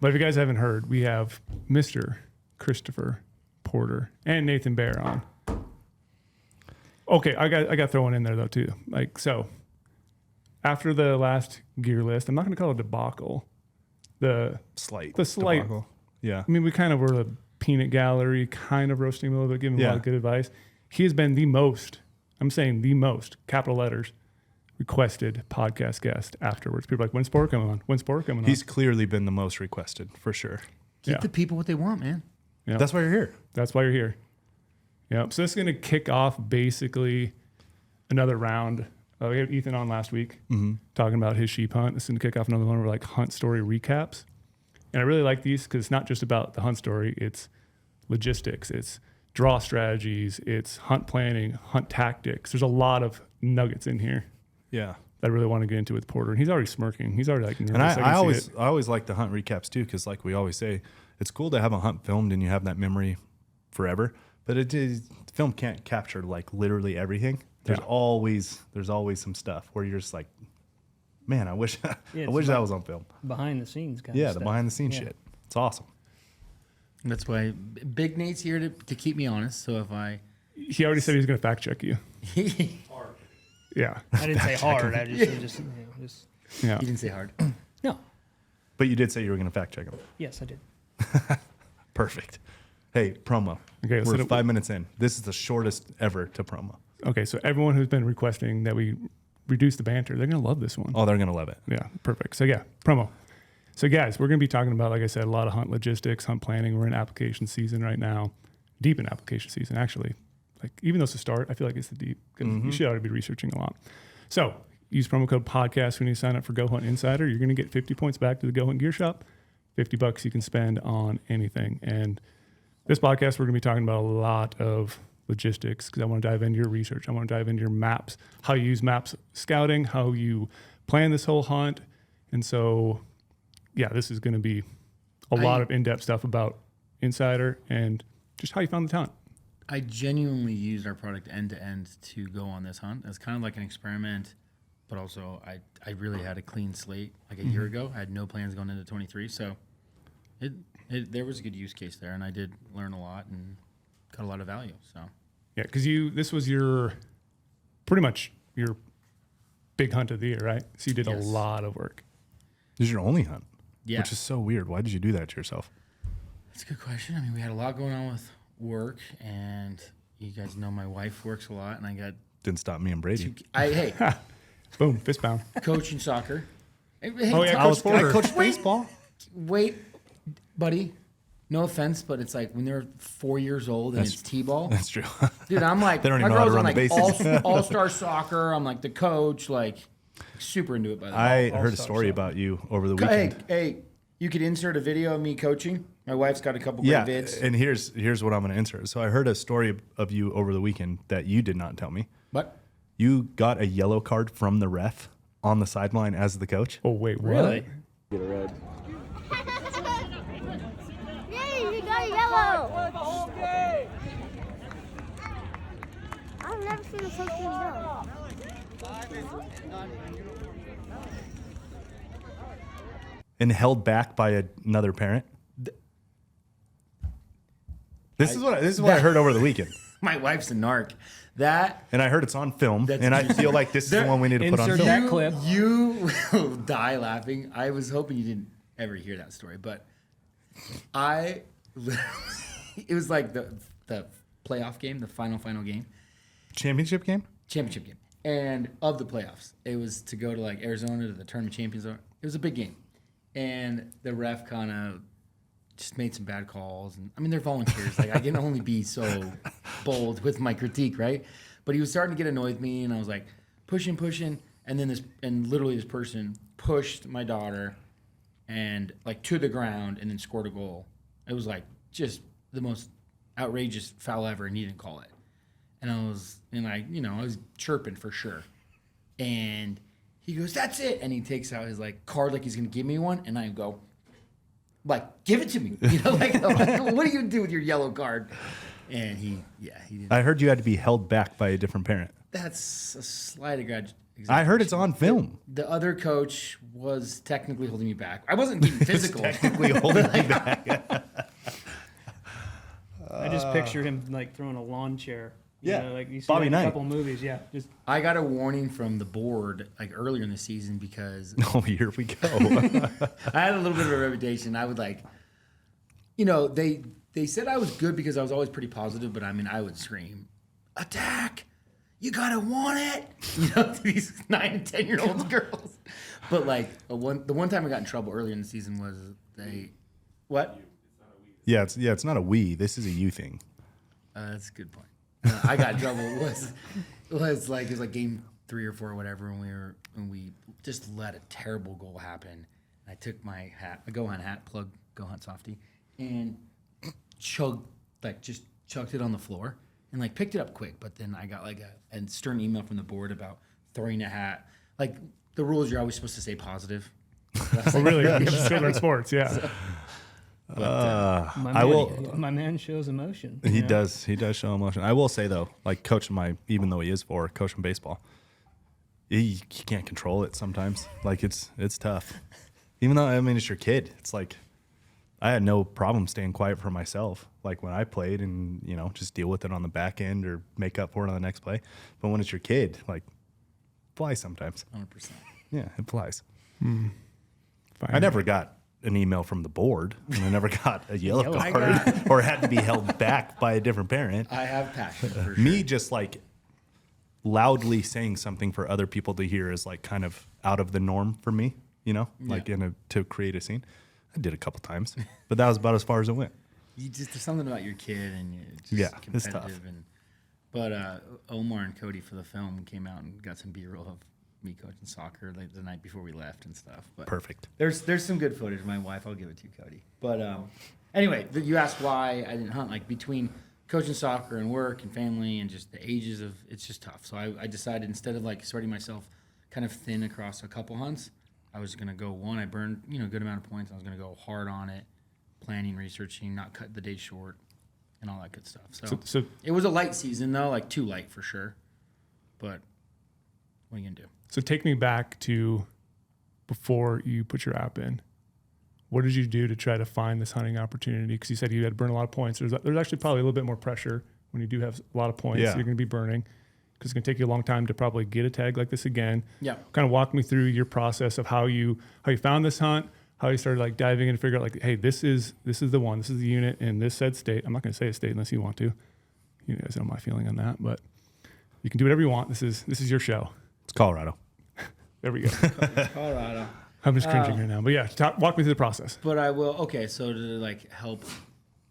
But if you guys haven't heard, we have Mr. Christopher Porter and Nathan Bear on. Okay, I got to throw one in there though too. Like, so after the last gear list, I'm not going to call it a debacle. The slight debacle. Yeah. I mean, we kind of were a peanut gallery, kind of roasting him a little bit, giving him a lot of good advice. He has been the most, I'm saying the most, capital letters, requested podcast guest afterwards. People are like, when's Sport coming on? When's Sport coming on? He's clearly been the most requested, for sure. Give the people what they want, man. Yep. That's why you're here. That's why you're here. Yeah. So this is going to kick off basically another round. We had Ethan on last week talking about his sheep hunt. This is going to kick off another one where like hunt story recaps. And I really like these because it's not just about the hunt story. It's logistics. It's draw strategies. It's hunt planning, hunt tactics. There's a lot of nuggets in here. Yeah. That I really want to get into with Porter. And he's already smirking. He's already like nervous. And I always like the hunt recaps too, because like we always say, it's cool to have a hunt filmed and you have that memory forever. But film can't capture like literally everything. There's always some stuff where you're just like, man, I wish that was on film. Behind the scenes kind of Yeah, stuff. the behind the scenes shit. It's awesome. That's why Big Nate's here to keep me honest. So if he already said he was going to fact check you. Hard. Yeah. I didn't say hard. I just Yeah. He didn't say hard. No. But you did say you were going to fact check him. Yes, I did. Perfect. Hey, promo. Okay, we're so 5 minutes in. This is the shortest ever to promo. Okay, so everyone who's been requesting that we reduce the banter, they're going to love this one. Oh, they're going to love it. Yeah, perfect. So yeah, promo. So guys, we're going to be talking about, like I said, a lot of hunt logistics, hunt planning. We're in application season right now, deep in application season, actually. Like even though it's a start, I feel like it's the deep because you should already be researching a lot. So use promo code podcast when you sign up for Go Hunt Insider. You're going to get 50 points back to the Go Hunt Gear Shop. $50 you can spend on anything. And this podcast, we're going to be talking about a lot of logistics because I want to dive into your research. I want to dive into your maps, how you use maps scouting, how you plan this whole hunt. And so, yeah, this is going to be a lot of in-depth stuff about Insider and just how you found the hunt. I genuinely used our product end to end to go on this hunt. It's kind of like an experiment, but also I really had a clean slate like a year ago. I had no plans going into 23, so there was a good use case there, and I did learn a lot and got a lot of value. So yeah, because this was pretty much your big hunt of the year, right? So you did a lot of work. This is your only hunt, which is so weird. Why did you do that to yourself? That's a good question. I mean, we had a lot going on with work, and you guys know my wife works a lot, and I got didn't stop me and Brady. Boom, fist pound. Coaching soccer. Hey, I coached baseball. Wait, buddy. No offense, but it's like when they're 4 years old and it's t-ball. That's true. Dude, I'm like, they don't even know how to run the bases. All-star soccer. I'm like the coach, like super into it. By the way, I heard a story about you over the weekend. Hey, you could insert a video of me coaching. My wife's got a couple great vids. And here's what I'm going to insert. So I heard a story of you over the weekend that you did not tell me. What? You got a yellow card from the ref on the sideline as the coach. Oh wait, what? Really? Get a red. Yay, you got a yellow. I've never seen a coach do that. And held back by another parent. This is what I heard over the weekend. My wife's a narc. And I heard it's on film, and I feel like this is the one we need to put on film. That clip. You will die laughing. I was hoping you didn't ever hear that story, but it was like the playoff game, the final game. Championship game? Championship game. And of the playoffs, it was to go to like Arizona to the tournament champions. It was a big game. And the ref kind of just made some bad calls. And I mean, they're volunteers. Like I can only be so bold with my critique, right? But he was starting to get annoyed with me, and I was like pushing. And then literally this person pushed my daughter and like to the ground and then scored a goal. It was like just the most outrageous foul ever, and he didn't call it. And I was chirping for sure. And he goes, "That's it." And he takes out his like card like he's gonna give me one, and I go, like, "Give it to me." Like what do you do with your yellow card? And he didn't. I heard you had to be held back by a different parent. That's a slight I heard it's on film. The other coach was technically holding me back. I wasn't being physical. Technically holding me back. I just picture him like throwing a lawn chair. You Yeah, know, like you see Bobby that in a Knight. couple movies. Yeah, just I got a warning from the board like earlier in the season because Oh, here we go. I had a little bit of a reputation. I would they said I was good because I was always pretty positive, but I mean, I would scream, "Attack! You gotta want it!" To these 9 and 10-year-old girls. But like the one time I got in trouble earlier in the season was what? Yeah, it's not a we. This is a you thing. That's a good point. I got in trouble. It was like game 3 or 4 or whatever, when we just let a terrible goal happen. I took my hat, a GOHUNT hat, plug GOHUNT softy, and chugged it on the floor and like picked it up quick. But then I got like a stern email from the board about throwing a hat. Like the rule is you're always supposed to stay positive. Well, really, children's sports, yeah. my man shows emotion. He you know? does. He does show emotion. I will say though, like even though he is coaching baseball, he can't control it sometimes. Like it's tough. Even though, I mean, it's your kid. It's like I had no problem staying quiet for myself. Like when I played and, just deal with it on the back end or make up for it on the next play. But when it's your kid, like it flies sometimes. 100%. Yeah, it flies. Fine. I never got an email from the board, and I never got a yellow I card or had to be held back by a different parent. I have passion for sure. Me just like loudly saying something for other people to hear is like kind of out of the norm for me, like to create a scene. I did a couple times, but that was about as far as it went. There's something about your kid and you're just Yeah, it's competitive. tough. But Omar and Cody for the film came out and got some B-roll of me coaching soccer like the night before we left and stuff. But Perfect. There's some good footage. My wife, I'll give it to you, Cody. But anyway, you asked why I didn't hunt. Like between coaching soccer and work and family and just the ages of, it's just tough. So I decided instead of like spreading myself kind of thin across a couple hunts, I was gonna go one. I burned a good amount of points. I was gonna go hard on it, planning, researching, not cut the day short, and all that good stuff. So it was a light season though, like too light for sure. But what are you gonna do? So take me back to before you put your app in. What did you do to try to find this hunting opportunity? Because you said you had to burn a lot of points. There's actually probably a little bit more pressure when you do have a lot of points. Yeah. You're going to be burning because it's going to take you a long time to probably get a tag like this again. Yeah. Kind of walk me through your process of how you found this hunt, how you started like diving in and figure out like, hey, this is the one, this is the unit in this said state. I'm not going to say a state unless you want to. You guys know my feeling on that, but you can do whatever you want. This is your show. It's Colorado. There we go. Colorado. I'm just cringing right now, but yeah, walk me through the process. But I will. Okay, so to like help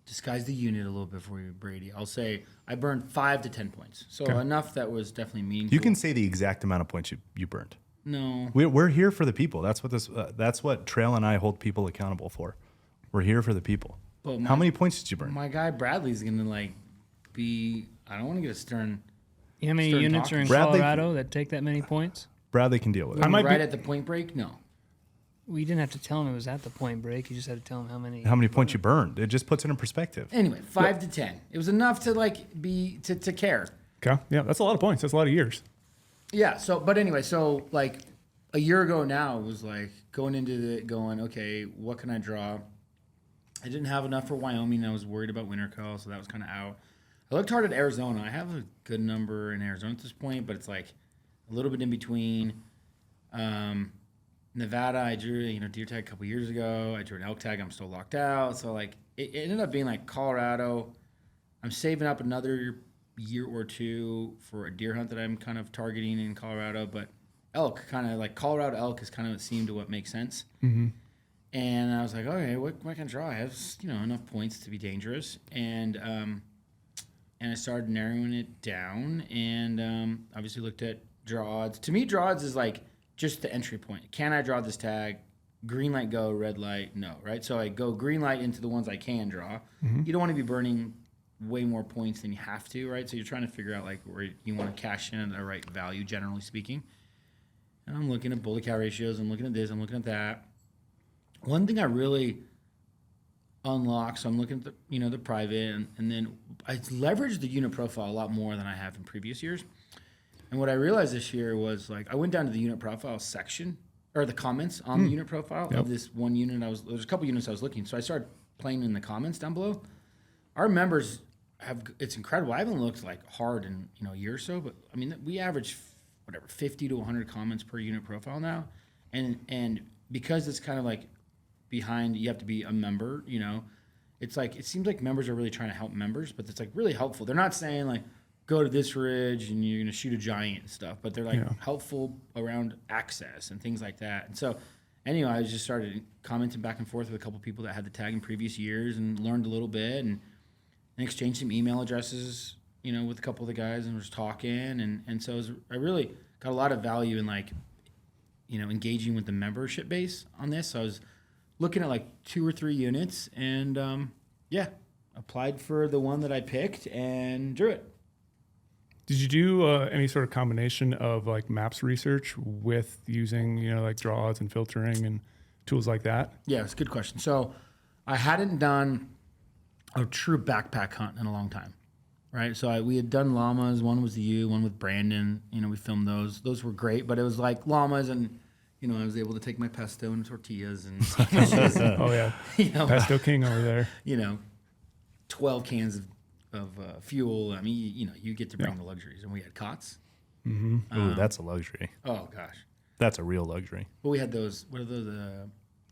disguise the unit a little bit for you, Brady, I'll say I burned 5 to 10 points. So Okay. enough that was definitely meaningful. You can say the exact amount of points you burned. No. We're here for the people. That's what Trail and I hold people accountable for. We're here for the people. But How many points did you burn? My guy Bradley's gonna like be. I don't want to get a stern. You know how many Stern units are in Bradley- Colorado that take that many points? Bradley can deal with it. I might right be- at the point break. No. We didn't have to tell him it was at the point break. You just had to tell him how many. How many points you burned? It just puts it in perspective. Anyway, 5 to 10. It was enough to like be to care. Okay. Yeah, that's a lot of points. That's a lot of years. Yeah. So, but anyway, so like a year ago now, it was like going into it, going, okay, what can I draw? I didn't have enough for Wyoming. I was worried about winter call, so that was kind of out. I looked hard at Arizona. I have a good number in Arizona at this point, but it's like a little bit in between. Nevada, I drew deer tag a couple years ago. I drew an elk tag. I'm still locked out. So like it ended up being like Colorado. I'm saving up another year or two for a deer hunt that I'm kind of targeting in Colorado, but elk, kind of like Colorado elk is kind of seemed to what makes sense. Mm-hmm. And I was like, okay, what can I draw? I have enough points to be dangerous, and I started narrowing it down, and obviously looked at draw odds. To me, draw odds is like just the entry point. Can I draw this tag? Green light, go. Red light, no. Right. So I go green light into the ones I can draw. Mm-hmm. You don't want to be burning way more points than you have to, right? So you're trying to figure out like where you want to cash in at the right value, generally speaking. And I'm looking at bullet cow ratios. I'm looking at this. I'm looking at that. One thing I really unlocked, so I'm looking at the private, and then I leveraged the unit profile a lot more than I have in previous years. And what I realized this year was like I went down to the unit profile section or the comments on the unit profile of this one unit. There's a couple units I was looking, so I started playing in the comments down below. Our members it's incredible. I haven't looked like hard in a year or so, but I mean we average 50 to 100 comments per unit profile now, and because it's kind of like behind, you have to be a member. It's like it seems like members are really trying to help members, but it's like really helpful. They're not saying like go to this ridge and you're gonna shoot a giant and stuff, but they're like helpful around access and things like that. And so anyway, I just started commenting back and forth with a couple people that had the tag in previous years and learned a little bit and exchanged some email addresses, with a couple of the guys and was talking. And so I really got a lot of value in like, engaging with the membership base on this. So I was looking at like 2 or 3 units and applied for the one that I picked and drew it. Did you do any sort of combination of like maps research with using, like draws and filtering and tools like that? Yeah, it's a good question. So I hadn't done a true backpack hunt in a long time, right? So we had done llamas. One was one with Brandon. We filmed those. Those were great, but it was like llamas and, I was able to take my pesto and tortillas and Oh, yeah. Pesto King over there. 12 cans of fuel. I mean, you get to bring the luxuries. And we had cots. Mm-hmm. Ooh, that's a luxury. Oh, gosh. That's a real luxury. Well, we had those, what are those,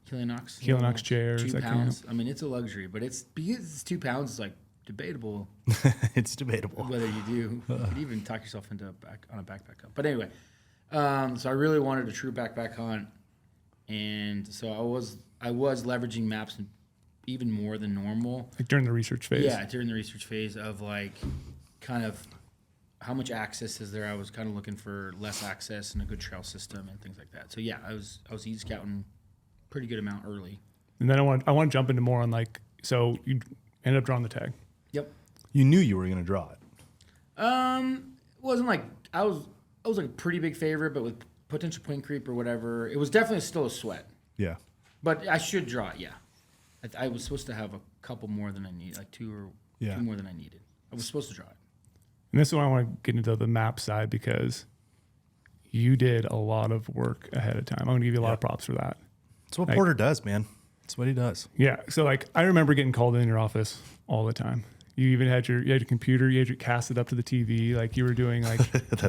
Helionox? Helionox chairs. 2 pounds. I mean, it's a luxury, but because it's 2 pounds, it's like debatable. It's debatable. Whether you do. You could even talk yourself into on a backpack hunt. But anyway, so I really wanted a true backpack hunt. And so I was leveraging maps even more than normal. Like during the research phase? Yeah, during the research phase of like kind of how much access is there. I was kind of looking for less access and a good trail system and things like that. So yeah, I was e-scouting pretty good amount early. And then I want to jump into more on like, so you ended up drawing the tag. Yep. You knew you were going to draw it. It wasn't like I was like a pretty big favorite, but with potential point creep or whatever, it was definitely still a sweat. Yeah. But I should draw it. Yeah. I was supposed to have a couple more than I need, like 2 more than I needed. I was supposed to draw it. And this is why I want to get into the map side because you did a lot of work ahead of time. I'm going to give you a lot of props for that. That's what Porter does, man. That's what he does. Yeah. So like I remember getting called in your office all the time. You even had your computer, you had your casted up to the TV, like you were doing like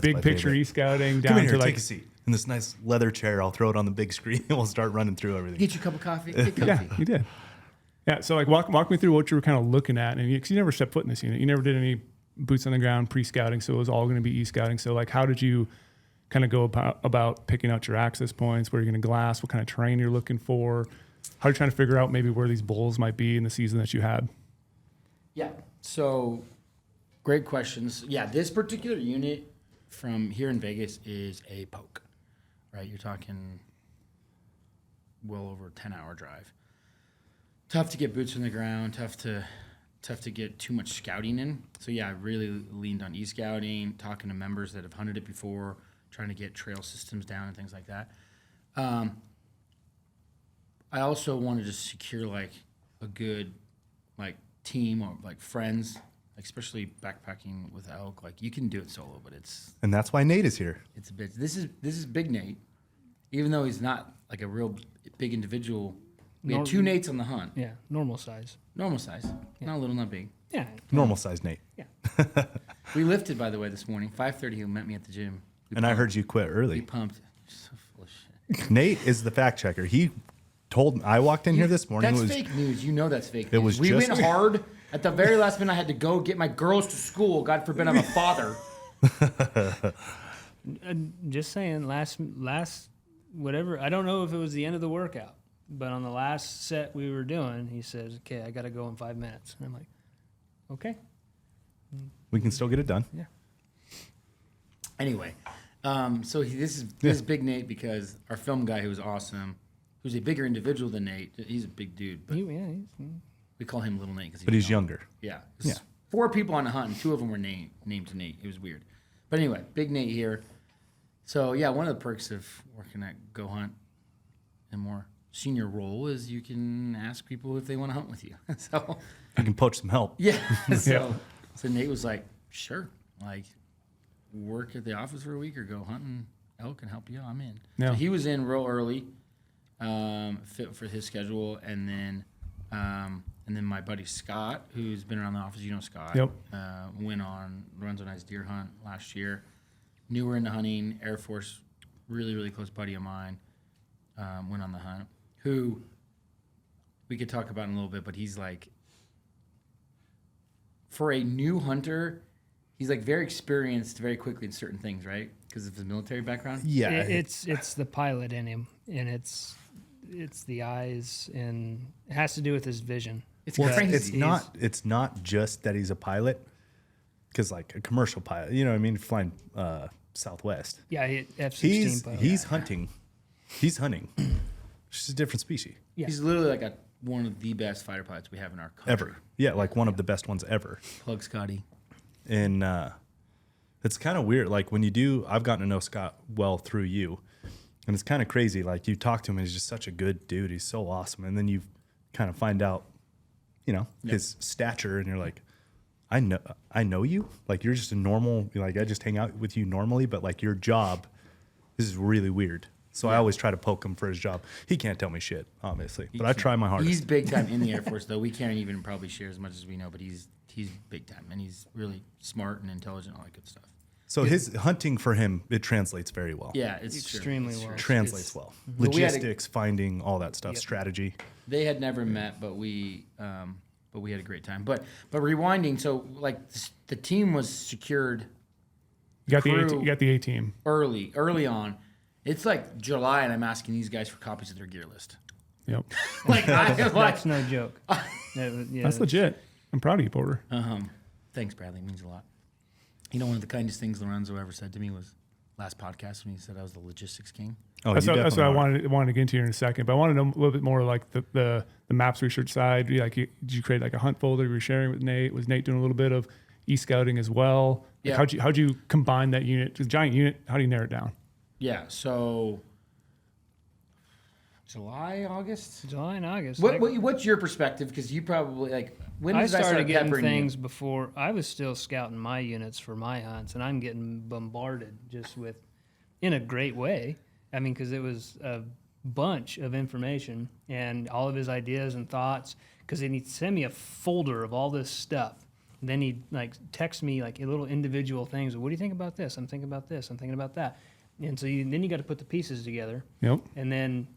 big picture e-scouting down Come in here, to like take a seat. In this nice leather chair, I'll throw it on the big screen and we'll start running through everything. Get you a cup of coffee. Get comfy. Yeah, you did. Yeah. So like walk me through what you were kind of looking at, and because you never stepped foot in this unit, you never did any boots on the ground pre-scouting, so it was all going to be e-scouting. So like, how did you kind of go about picking out your access points, where you're going to glass, what kind of terrain you're looking for? How are you trying to figure out maybe where these bulls might be in the season that you had? Yeah. So great questions. Yeah, this particular unit from here in Vegas is a poke, right? You're talking well over a 10-hour drive. Tough to get boots on the ground, tough to get too much scouting in. So yeah, I really leaned on e-scouting, talking to members that have hunted it before, trying to get trail systems down and things like that. I also wanted to secure like a good like team or like friends, like especially backpacking with elk. Like you can do it solo, but And that's why Nate is here. it's a bit. This is Big Nate, even though he's not like a real big individual. We had 2 Nates on the hunt. Yeah, normal size. Normal size, not little, not big. Yeah. Normal size Nate. Yeah. We lifted, by the way, this morning. 5:30, he met me at the gym. And I heard you quit We early. pumped. You're so full of shit. Nate is the fact checker. He told me, I walked in here this morning. That's it was fake news. You know that's fake It news. was we just- went hard. At the very last minute, I had to go get my girls to school. God forbid I'm a father. Just saying, last whatever. I don't know if it was the end of the workout, but on the last set we were doing, he says, "Okay, I got to go in 5 minutes." And I'm like, "Okay." We can still get it done. Yeah. Anyway, so this is Big Nate because our film guy, who was awesome, who's a bigger individual than Nate. He's a big dude, but we call him Little Nate because But he's younger. Yeah. Yeah. 4 people on the hunt, and 2 of them were named Nate. It was weird. But anyway, Big Nate here. So, yeah, one of the perks of working at GOHUNT in more senior role is you can ask people if they want to hunt with you. So, You can poach some help. yeah. So Nate was like, sure. Like, work at the office for a week or go hunting elk and help you out, I'm in. Yeah. So he was in real early, fit for his schedule, and then my buddy Scott, who's been around the office, you know Scott. Yep. Went on Lorenzo and I's deer hunt last year. Knew we're into hunting. Air Force, really, really close buddy of mine, went on the hunt. Who we could talk about in a little bit, but he's like, for a new hunter, he's like very experienced very quickly in certain things, right? Because of his military background. Yeah. It's the pilot in him, and it's the eyes, and it has to do with his vision. It's Well, crazy. it's not just that he's a pilot, because like a commercial pilot, you know what I mean, flying Southwest. Yeah, F-16 He's hunting. He's hunting. It's just a different species. Yeah. He's literally like one of the best fighter pilots we have in our country. Ever. Yeah, like one of the best ones ever. Plug Scotty. And it's kind of weird. Like when you do, I've gotten to know Scott well through you. And it's kind of crazy. Like you talk to him and he's just such a good dude. He's so awesome. And then you kind of find out, you know, his stature, and you're like, I know you. Like you're just a normal, like I just hang out with you normally, but like your job, this is really weird. So I always try to poke him for his job. He can't tell me shit, obviously, but I try my hardest. He's big time in the Air Force, though. We can't even probably share as much as we know, but he's big time, and he's really smart and intelligent, all that good stuff. So his hunting for him, it translates very well. Yeah, it's Extremely true. well. Translates well. But we had a- Logistics, finding all that stuff, strategy. They had never met, but we had a great time. But rewinding, so like the team was secured You got Crew. the A team. early on. It's like July, and I'm asking these guys for copies of their gear list. Yep. Like That's no joke. That's legit. I'm proud of you, Porter. Thanks, Bradley. It means a lot. You know, one of the kindest things Lorenzo ever said to me was last podcast when he said I was the logistics king. Oh, That's you what I definitely are. wanted to get into here in a second. But I want to know a little bit more like the maps research side. Did you create like a hunt folder you were sharing with Nate? Was Nate doing a little bit of e-scouting as well? Like Yeah. how'd you combine that unit? It's a giant unit. How do you narrow it down? Yeah, so July, August. July and August. What's your perspective? Because you probably like when I did started getting peppering things you? before. I was still scouting my units for my hunts, and I'm getting bombarded just with, in a great way. I mean, because it was a bunch of information and all of his ideas and thoughts. Because then he'd send me a folder of all this stuff. And then he'd like text me like little individual things. What do you think about this? I'm thinking about this. I'm thinking about that. And so then you got to put the pieces together. Yep. And then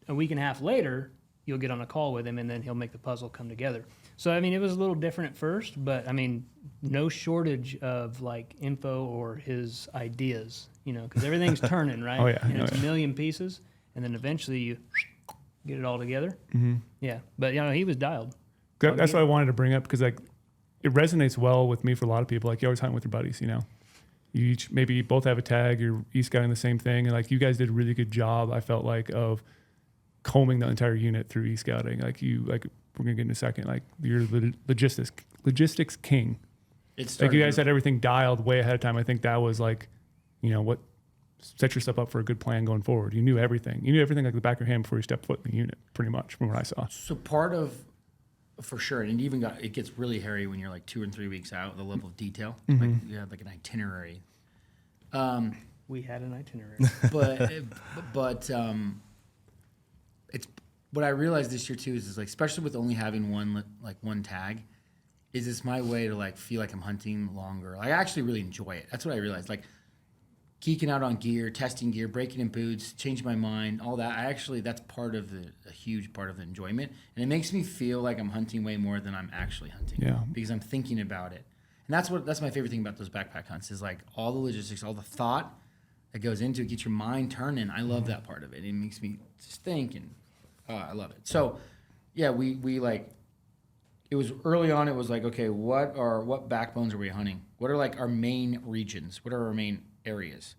a week and a half later, you'll get on a call with him, and then he'll make the puzzle come together. So, I mean, it was a little different at first, but, I mean, no shortage of, like, info or his ideas, you know, because everything's turning, right? Oh, yeah. And Oh, it's yeah. a million pieces, and then eventually you get it all together. Mm-hmm. Yeah. But, you know, he was dialed. That's what I wanted to bring up because like it resonates well with me for a lot of people. Like you always hunt with your buddies, you know. You each maybe you both have a tag. You're e-scouting the same thing, and like you guys did a really good job. I felt like of combing the entire unit through e-scouting. Like we're gonna get in a second. Like you're the logistics king. It's Like you guys had everything dialed way ahead of time. I think that was like, you know, what set yourself up for a good plan going forward. You knew everything. You knew everything like the back of your hand before you stepped foot in the unit, pretty much from what I saw. So part of, for sure, and it gets really hairy when you're like 2 and 3 weeks out. The level of detail, like you have like an itinerary. We had an itinerary. but it's what I realized this year too is like especially with only having one tag, is it's my way to like feel like I'm hunting longer. Like, I actually really enjoy it. That's what I realized. Like geeking out on gear, testing gear, breaking in boots, changing my mind, all that. That's part of a huge part of the enjoyment, and it makes me feel like I'm hunting way more than I'm actually hunting. Yeah. Because I'm thinking about it, and that's my favorite thing about those backpack hunts is like all the logistics, all the thought that goes into it, gets your mind turning. I love that part of it. It makes me just think, and I love it. So, yeah, we like. It was early on. It was like, okay, what backbones are we hunting? What are like our main regions? What are our main areas?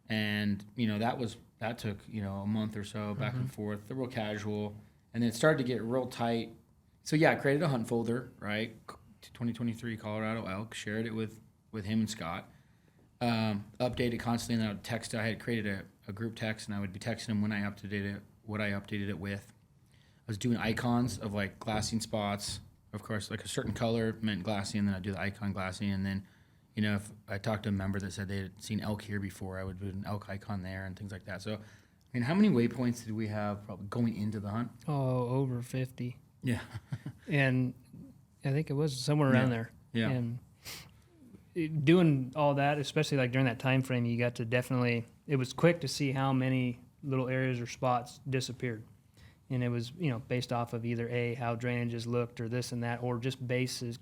And that took a month or so back and forth, the real casual, and then it started to get real tight. So yeah, I created a hunt folder, right? 2023 Colorado elk, shared it with him and Scott, updated constantly, and then I had created a group text, and I would be texting him when I updated it, what I updated it with. I was doing icons of like glassing spots. Of course, like a certain color meant glassing, and then I'd do the icon glassing, and then You know, if I talked to a member that said they had seen elk here before, I would put an elk icon there and things like that. So, I mean, how many waypoints did we have probably going into the hunt? Oh, over 50. Yeah. And I think it was somewhere around there. Yeah. And doing all that, especially like during that time frame, you got to definitely, it was quick to see how many little areas or spots disappeared. And it was, you know, based off of either how drainages looked or this and that, or just based it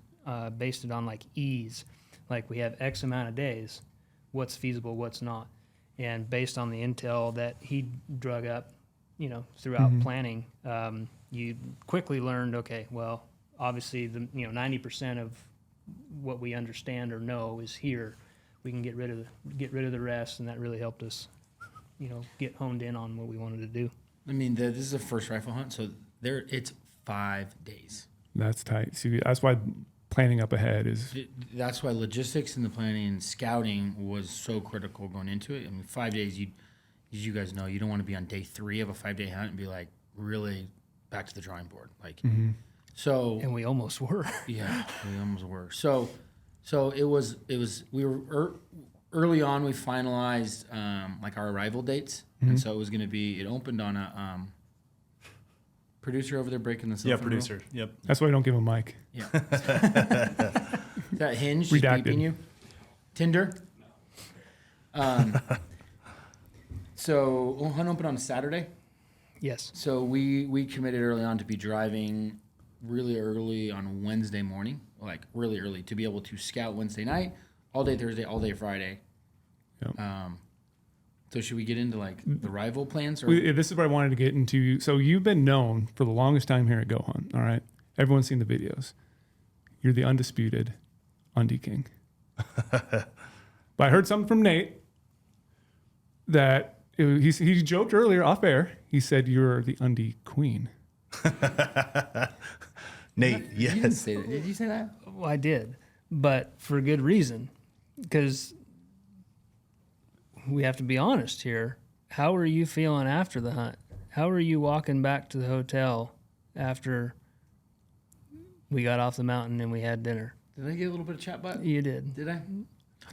on like ease. Like we have X amount of days, what's feasible, what's not. And based on the intel that he drug up, you know, throughout planning, you quickly learned, okay, well, obviously the 90% of what we understand or know is here. We can get rid of the rest, and that really helped us, you know, get honed in on what we wanted to do. I mean, this is a first rifle hunt, so it's 5 days. That's tight. See, that's why planning up ahead is. That's why logistics and the planning and scouting was so critical going into it. I mean, 5 days, as you guys know, you don't want to be on day 3 of a 5-day hunt and be like really back to the drawing board. Like, so. And we almost were. Yeah, we almost were. So it was. We were early on. We finalized like our arrival dates, and so it was going to be. It opened on a producer over there breaking the cell Yeah, phone producer. rule. Yep. That's why I don't give him a mic. Yeah. That Hinge just Redacted. beeping you. Tinder. So we'll hunt open on Saturday. Yes. So we committed early on to be driving really early on Wednesday morning, like really early, to be able to scout Wednesday night, all day Thursday, all day Friday. Yep. So should we get into like the rival plans? Or? This is what I wanted to get into. So you've been known for the longest time here at GOHUNT, all right? Everyone's seen the videos. You're the undisputed Undie King. But I heard something from Nate that he joked earlier off air. He said you're the Undie Queen. Nate, yes. You didn't say that. Did you say that? Well, I did, but for good reason, because we have to be honest here. How are you feeling after the hunt? How are you walking back to the hotel after we got off the mountain and we had dinner? Did I get a little bit of chat butt? You did. Did I?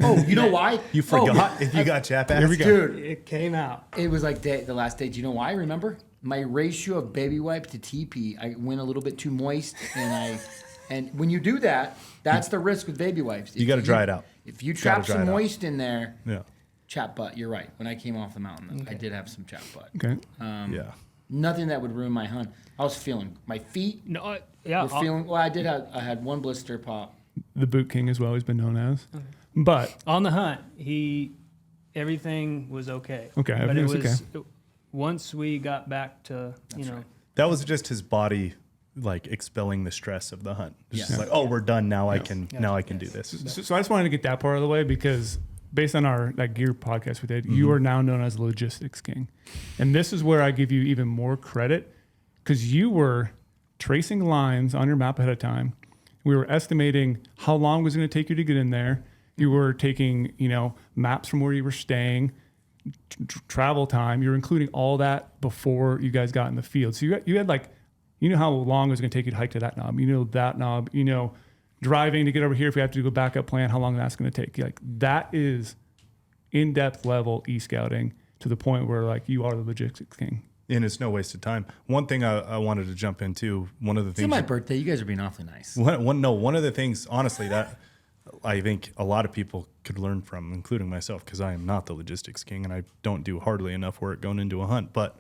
Oh, you know why? You forgot if you got chap ass. Here we go. Dude, It came out. it was like the last day. Do you know why? Remember? My ratio of baby wipe to TP, I went a little bit too moist, and when you do that, that's the risk with baby wipes. You got to dry it out. If you Gotta trap dry some it out. moist in there, Yeah. chap butt. You're right. When I came off the mountain, I did have some chap butt. Okay. Yeah. Nothing that would ruin my hunt. I was feeling my feet No, were feeling. Well, I had one blister pop. The Boot King as well, he's been known as. But on the hunt, everything was okay. Okay, but it everything was was once we got back to right. That was just his body like expelling the stress of the hunt. It's Yes. just like, oh, we're done now. I can do this. so I just wanted to get that part of the way because based on our gear podcast we did, you are now known as the Logistics King. And this is where I give you even more credit because you were tracing lines on your map ahead of time. We were estimating how long it was going to take you to get in there. You were taking, maps from where you were staying, travel time. You were including all that before you guys got in the field. So you had how long it was going to take you to hike to that knob. That knob, driving to get over here if you have to do a backup plan, how long that's going to take. That is in-depth level e-scouting to the point where you are the Logistics King. And it's no waste of time. One thing I wanted to jump into, one of the It's things. my birthday. You guys are being awfully nice. One of the things, honestly, that I think a lot of people could learn from, including myself, because I am not the Logistics King and I don't do hardly enough work going into a hunt. But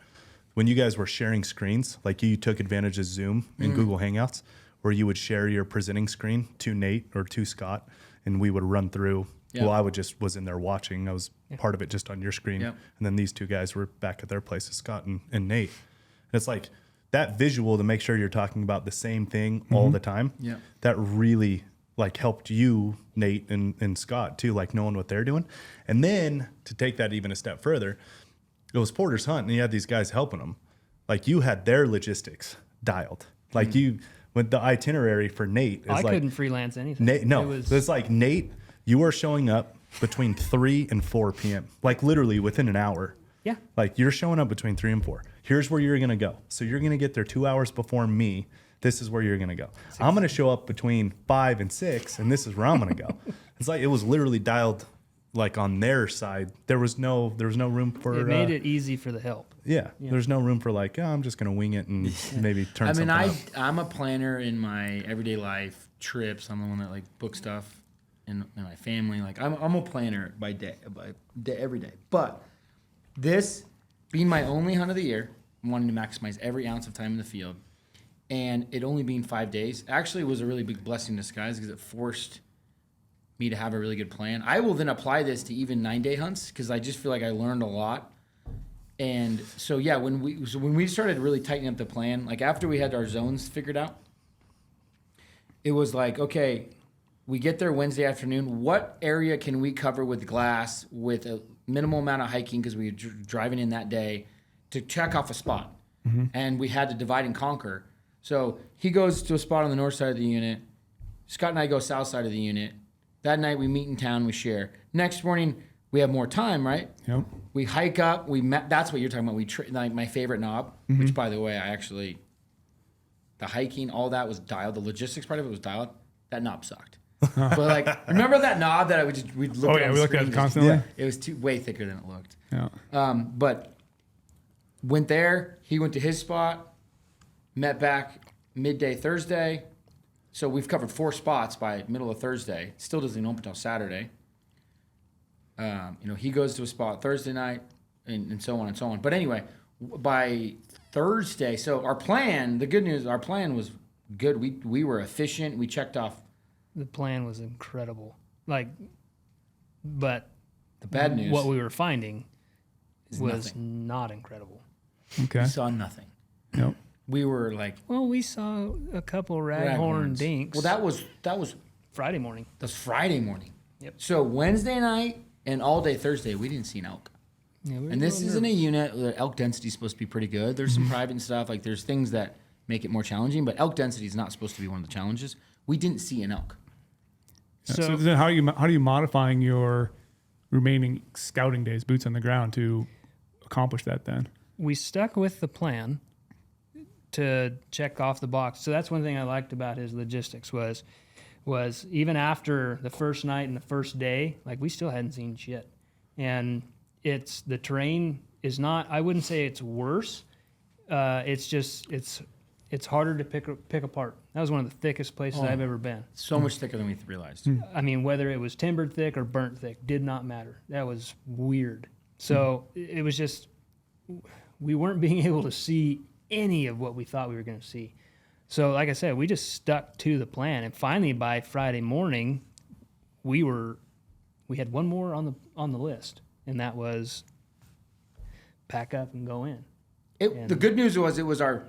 when you guys were sharing screens, like you took advantage of Zoom and Google Hangouts, where you would share your presenting screen to Nate or to Scott, and we would run through. Yeah. Well, I was in there watching. I was part of it just on your screen. Yep. And then these two guys were back at their places, Scott and Nate. And it's like that visual to make sure you're talking about the same thing all the time. Yeah. That really helped you, Nate and Scott too, knowing what they're doing. And then to take that even a step further, it was Porter's hunt and you had these guys helping them. You had their logistics dialed. You with the itinerary for Nate is I couldn't freelance anything. Nate, no, It was, it's Nate, you are showing up between 3 and 4 p.m. Literally within an hour. Yeah. Like you're showing up between 3 and 4. Here's where you're going to go. So you're going to get there 2 hours before me. This is where you're going to go. I'm going to show up between 5 and 6, and this is where I'm going to go. It's like it was literally dialed like on their side. There was no room for. It made it easy for the help. Yeah, there's no room for like, oh, I'm just going to wing it and maybe turn. I mean, something up. I'm a planner in my everyday life trips. I'm the one that like book stuff in my family. Like I'm a planner by day every day. But this being my only hunt of the year, I'm wanting to maximize every ounce of time in the field, and it only being 5 days actually was a really big blessing in disguise because it forced me to have a really good plan. I will then apply this to even 9-day hunts because I just feel like I learned a lot. And so yeah, when we started really tightening up the plan, like after we had our zones figured out, it was like, okay, we get there Wednesday afternoon. What area can we cover with glass with a minimal amount of hiking because we were driving in that day to check off a spot, and we had to divide and conquer. So he goes to a spot on the north side of the unit. Scott and I go south side of the unit. That night we meet in town, we share. Next morning we have more time, right? Yep. We hike up. We met. That's what you're talking about. Like my favorite knob, which by the way, the hiking, all that was dialed. The logistics part of it was dialed. That knob sucked. But like, remember that knob that we'd look at? Oh yeah, we looked at it constantly. Yeah. It was way thicker than it looked. Yeah. But went there. He went to his spot. Met back midday Thursday. So we've covered 4 spots by middle of Thursday. Still doesn't open until Saturday. He goes to a spot Thursday night, and so on and so on. But anyway, by Thursday, so our plan. The good news, our plan was good. We were efficient. We checked off. The plan was incredible. But The bad news, what we were finding was nothing. not incredible. Okay. We saw nothing. Yep. We were like Well, we saw a couple raghorn raghorns. dinks. Well, that was Friday morning. Friday morning. Yep. So Wednesday night and all day Thursday, we didn't see an elk. Yeah, we were And this a little isn't a nervous. unit. The elk density is supposed to be pretty good. There's some private stuff. Like there's things that make it more challenging, but elk density is not supposed to be one of the challenges. We didn't see an elk. So then how are you modifying your remaining scouting days, boots on the ground, to accomplish that then? We stuck with the plan to check off the box. So that's one thing I liked about his logistics was even after the first night and the first day, like we still hadn't seen shit. And the terrain is not, I wouldn't say it's worse. It's just, it's harder to pick apart. That was one of the thickest places I've ever been. So much thicker than we realized. I mean, whether it was timbered thick or burnt thick, did not matter. That was weird. So it was just, we weren't being able to see any of what we thought we were going to see. So like I said, we just stuck to the plan. And finally by Friday morning, we had one more on the list, and that was pack up and go in. The good news was it was our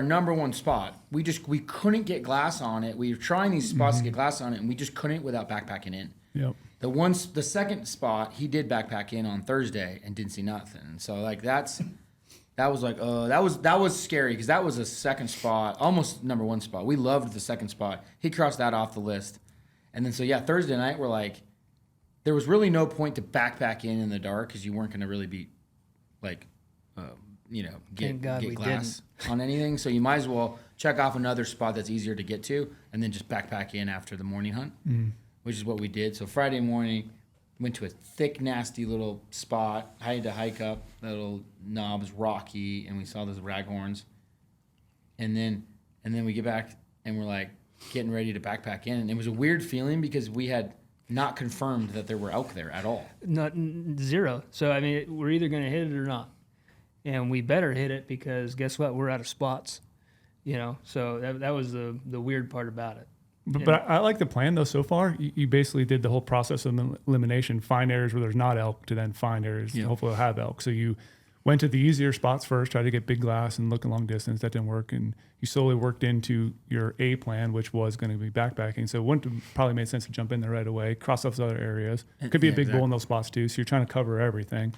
number one spot. We couldn't get glass on it. We were trying these spots to get glass on it, and we just couldn't without backpacking in. Yep. The second spot he did backpack in on Thursday and didn't see nothing. So like that was scary because that was a second spot, almost number one spot. We loved the second spot. He crossed that off the list, and then Thursday night we're like, there was really no point to backpack in the dark because you weren't going to really be like, Thank God get we glass on anything. So you might as well check off another spot that's easier to get to, and then just backpack in after the morning hunt, which is what we did. So Friday morning, went to a thick, nasty little spot. I had to hike up. That little knob's rocky, and we saw those raghorns. And then we get back, and we're like getting ready to backpack in. And it was a weird feeling because we had not confirmed that there were elk there at all. Not zero. So I mean, we're either going to hit it or not, and we better hit it because guess what? We're out of spots. So that was the weird part about it. But I like the plan though. So far, you basically did the whole process of elimination: find areas where there's not elk, to then find areas hopefully will have elk. So you went to the easier spots first, tried to get big glass and look a long distance. That didn't work, and you slowly worked into your A plan, which was going to be backpacking. So it wouldn't have probably made sense to jump in there right away, cross off those other areas. Could be a big bull in those spots too. So you're trying to cover everything.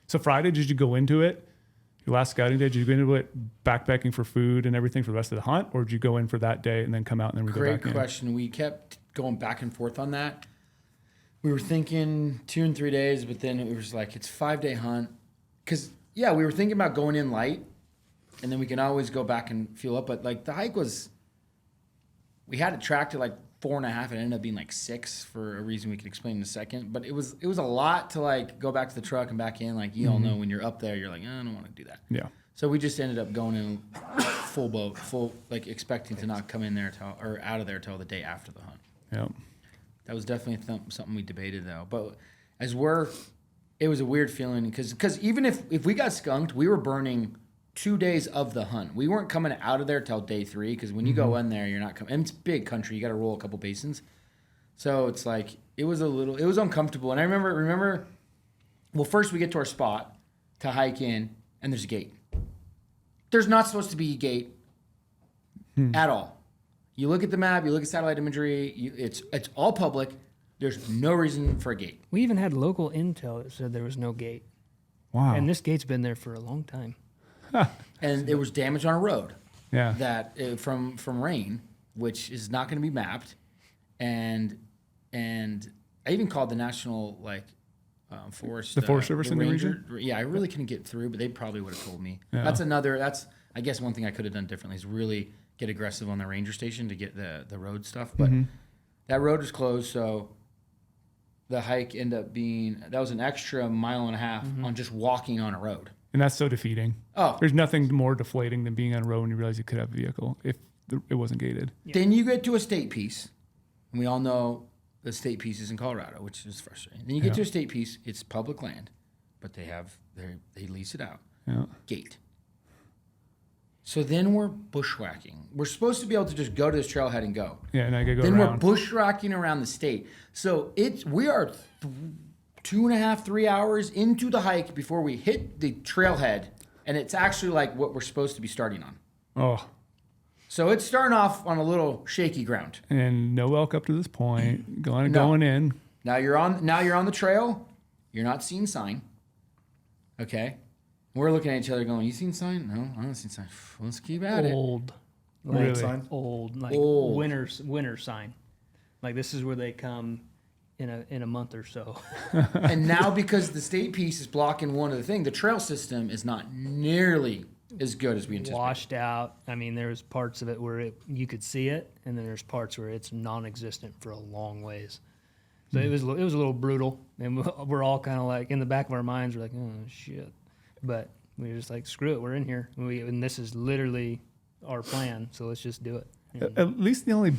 So Friday, did you go into it? Your last scouting day, did you go into it backpacking for food and everything for the rest of the hunt, or did you go in for that day and then come out and then we go back in? Great question. We kept going back and forth on that. We were thinking 2 and 3 days, but then it was like, it's 5-day hunt. because yeah, we were thinking about going in light, and then we can always go back and fuel up. But like the hike was, we had it tracked at like 4.5. It ended up being like 6 for a reason we could explain in a second. But it was a lot to like go back to the truck and back in. Like you all know when you're up there, you're like, I don't want to do that. Yeah. So we just ended up going in full boat, like expecting to not come in there or out of there till the day after the hunt. Yeah. That was definitely something we debated though. But it was a weird feeling because even if we got skunked, we were burning 2 days of the hunt. We weren't coming out of there till day 3 because when you go in there, you're not coming. And it's big country. You got to roll a couple basins. So it's like it was uncomfortable. And I remember. Well, first we get to our spot to hike in, and there's a gate. There's not supposed to be a gate at all. You look at the map, you look at satellite imagery. It's all public. There's no reason for a gate. We even had local intel that said there was no gate. Wow. And this gate's been there for a long time. And there was damage on a road. Yeah. That from rain, which is not going to be mapped, and I even called the national forest, The Forest Service the in the ranger. Yeah, I really couldn't get through, but they probably would have told me. Yeah. That's I guess one thing I could have done differently is really get aggressive on the ranger station to get the road stuff, but that road was closed, so the hike ended up being that was an extra 1.5 miles on just walking on a road. And that's so defeating. Oh, There's nothing more deflating than being on a road when you realize you could have a vehicle if it wasn't gated. Then you get to a state piece, and we all know the state piece is in Colorado, which is frustrating. Then you get to a state piece, it's public land, but they lease it out. Yeah. Gate. So then we're bushwhacking. We're supposed to be able to just go to this trailhead and go. Yeah, and I gotta go Then around. we're bushwhacking around the state. So we are 2.5, 3 hours into the hike before we hit the trailhead, and it's actually like what we're supposed to be starting on. Oh. So it's starting off on a little shaky ground. And no elk up to this point. Going No. in. Now you're on the trail. You're not seeing sign. Okay. We're looking at each other going, you seen sign? No, I don't see sign. Let's keep at it. Old. Really? Sign? Old. Like Old. winter sign. Like this is where they come in a month or so. And now because the state piece is blocking one of the things, the trail system is not nearly as good as we anticipated. Washed out. I mean, there's parts of it where you could see it, and then there's parts where it's non-existent for a long ways. So it was a little brutal, and we're all kind of like in the back of our minds, we're like, oh shit, but we were just like, screw it, we're in here, and this is literally our plan, so let's just do it. And At least the only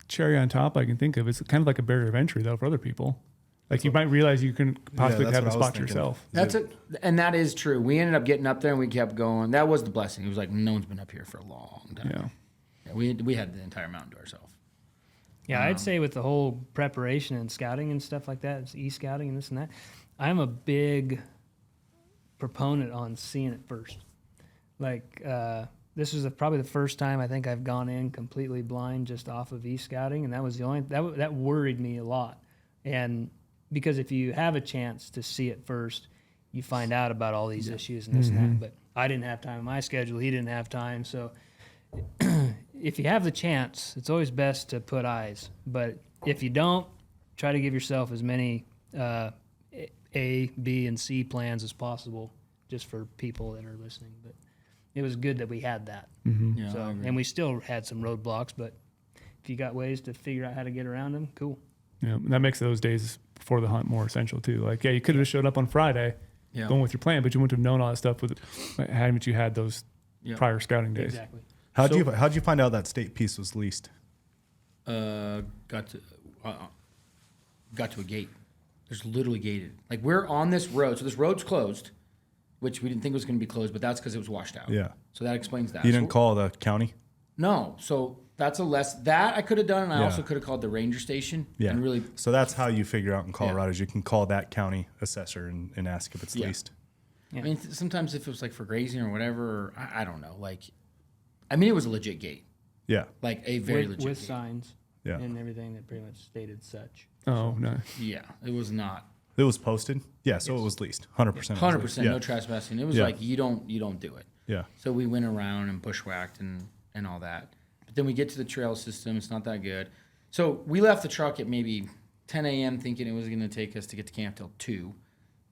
cherry on top I can think of is kind of like a barrier of entry though for other people. Like you might realize you can possibly that's have a what I was spot thinking. yourself. That's it. And that is true. We ended up getting up there and we kept going. That was the blessing. It was like, no one's been up here for a long time. Yeah. Yeah, we had the entire mountain to ourselves. Yeah, I'd say with the whole preparation and scouting and stuff like that, it's e-scouting and this and that, I'm a big proponent on seeing it first. Like, this was probably the first time I think I've gone in completely blind just off of e-scouting, and that was the only, that worried me a lot. And because if you have a chance to see it first, you find out about all these issues and this and that. But I didn't have time in my schedule. He didn't have time. So if you have the chance, it's always best to put eyes. But if you don't, try to give yourself as many A, B, and C plans as possible just for people that are listening. But it was good that we had that. Yeah, So, I agree. and we still had some roadblocks, but if you got ways to figure out how to get around them, cool. Yeah. And that makes those days before the hunt more essential too. Like, yeah, you could have showed up on Friday Yeah. going with your plan, but you wouldn't have known all that stuff hadn't you had those Yeah. prior scouting days. Exactly. How'd you find out that state piece was leased? Got to a gate. There's literally gated. Like we're on this road, so this road's closed, which we didn't think was going to be closed, but that's because it was washed out. Yeah. So that explains that. You So- didn't call the county? No. So that's that I could have done, and I Yeah. also could have called the ranger station. Yeah. And really, So that's how you figure out in Colorado is you can call that county assessor and ask if it's Yeah. leased. Yeah. I mean, sometimes if it was like for grazing or whatever, or I don't know. Like, I mean, it was a legit gate, Yeah. like a very with legit gate. signs Yeah. and everything that pretty much stated such. Oh, no. Yeah, it was not It was posted? Yeah, so it was leased. 100%. it was 100% leased. no trespassing. It was Yeah. like you don't do it. Yeah. So we went around and bushwhacked and all that. But then we get to the trail system. It's not that good. So we left the truck at maybe 10 a.m. thinking it was going to take us to get to camp till 2.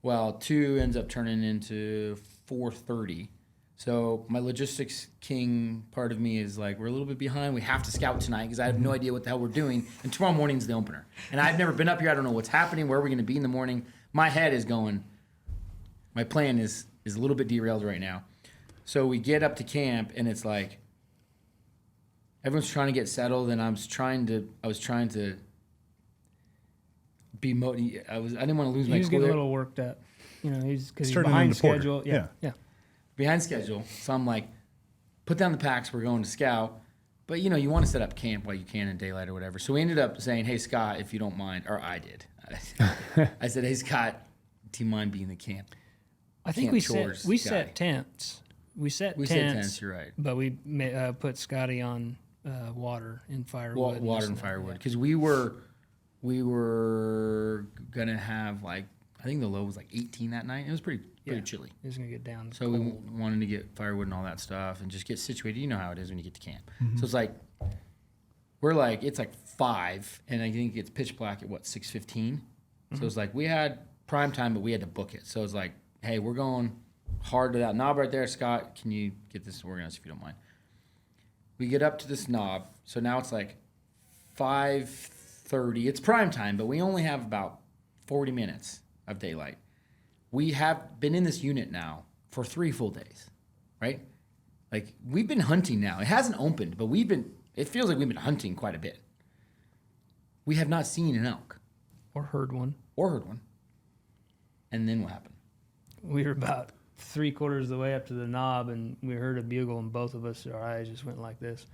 Well, 2 ends up turning into 4:30. So my logistics king part of me is like, we're a little bit behind. We have to scout tonight because I have no idea what the hell we're doing. And tomorrow morning's the opener. And I've never been up here. I don't know what's happening. Where are we going to be in the morning? My head is going. My plan is a little bit derailed right now. So we get up to camp and it's like everyone's trying to get settled, and I was trying to be I didn't want to lose my He was cool getting a there. little worked up. You know, he's turning behind into Porter. schedule. Yeah. Yeah. Behind schedule. So I'm like, put down the packs. We're going to scout. But, you know, you want to set up camp while you can in daylight or whatever. So we ended up saying, hey, Scott, if you don't mind. Or I did. I said, hey, Scott, do you mind being the camp? I think Camp we chores set guy. tents. We set We tents. said tents, you're right. But we put Scotty on water and firewood. Water and firewood. Because we were going to have, like, I think the low was like 18 that night. It was pretty chilly. It was gonna get down. So we wanted to get firewood and all that stuff and just get situated. You know how it is when you get to camp. So it's like, it's like 5, and I think it's pitch black at 6:15. So it's like we had prime time, but we had to book it. So it's like, hey, we're going hard to that knob right there. Scott, can you get this organized if you don't mind? We get up to this knob. So now it's like 5:30. It's prime time, but we only have about 40 minutes of daylight. We have been in this unit now for 3 full days, right? Like, we've been hunting now. It hasn't opened, but it feels like we've been hunting quite a bit. We have not seen an elk or heard one. or heard one. And then what happened? We were about 3/4 of the way up to the knob, and we heard a bugle, and both of us, our eyes just went like this.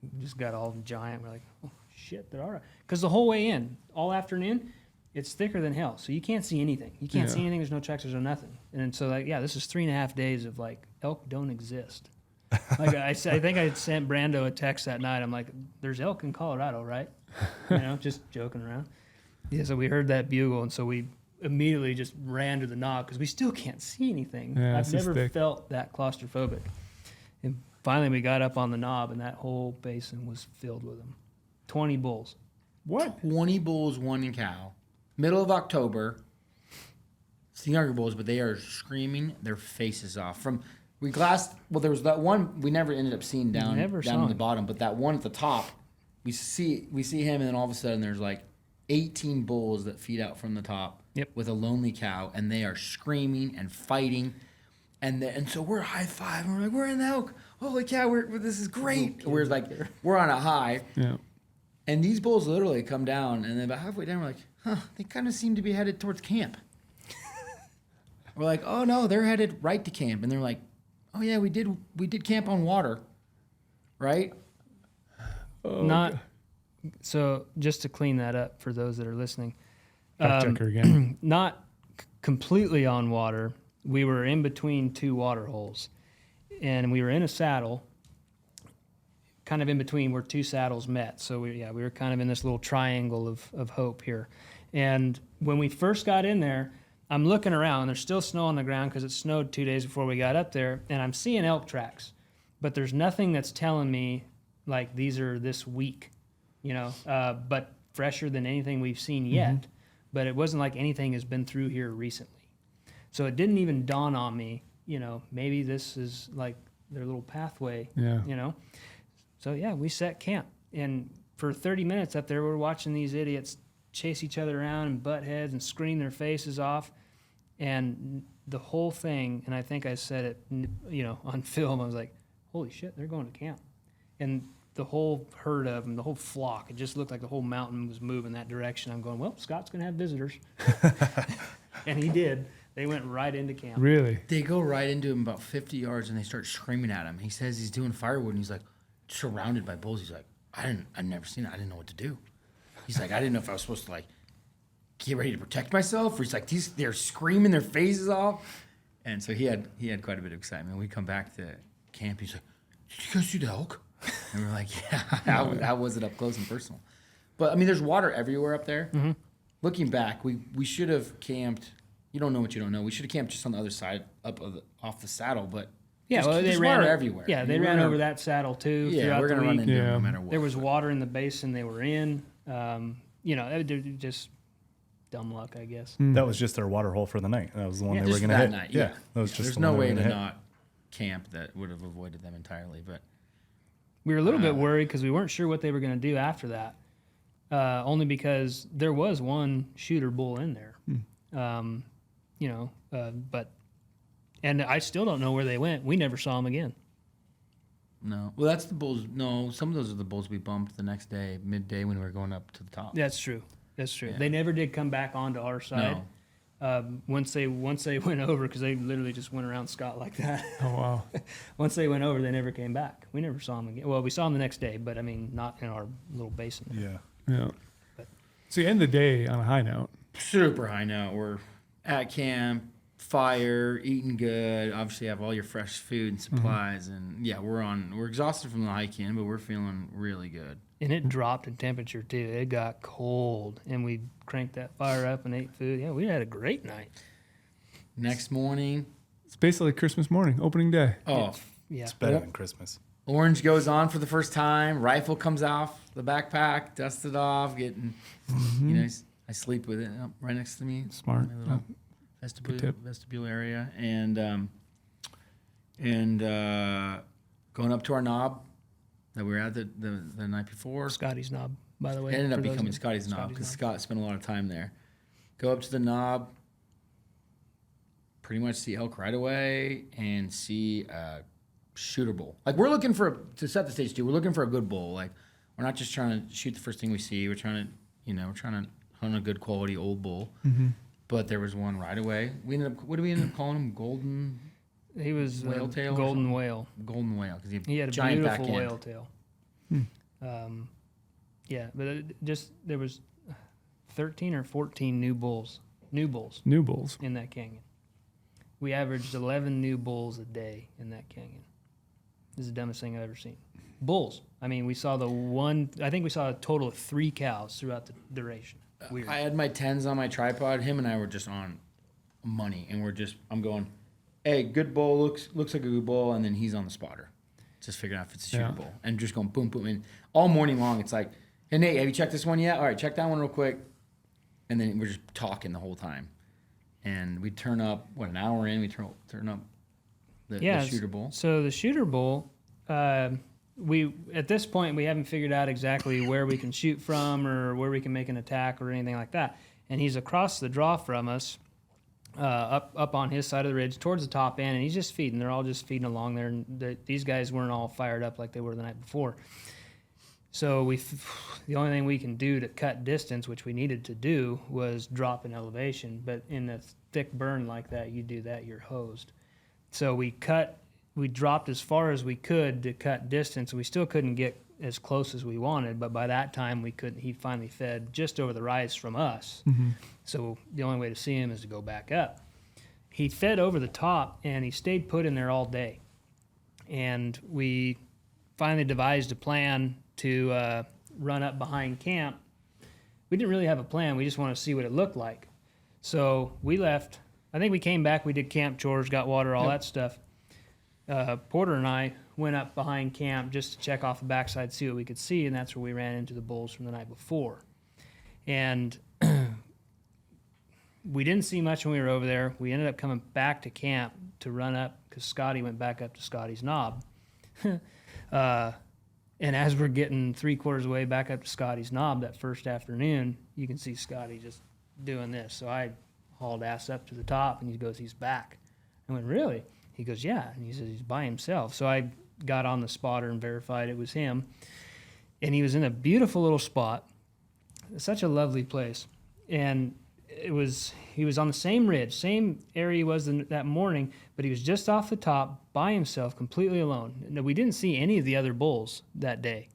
We just got all giant. We're like, oh shit, they're all right. Because the whole way in, all afternoon, it's thicker than hell, so you can't see anything. You can't see anything. There's no tracks. There's no nothing. And so, like, this is 3.5 days of like elk don't exist. Like I think I sent Brando a text that night. I'm like, "There's elk in Colorado, right?" You know, just joking around. Yeah. So we heard that bugle, and so we immediately just ran to the knob because we still can't see anything. Yeah, I've this is never thick. felt that claustrophobic. And finally, we got up on the knob, and that whole basin was filled with them. 20 bulls. What? 20 bulls, 1 cow. Middle of October. It's the younger bulls, but they are screaming their faces off. There was that one we never ended up seeing down in the bottom, but that one at the top, we see him, and then all of a sudden there's like 18 bulls that feed out from the top with a lonely cow, and they are screaming and fighting. And so we're high five, and we're like, we're in the elk. Holy cow, this is great. We're like, we're on a high. Yeah. And these bulls literally come down, and then about halfway down, we're like, they kind of seem to be headed towards camp. We're like, oh no, they're headed right to camp. And they're like, oh yeah, we did camp on water, right? So just to clean that up for those that are listening, Fact checker again. not completely on water. We were in between 2 water holes, and we were in a saddle, kind of in between where 2 saddles met. So we were kind of in this little triangle of hope here. And when we first got in there, I'm looking around. There's still snow on the ground because it snowed 2 days before we got up there, and I'm seeing elk tracks, but there's nothing that's telling me like these are this week, you know, but fresher than anything we've seen yet. But it wasn't like anything has been through here recently. So it didn't even dawn on me, you know, maybe this is like their little pathway, you know. So yeah, we set camp, and for 30 minutes up there, we're watching these idiots chase each other around and butt heads and scream their faces off. And the whole thing, and I think I said it, you know, on film, I was like, holy shit, they're going to camp. And the whole herd of them, the whole flock, it just looked like the whole mountain was moving that direction. I'm going, well, Scott's going to have visitors. And he did. They went right into camp. Really? They go right into him about 50 yards, and they start screaming at him. He says he's doing firewood, and he's like, surrounded by bulls. He's like, I've never seen it. I didn't know what to do. He's like, I didn't know if I was supposed to like get ready to protect myself. Or he's like, they're screaming their faces off. And so he had quite a bit of excitement. We come back to camp. He's like, did you guys see the elk? And we're like, yeah, how was it up close and personal? But I mean, there's water everywhere up there. Looking back, we should have camped. You don't know what you don't know. We should have camped just on the other side off the saddle, but Yeah, well, they there's ran water everywhere. Yeah, they ran over that saddle too. Yeah, throughout we're the gonna run week. into them no matter what. There was water in the basin they were in. You know, they're just dumb luck, I guess. That was just their water hole for the night. That was the one Yeah, they were just going to for hit. that night, Yeah, that was just There's the no one they way were to gonna hit. not camp that would have avoided them entirely. But We were a little bit worried because we weren't sure what they were going to do after that. Only because there was one shooter bull in there. And I still don't know where they went. We never saw them again. no, well, that's the bulls. No, some of those are the bulls we bumped the next day, midday when we were going up to the top. That's true. That's true. Yeah. They never did come back onto our side. Once they went over, because they literally just went around Scott like that. Oh wow. Once they went over, they never came back. We never saw them again. Well, we saw them the next day, but I mean, not in our little basin. Yeah. Yeah. So you end the day on a high note. Super high note. We're at camp, fire, eating good. Obviously, have all your fresh food and supplies, and yeah, we're exhausted from the hike in, but we're feeling really good. And it dropped in temperature too. It got cold, and we cranked that fire up and ate food. Yeah, we had a great night. Next morning, It's basically Christmas morning, opening day. oh, Yeah. It's better than Christmas. orange goes on for the first time. Rifle comes off the backpack, dusted off, getting, I sleep with it right next to me. Smart. My little tip. vestibule area, and going up to our knob that we were at the night before. Scotty's knob, by the way. It ended up for those becoming that- Scotty's knob because Scott spent a lot of time there. Go up to the knob, pretty much see elk right away, and see a shooter bull. Like we're looking to set the stage too. We're looking for a good bull. Like we're not just trying to shoot the first thing we see. We're trying to hunt a good quality old bull. But there was one right away. What do we end up calling him? Golden He was Whale tail or golden something? whale. golden whale because He had a giant beautiful back end. whale tail. Yeah, but there was 13 or 14 new bulls New bulls. in that canyon. We averaged 11 new bulls a day in that canyon. This is the dumbest thing I've ever seen. Bulls. I mean, we saw I think we saw a total of 3 cows throughout the duration. Weird. I had my 10s on my tripod. Him and I were just on money, and I'm going, hey, good bull, looks like a good bull, and then he's on the spotter, just figuring out if it's a shooter bull, and just going boom, boom, and all morning long, it's like, hey, Nate, have you checked this one yet? All right, check that one real quick, and then we're just talking the whole time, and we turn up, an hour in, we turn up the shooter bull. So the shooter bull, we at this point we haven't figured out exactly where we can shoot from or where we can make an attack or anything like that. And he's across the draw from us, up on his side of the ridge towards the top end, and he's just feeding. They're all just feeding along there, and these guys weren't all fired up like they were the night before. So the only thing we can do to cut distance, which we needed to do, was drop in elevation. But in a thick burn like that, you do that, you're hosed. So we dropped as far as we could to cut distance. We still couldn't get as close as we wanted, but by that time he finally fed just over the rise from us. So the only way to see him is to go back up. He fed over the top, and he stayed put in there all day. And we finally devised a plan to run up behind camp. We didn't really have a plan. We just wanted to see what it looked like. So we left. I think we came back. We did camp chores, got water, all that stuff. Porter and I went up behind camp just to check off the backside, see what we could see, and that's where we ran into the bulls from the night before. And we didn't see much when we were over there. We ended up coming back to camp to run up because Scotty went back up to Scotty's knob. And as we're getting 3/4 way back up to Scotty's knob that first afternoon, you can see Scotty just doing this. So I hauled ass up to the top, and he goes, he's back. I went, really? He goes, yeah. And he says, he's by himself. So I got on the spotter and verified it was him. And he was in a beautiful little spot. Such a lovely place. And he was on the same ridge, same area he was that morning, but he was just off the top by himself, completely alone. And we didn't see any of the other bulls that day.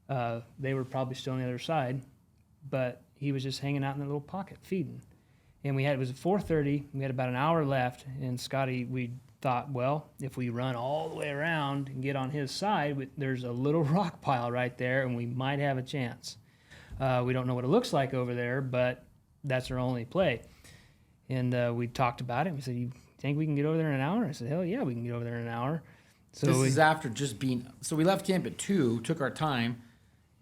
They were probably still on the other side, but he was just hanging out in that little pocket feeding. And it was 4:30. We had about an hour left, and Scotty, we thought, well, if we run all the way around and get on his side, there's a little rock pile right there, and we might have a chance. We don't know what it looks like over there, but that's our only play. And we talked about it. We said, you think we can get over there in an hour? I said, hell yeah, we can get over there in an hour. So this is after just being. So we left camp at 2, took our time.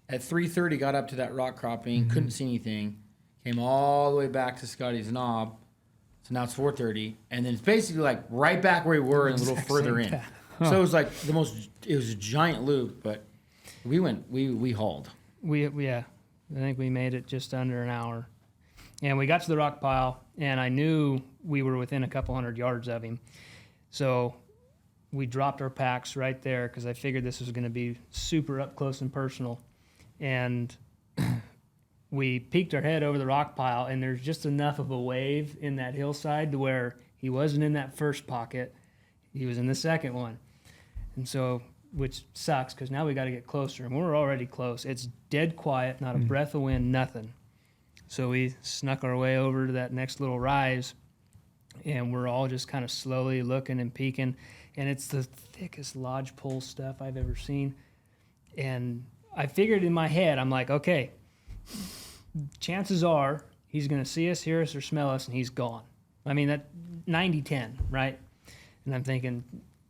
At 3:30, got up to that rock cropping, couldn't see anything. came all the way back to Scotty's Knob. So now it's 4:30, and then it's basically like right back where we were and a little further in. So it was like it was a giant loop, but we hauled. I think we made it just under an hour. And we got to the rock pile, and I knew we were within a couple hundred yards of him. So we dropped our packs right there because I figured this was going to be super up close and personal. And we peeked our head over the rock pile, and there's just enough of a wave in that hillside to where he wasn't in that first pocket. He was in the second one. And so, which sucks because now we got to get closer, and we're already close. It's dead quiet, not a breath of wind, nothing. So we snuck our way over to that next little rise, and we're all just kind of slowly looking and peeking. And it's the thickest lodgepole stuff I've ever seen. And I figured in my head, I'm like, okay, chances are he's going to see us, hear us, or smell us, and he's gone. I mean, that 90-10, right? And I'm thinking,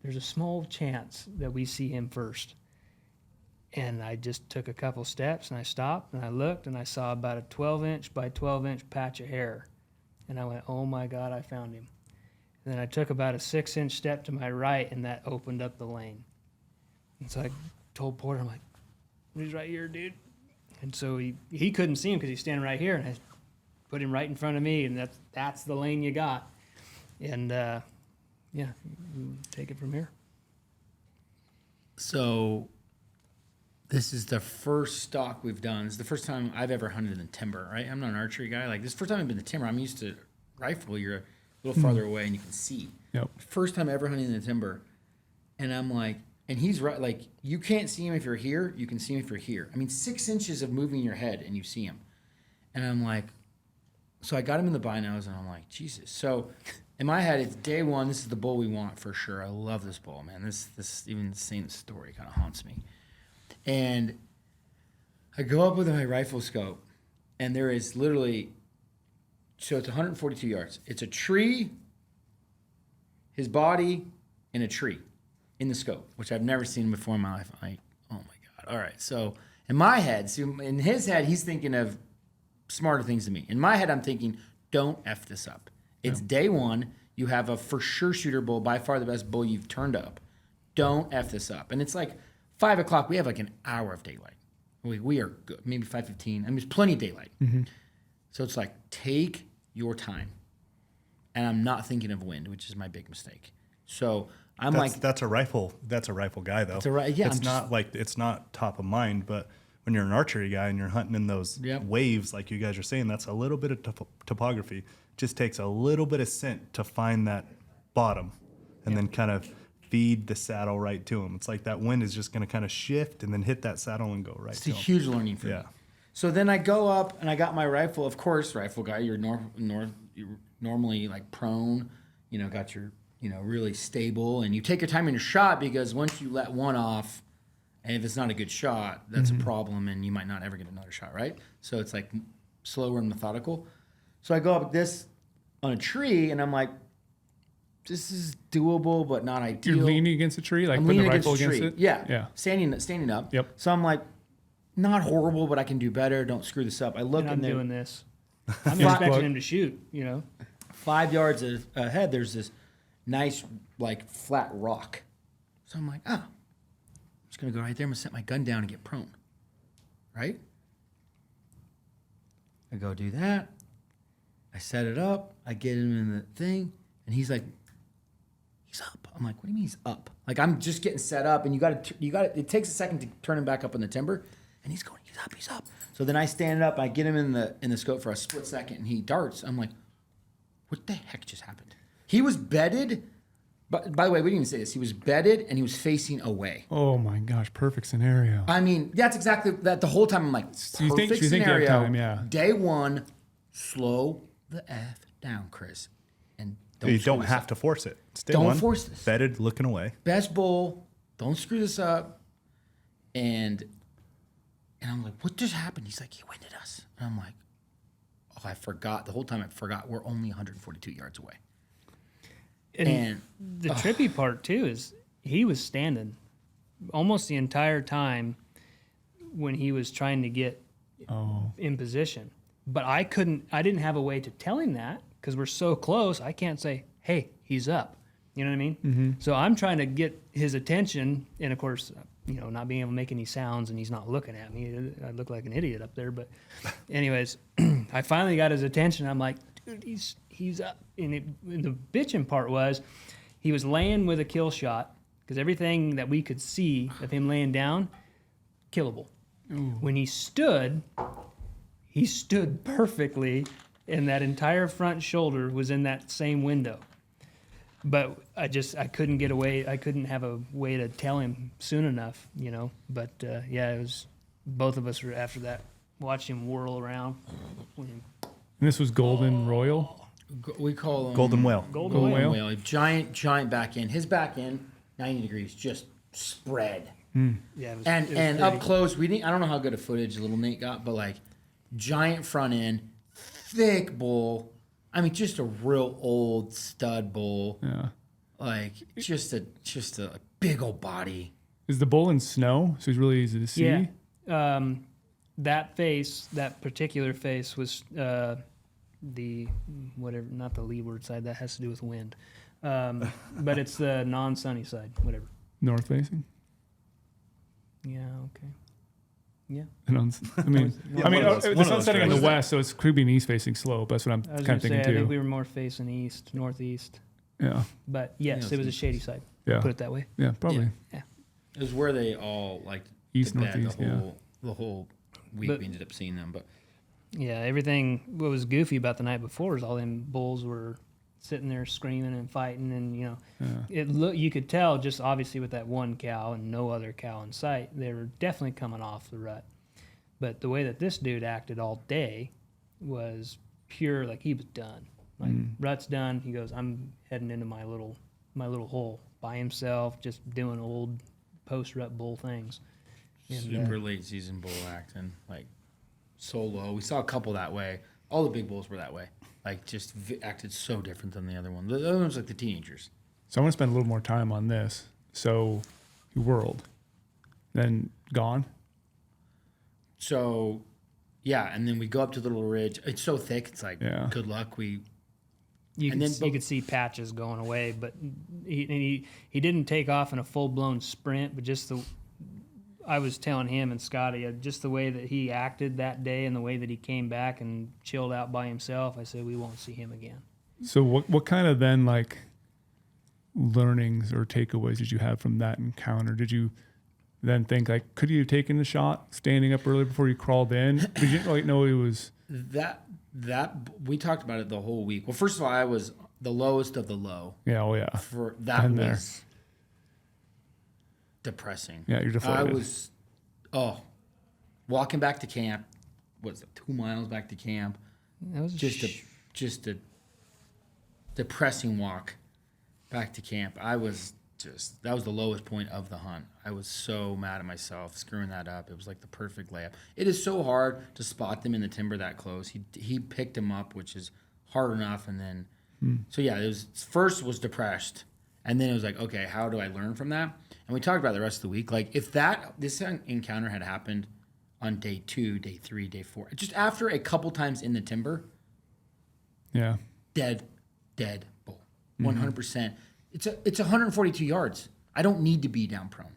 there's a small chance that we see him first. And I just took a couple steps, and I stopped, and I looked, and I saw about a 12-inch by 12-inch patch of hair. And I went, oh, my God, I found him. And then I took about a 6-inch step to my right, and that opened up the lane. And so I told Porter, I'm like, he's right here, dude. And so he couldn't see him because he's standing right here, and I put him right in front of me, and that's the lane you got. And, yeah, we'll take it from here. So this is the first stalk we've done. It's the first time I've ever hunted in the timber, right? I'm not an archery guy. Like, this is the first time I've been in the timber. I'm used to rifle. You're a little farther away, and you can see. Yep. First time ever hunting in the timber. And I'm like, and he's right. Like, you can't see him if you're here. You can see him if you're here. I mean, 6 inches of moving your head, and you see him. And I'm like, so I got him in the binos, and I'm like, Jesus. So in my head, it's day one. This is the bull we want for sure. I love this bull, man. This even saying the story kind of haunts me. And I go up with my rifle scope, and there is literally, so it's 142 yards. It's a tree, his body, and a tree in the scope, which I've never seen before in my life. I'm like, oh my God. All right. So in my head, so in his head, he's thinking of smarter things than me. In my head, I'm thinking, don't F this up. It's day one. You have a for sure shooter bull, by far the best bull you've turned up. Don't F this up. And it's like 5 o'clock. We have like an hour of daylight. We are good. Maybe 5:15. I mean, there's plenty of daylight. Mm-hmm. So it's like, take your time. And I'm not thinking of wind, which is my big mistake. So that's a rifle guy though. It's not top of mind, but when you're an archery guy and you're hunting in those waves, like you guys are saying, that's a little bit of topography. Just takes a little bit of scent to find that bottom, and then kind of feed the saddle right to him. It's like that wind is just going to kind of shift and then hit that saddle and go right to him. It's a huge learning for me. So then I go up and I got my rifle. Of course, rifle guy, you're normally like prone, got your, really stable, and you take your time in your shot, because once you let one off, and if it's not a good shot, that's a problem, and you might not ever get another shot, right? So it's like slower and methodical. So I go up this on a tree, and I'm like, this is doable, but not ideal. You're leaning against the tree, like I'm putting the leaning rifle against tree. it? Yeah. Standing up. Yep. So I'm like, not horrible, but I can do better. Don't screw this up. I look, And I'm and there, doing this. I'm expecting him to shoot, 5 yards ahead, there's this nice, like, flat rock. So I'm like, I'm just going to go right there. I'm going to set my gun down and get prone. Right? I go do that. I set it up. I get him in the thing. And he's like, he's up. I'm like, what do you mean he's up? Like, I'm just getting set up, and you got to, it takes a second to turn him back up in the timber. And he's going, he's up. So then I stand up, I get him in the scope for a split second, and he darts. I'm like, what the heck just happened? He was bedded, but by the way, we didn't even say this. He was bedded, and he was facing away. Oh my gosh, perfect scenario. I mean, that's exactly that. The whole time I'm like, perfect you think scenario. you have time, yeah. Day one, slow the F down, Chris. And you don't have to force it. It's day don't one, force this. Bedded, looking away. Best bull, don't screw this up. And I'm like, what just happened? He's like, he winded us. And I'm like, I forgot. The whole time I forgot we're only 142 yards away. And the trippy part, too, is he was standing almost the entire time when he was trying to get in position. but I didn't have a way to tell him that because we're so close. I can't say, hey, he's up. You know what I mean? Mm-hmm. So I'm trying to get his attention, and of course, not being able to make any sounds, and he's not looking at me. I look like an idiot up there. But anyways, I finally got his attention. I'm like, dude, he's up. And the bitching part was he was laying with a kill shot because everything that we could see of him laying down, killable. Ooh. When he stood perfectly, and that entire front shoulder was in that same window. But I couldn't get away. I couldn't have a way to tell him soon enough, But it was both of us were after that. Watch him whirl around. And this was Golden Royal? We call him Golden Whale. Golden Whale. Giant back end. His back end, 90 degrees, just spread. Yeah, it was And pretty. up close, I don't know how good a footage little Nate got, but like giant front end, thick bull. I mean, just a real old stud bull. Yeah. Like just a big old body. Is the bull in snow? So he's really easy to see? Yeah. That particular face was not the leeward side. That has to do with wind. But it's the non-sunny side, whatever. North facing? Yeah, okay. Yeah. The sun's setting in the west, so it's could be an east facing slope. That's what I'm kind of thinking I too. think we were more facing east, northeast. Yeah. But yes, it was a shady side. Yeah. Put it that way. Yeah, probably. Yeah. It was where they all like east, northeast. The whole week we ended up seeing them, but yeah, everything. What was goofy about the night before is all them bulls were sitting there screaming and fighting, and you could tell just obviously with that one cow and no other cow in sight, they were definitely coming off the rut. But the way that this dude acted all day was pure, like he was done. Like rut's done. He goes, I'm heading into my little hole by himself, just doing old post-rut bull things. And, super late season bull acting like solo. We saw a couple that way. All the big bulls were that way. Like just acted so different than the other one. The other one's like the teenagers. So I want to spend a little more time on this. So you whirled, then gone. So, yeah, and then we go up to the little ridge. It's so thick. It's like, good luck. You could see patches going away, but he didn't take off in a full-blown sprint, but just I was telling him and Scotty, just the way that he acted that day and the way that he came back and chilled out by himself, I said, we won't see him again. So what kind of then like learnings or takeaways did you have from that encounter? Did you then think like, could you have taken the shot standing up early before you crawled in? Did you like know it was that we talked about it the whole week. Well, first of all, I was the lowest of the low. Yeah, oh yeah. For that was depressing. Yeah, you're deflated. I was walking back to camp. What is it? 2 miles back to camp. That was just a depressing walk back to camp. That was the lowest point of the hunt. I was so mad at myself screwing that up. It was like the perfect layup. It is so hard to spot them in the timber that close. He picked them up, which is hard enough, and then so yeah, it was first was depressed, and then it was like, okay, how do I learn from that? And we talked about it the rest of the week. Like if this encounter had happened on day 2, day 3, day 4, just after a couple times in the timber, dead bull, 100%. It's 142 yards. I don't need to be down prone.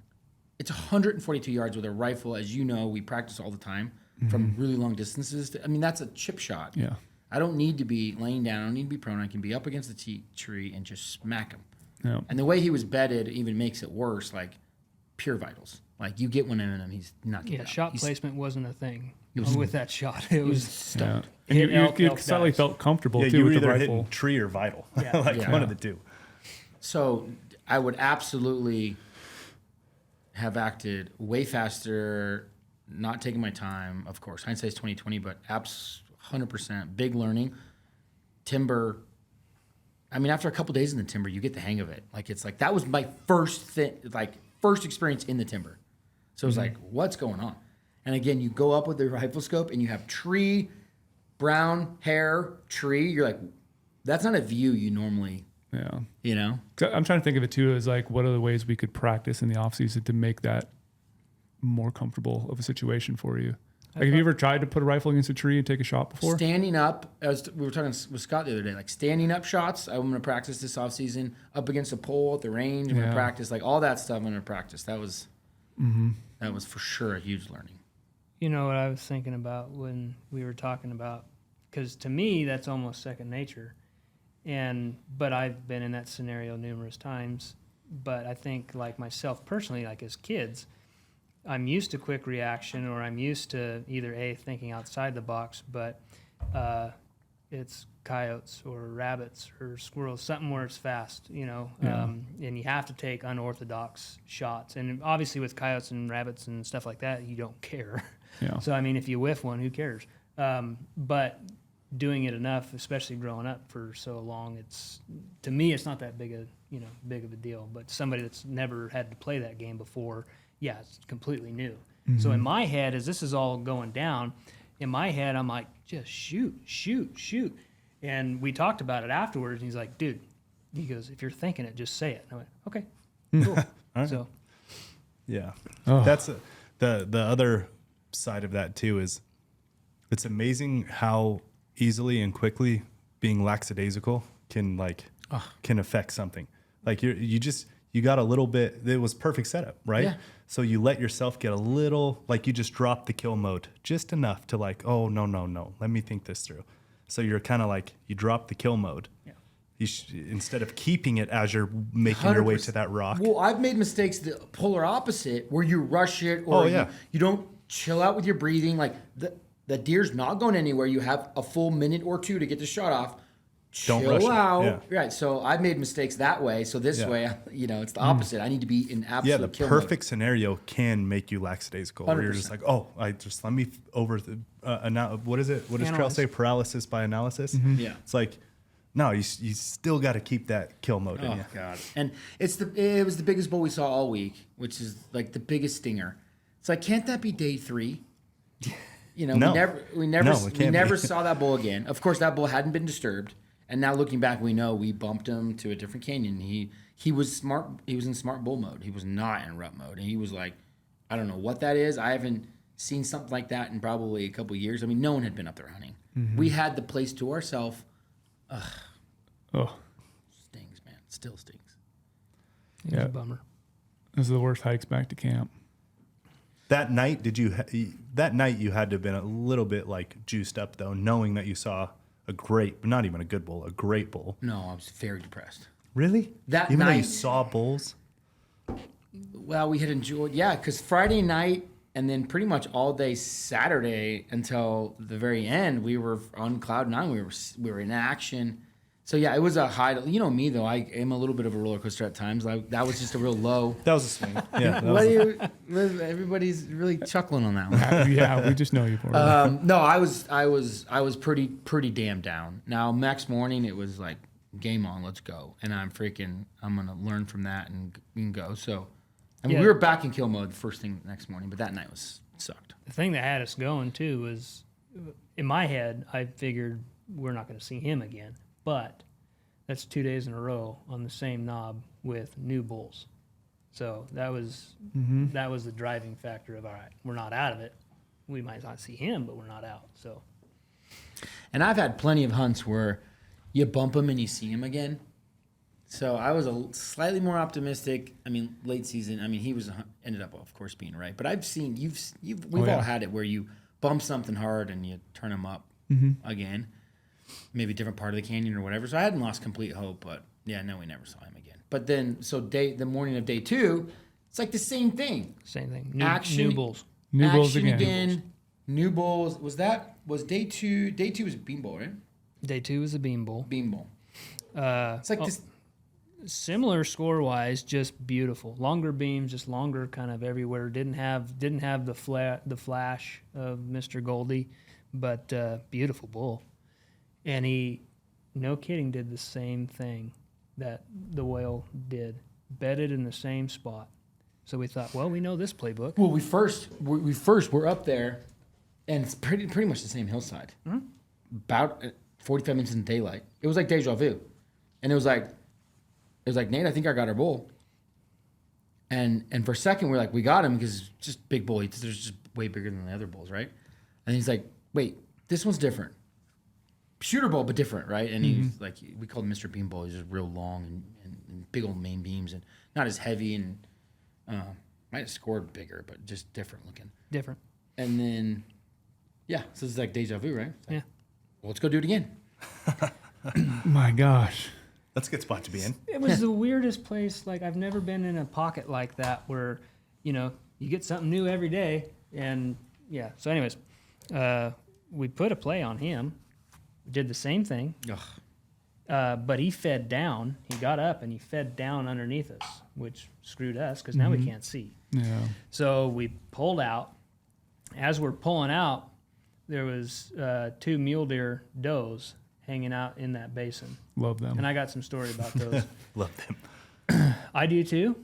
It's 142 yards with a rifle. As you know, we practice all the time from really long distances. That's a chip shot. Yeah. I don't need to be laying down. I don't need to be prone. I can be up against the tree and just smack him. Yeah. And the way he was bedded even makes it worse, like pure vitals. Like you get one in him, he's not getting out. Shot placement wasn't a thing with that shot. It was stumped. Yeah. And you slightly felt comfortable too you with were the either rifle. hitting tree or vital. Yeah. One of the two. So I would absolutely have acted way faster, not taking my time. Of course, hindsight's 20/20, but 100% big learning. Timber. After a couple days in the timber, you get the hang of it. Like it's like that was my first experience in the timber. So it was like, what's going on? And again, you go up with the rifle scope and you have tree, brown hair, tree. You're like, that's not a view you normally. Yeah. I'm trying to think of it too as like, what are the ways we could practice in the off season to make that more comfortable of a situation for you? Like, have you ever tried to put a rifle against a tree and take a shot before? Standing up, we were talking with Scott the other day, like standing up shots. I'm going to practice this off season. Up against a pole at the range, I'm going to practice. Like all that stuff, I'm going to practice. That was for sure a huge learning. You know what I was thinking about when we were talking about, because to me that's almost second nature, but I've been in that scenario numerous times. But I think like myself personally, like as kids, I'm used to quick reaction, or I'm used to either thinking outside the box, but it's coyotes or rabbits or squirrels, something where it's fast, and you have to take unorthodox shots. And obviously with coyotes and rabbits and stuff like that, you don't care. Yeah. So, I mean, if you whiff one, who cares? But doing it enough, especially growing up for so long, to me, it's not that big of a deal. But somebody that's never had to play that game before, yeah, it's completely new. Mm-hmm. So in my head, as this is all going down, in my head, I'm like, just shoot. And we talked about it afterwards, and he's like, dude, he goes, if you're thinking it, just say it. And I went, okay, cool. Right. So, yeah, Oh. That's the other side of that too. Is it's amazing how easily and quickly being lackadaisical can affect something. Like you got a little bit. It was perfect setup, right? Yeah. So you let yourself get a little, like you just drop the kill mode just enough to like, oh no, let me think this through. So you're kind of like you drop the kill mode. Yeah. Instead of keeping it as you're making your way to that rock. Well, I've made mistakes the polar opposite, where you rush it, or you don't chill out with your breathing. Like the deer's not going anywhere. You have a full minute or two to get the shot off. Don't rush it. Out. Yeah. Right. So I've made mistakes that way. So this way, it's the opposite. I need to be in absolute the kill perfect scenario can make you lackadaisical. Where you're just 100%. like, let me over the what is it? What does Trail say? Paralysis by analysis. Mm-hmm. Yeah. It's like, no, you still got to keep that kill mode in you. Oh God! And it was the biggest bull we saw all week, which is like the biggest stinger. It's like, can't that be day 3? No. we never be. saw that bull again. Of course, that bull hadn't been disturbed. And now looking back, we know we bumped him to a different canyon. He was smart. He was in smart bull mode. He was not in rut mode. And he was like, I don't know what that is. I haven't seen something like that in probably a couple of years. I mean, no one had been up there hunting. Mm-hmm. We had the place to ourselves. Oh, Stings, man. Still stings. it was a bummer. this is the worst hikes back to camp. That night, that night you had to have been a little bit like juiced up though, knowing that you saw a great, not even a good bull, a great bull. No, I was very depressed. Really? That even though you night- saw bulls. Well, we had enjoyed, because Friday night and then pretty much all day Saturday until the very end, we were on cloud 9. We were in action. So yeah, it was a high. You know me though, I am a little bit of a roller coaster at times. That was just a real low. That was a swing. Yeah. Everybody's really chuckling on that one. Yeah, we just know you for it. No, I was pretty damn down. Now next morning it was like game on, let's go, and I'm gonna learn from that and go. So, I mean, we were back in kill mode the first thing next morning, but that night sucked. The thing that had us going too was, in my head, I figured we're not going to see him again. But that's 2 days in a row on the same knob with new bulls. So that was the driving factor of, all right, we're not out of it. We might not see him, but we're not out. So, And I've had plenty of hunts where you bump him and you see him again. So I was slightly more optimistic. I mean, late season. I mean, he ended up, of course, being right. But I've seen we've all had it where you bump something hard and you turn him up again. Maybe a different part of the canyon or whatever. So I hadn't lost complete hope, but yeah, no, we never saw him again. But then, the morning of day 2, it's like the same thing. same thing. Action. New bulls. New bulls Action again. New bulls. Was day 2? Day 2 was bean bowl, right? Day 2 was a bean bull. Bean bowl. It's like this. Similar score-wise, just beautiful. Longer beams, just longer kind of everywhere. Didn't have the flash of Mr. Goldie, but beautiful bull. And he, no kidding, did the same thing that the whale did. Bedded in the same spot. So we thought, well, we know this playbook. Well, we're up there, and it's pretty much the same hillside. Mm-hmm. About 45 minutes in daylight. It was like deja vu, and it was like Nate, I think I got our bull. And for a second we're like, we got him because just big bull. There's just way bigger than the other bulls, right? And he's like, wait, this one's different. Shooter bowl, but different, right? And he's like, we called him Mr. Bean Bowl. He's just real long and big old main beams and not as heavy and might have scored bigger, but just different looking. Different. And then, yeah, so it's like deja vu, right? Like, Yeah. Well, let's go do it again. My gosh. That's a good spot to be in. It was the weirdest place. Like, I've never been in a pocket like that where, you know, you get something new every day. And yeah. So anyways, we put a play on him. Did the same thing. But he fed down. He got up and he fed down underneath us, which screwed us because now we can't see. Yeah. So we pulled out. As we're pulling out, there was 2 mule deer does hanging out in that basin. Love them. And I got some story about those. Love them. I do too,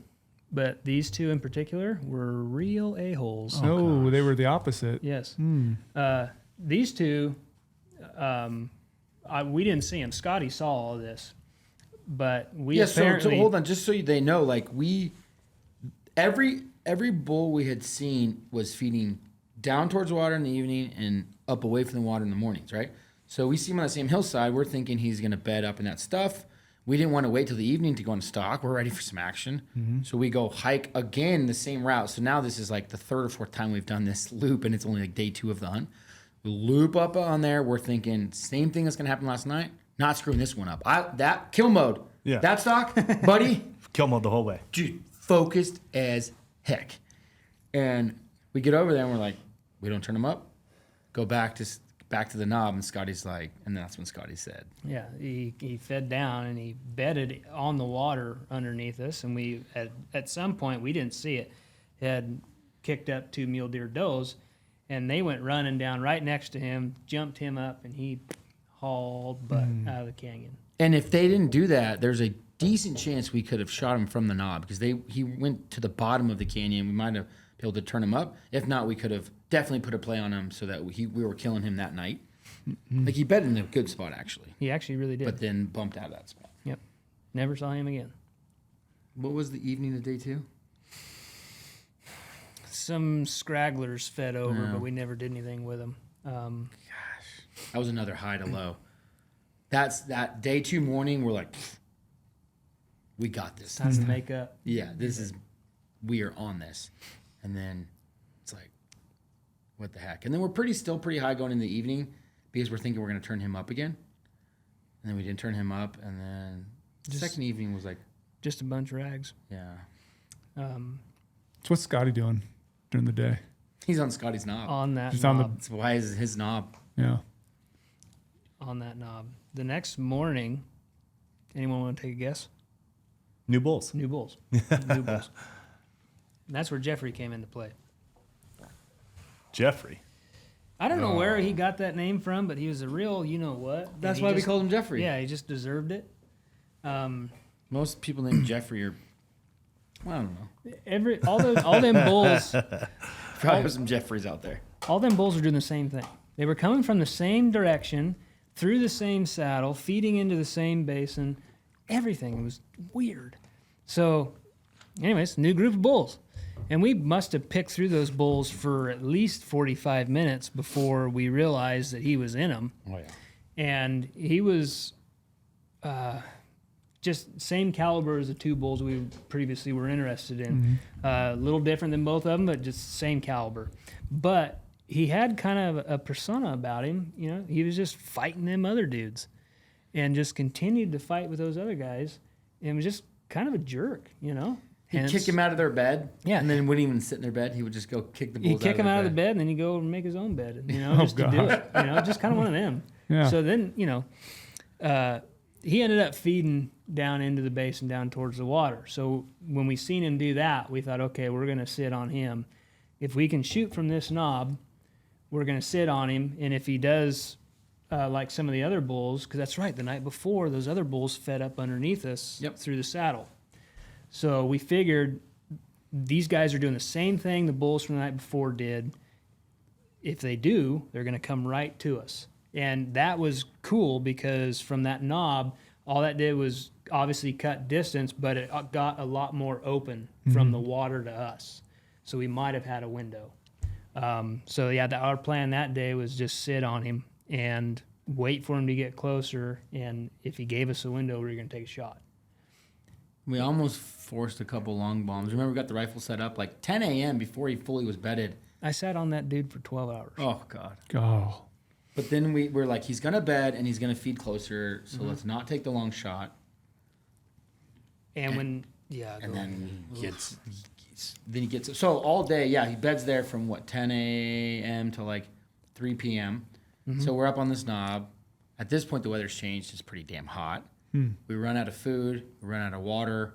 but these 2 in particular were real a-holes. Oh, they were the opposite. Yes. These 2, we didn't see them. Scotty saw all this, but we apparently... So hold on, just so they know, like every bull we had seen was feeding down towards the water in the evening and up away from the water in the mornings, right? So we see him on the same hillside. We're thinking he's going to bed up in that stuff. We didn't want to wait till the evening to go on stock. We're ready for some action. So we go hike again the same route. So now this is like the 3rd or 4th time we've done this loop, and it's only like day 2 of the hunt. We loop up on there. We're thinking same thing that's going to happen last night. Not screwing this one up. That kill mode. Yeah. That stock, buddy. Kill mode the whole way. Dude, focused as heck. And we get over there and we're like, we don't turn him up. Go back to the knob, and Scotty's like, and that's when Scotty said, Yeah, he fed down and he bedded on the water underneath us, and we at some point we didn't see it, had kicked up 2 mule deer does, and they went running down right next to him, jumped him up, and he hauled butt out of the canyon. and if they didn't do that, there's a decent chance we could have shot him from the knob because he went to the bottom of the canyon. We might have been able to turn him up. If not, we could have definitely put a play on him so that we were killing him that night. Like he bedded in a good spot actually, He actually really did. but then bumped out of that spot. Yep. Never saw him again. What was the evening of day 2? Some scragglers fed over, Yeah. but we never did anything with them. That was another high to low. That's that day 2 morning. We're like, we got this. Time to make up. Yeah, we are on this. And then it's like, what the heck? And then we're still pretty high going in the evening because we're thinking we're going to turn him up again. And then we didn't turn him up. And then the second evening was like, Just a bunch of rags. yeah. So what's Scotty doing during the day? He's on Scotty's knob. On that Just on the- knob. That's why is his knob. Yeah. On that knob. The next morning, anyone want to take a guess? New bulls. New bulls. New bulls. And that's where Jeffrey came into play. Jeffrey. I don't know where he got that name from, but he was a real you-know-what. and That's he why we just- called him Jeffrey. Yeah, he just deserved it. Most people named Jeffrey are, well, I don't know. All them bulls, Probably have some Jeffreys out there. all them bulls were doing the same thing. They were coming from the same direction, through the same saddle, feeding into the same basin. Everything was weird. So, anyways, new group of bulls. And we must have picked through those bulls for at least 45 minutes before we realized that he was in them. Oh, yeah. And he was just same caliber as the 2 bulls we previously were interested in. A little different than both of them, but just same caliber. But he had kind of a persona about him. You know, he was just fighting them other dudes and just continued to fight with those other guys and was just kind of a jerk, you know. He'd kick him out of their bed. Yeah. And then wouldn't even sit in their bed. He would just go kick the bulls He'd kick him out of the their bed, and then he'd go and make his own bed, you know, Oh, just to do gosh. it. You know, just kind of one of them. Yeah. So then, you know, he ended up feeding down into the basin, down towards the water. So when we seen him do that, we thought, okay, we're going to sit on him. If we can shoot from this knob, we're going to sit on him. And if he does, like some of the other bulls, because that's right, the night before, those other bulls fed up underneath us through the saddle. So we figured these guys are doing the same thing the bulls from the night before did. If they do, they're going to come right to us. And that was cool because from that knob, all that did was obviously cut distance, but it got a lot more open from the water to us. So we might have had a window. So yeah, our plan that day was just sit on him and wait for him to get closer. And if he gave us a window, we were going to take a shot. We almost forced a couple long bombs. Remember, we got the rifle set up like 10 a.m. before he fully was bedded. I sat on that dude for 12 hours. Oh, God. Oh. But then we're like, he's going to bed and he's going to feed closer, so Mm-hmm. let's not take the long shot. And when, yeah. And then he gets, so all day, yeah, he beds there from 10 a.m. to like 3 p.m. Mm-hmm. So we're up on this knob. At this point, the weather's changed. It's pretty damn hot. We run out of food. We run out of water.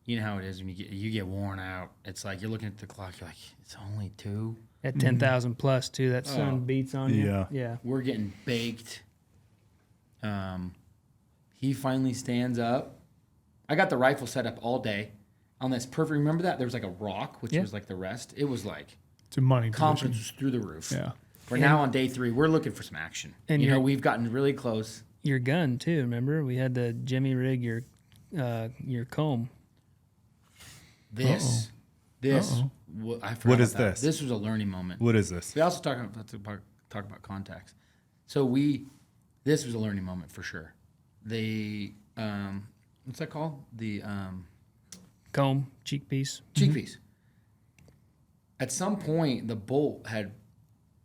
You know how it is when you get worn out. It's like you're looking at the clock. You're like, it's only 2. At 10,000 plus, too, that sun Oh. beats on you. Yeah. Yeah. We're getting baked. He finally stands up. I got the rifle set up all day on this perfect. Remember that? There was like a rock, which Yeah. was like the rest. It was like It's a money confidence position. was through the roof. Yeah. We're now on day 3. We're looking for some action. And you know, you're- we've gotten really close. Your gun, too, remember? We had to jimmy rig your comb. This, I forgot What is about that. this? This was a learning moment. What is this? We also talk about context. So this was a learning moment for sure. They, what's that called? The Comb, cheek piece. cheek piece. At some point, the bolt had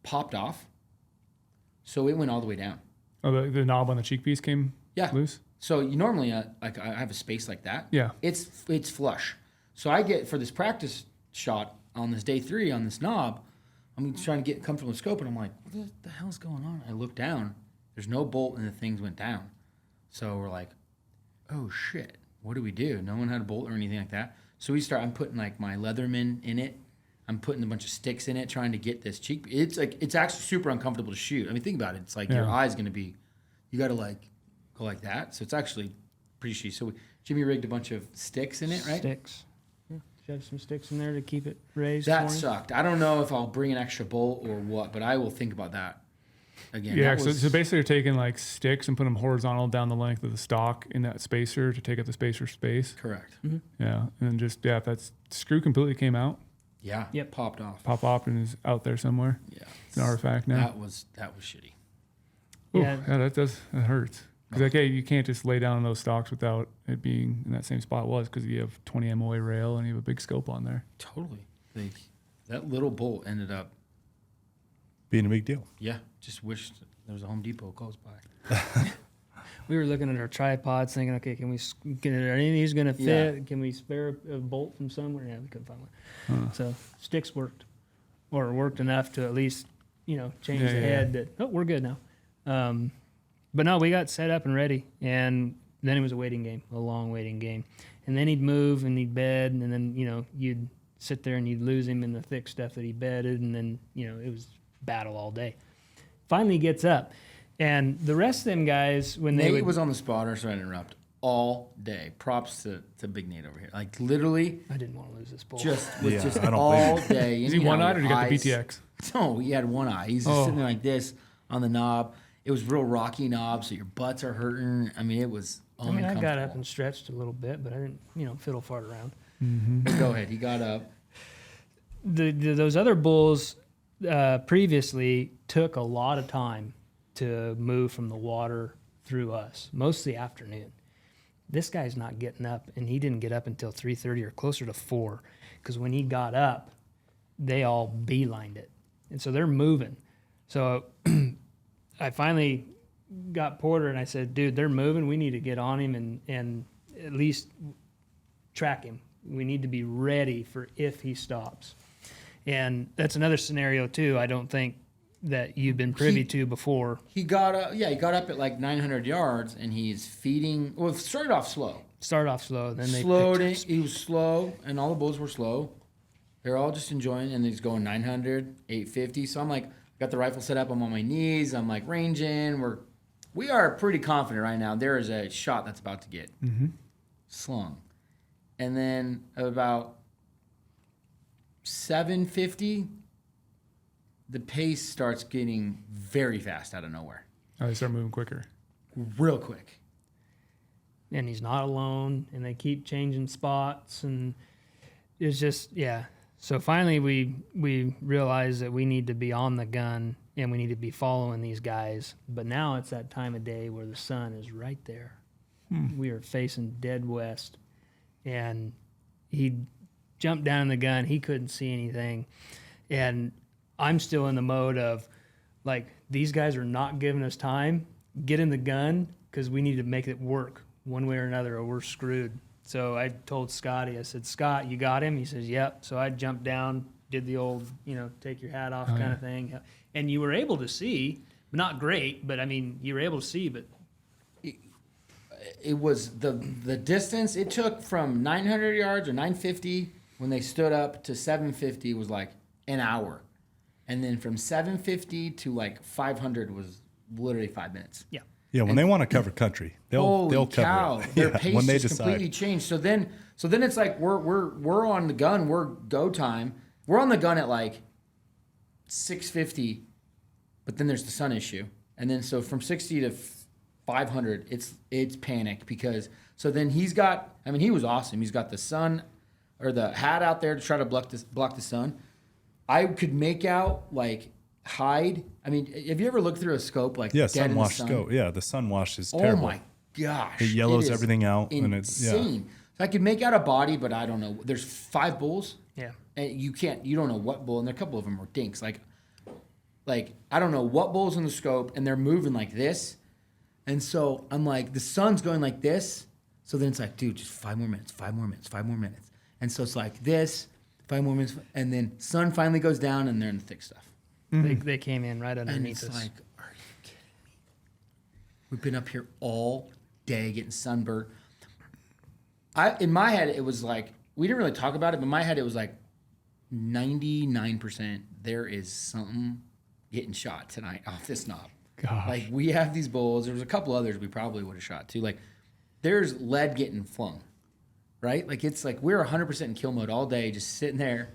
popped off, so it went all the way down. Oh, the knob on the cheek piece came Yeah. loose? So you normally, like I have a space like that. Yeah. It's flush. So I get for this practice shot on this day 3 on this knob. I'm trying to get comfortable with the scope, and I'm like, what the hell's going on? I look down. There's no bolt, and the things went down. So we're like, oh shit, what do we do? No one had a bolt or anything like that. So I'm putting like my Leatherman in it. I'm putting a bunch of sticks in it, trying to get this cheek. It's actually super uncomfortable to shoot. I mean, think about it. It's like your Yeah. eye's gonna be, you gotta like go like that. So it's actually pretty shitty. So Jimmy rigged a bunch of sticks in it, right? Sticks. Yeah. Shoved some sticks in there to keep it raised. That for him. sucked. I don't know if I'll bring an extra bolt or what, but I will think about that again. Yeah, That so was- basically you're taking like sticks and putting them horizontal down the length of the stock in that spacer to take up the spacer space. correct. Yeah, and then just, if that screw completely came out, Yeah. Yep. Popped off. pop option is out there somewhere. Yeah. It's an artifact now. That was shitty. Ooh, Yeah. yeah, that hurts. Because like, hey, you can't just lay down on those stocks without it being in that same spot it was, because you have 20 MOA rail and you have a big scope on there. Totally. That little bolt ended up. Being a big deal. Yeah. Just wished there was a Home Depot close by. We were looking at our tripods, thinking, okay, are any of these going to fit? Yeah. Can we spare a bolt from somewhere? Yeah, we couldn't find one. So sticks worked, or worked enough to at least, change Yeah, the yeah, head that, we're good now. But no, we got set up and ready, and then it was a waiting game, a long waiting game. And then he'd move and he'd bed, and then, you'd sit there and you'd lose him in the thick stuff that he bedded, and then, it was battle all day. Finally he gets up. And the rest of them guys, when they Nate was on the spotter, sorry to interrupt, all day. Props to Big Nate over here. Like literally I didn't want to lose this bull. just I don't all blame day. Is And, he one eyed your or you got the eyes- BTX? No, he had one eye. He's just Oh. sitting there like this on the knob. It was real rocky knob, so your butts are hurting. I mean, it was I got up uncomfortable. and stretched a little bit, but I didn't, fiddle fart around. Go ahead. He got up. Those other bulls previously took a lot of time to move from the water through us, most of the afternoon. This guy's not getting up, and he didn't get up until 3:30 or closer to 4, because when he got up, they all beelined it. And so they're moving. So I finally got Porter, and I said, dude, they're moving. We need to get on him and at least track him. We need to be ready for if he stops. And that's another scenario, too, I don't think that you've been privy to before. He got up. Yeah, he got up at like 900 yards, and he's feeding. Well, it started off slow. Start off slow, then they Slowed picked it. He was slow, and all the bulls were slow. They're all just enjoying, and he's going 900, 850. So I'm like, got the rifle set up. I'm on my knees. I'm like ranging. We are pretty confident right now. There is a shot that's about to get slung, and then about 750, the pace starts getting very fast out of nowhere, Oh, they start moving quicker. real quick. and he's not alone, and they keep changing spots, and it's just, yeah. So finally, we realized that we need to be on the gun and we need to be following these guys. But now it's that time of day where the sun is right there. We are facing dead west, and he jumped down in the gun. He couldn't see anything, and I'm still in the mode of like, these guys are not giving us time. Get in the gun because we need to make it work one way or another, or we're screwed. So I told Scotty, I said, Scott, you got him? He says, yep. So I jumped down, did the old, take your hat off kind of thing. And you were able to see, not great, but I mean, you were able to see, but It was the distance it took from 900 yards or 950 when they stood up to 750 was like an hour. And then from 750 to like 500 was literally 5 minutes. yeah. Yeah, when they want to cover country, they'll cow. cover it. Their Yeah, pace when they just decide. completely changed. So then it's like we're on the gun. We're go time. We're on the gun at like 650, but then there's the sun issue, and then so from 60 to 500, it's panic because so then he was awesome. He's got the sun or the hat out there to try to block the sun. I could make out like hide. I mean, have you ever looked through a scope like Yeah, dead in the sun wash sun? scope. Yeah, the sun wash is Oh terrible. my gosh! It yellows is everything out, and it's insane. So I could make out a body, but I don't know. There's 5 bulls, Yeah. and you don't know what bull, and a couple of them were dinks. Like I don't know what bull's in the scope, and they're moving like this, and so I'm like, the sun's going like this. So then it's like, dude, just 5 more minutes, 5 more minutes, 5 more minutes, and so it's like this, 5 more minutes, and then sun finally goes down, and they're in the thick stuff. They came in right And underneath it's us. like, are you kidding me? We've been up here all day getting sunburned. In my head, it was like, we didn't really talk about it, but in my head, it was like 99% there is something getting shot tonight off this knob. Gosh. Like, we have these bulls. There was a couple others we probably would have shot too. Like, there's lead getting flung, right? Like, it's like we're 100% in kill mode all day, just sitting there.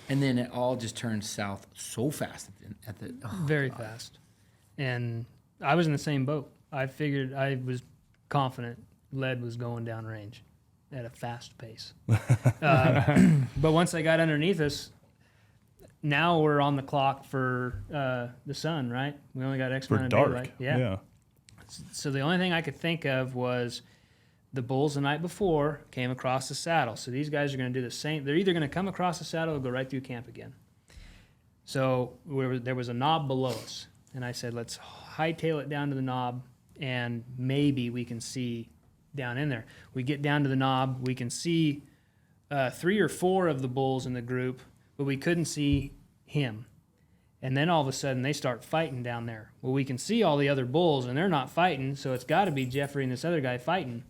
And then it all just turned south so fast at the Very fast. And I was in the same boat. I was confident lead was going down range at a fast pace. But once they got underneath us, now we're on the clock for the sun, right? We only got X For amount of dark. daylight. Yeah. So the only thing I could think of was the bulls the night before came across the saddle. So these guys are going to do the same. They're either going to come across the saddle or go right through camp again. So there was a knob below us. And I said, let's hightail it down to the knob, and maybe we can see down in there. We get down to the knob. We can see 3 or 4 of the bulls in the group, but we couldn't see him. And then all of a sudden, they start fighting down there. Well, we can see all the other bulls, and they're not fighting, so it's got to be Jeffrey and this other guy fighting.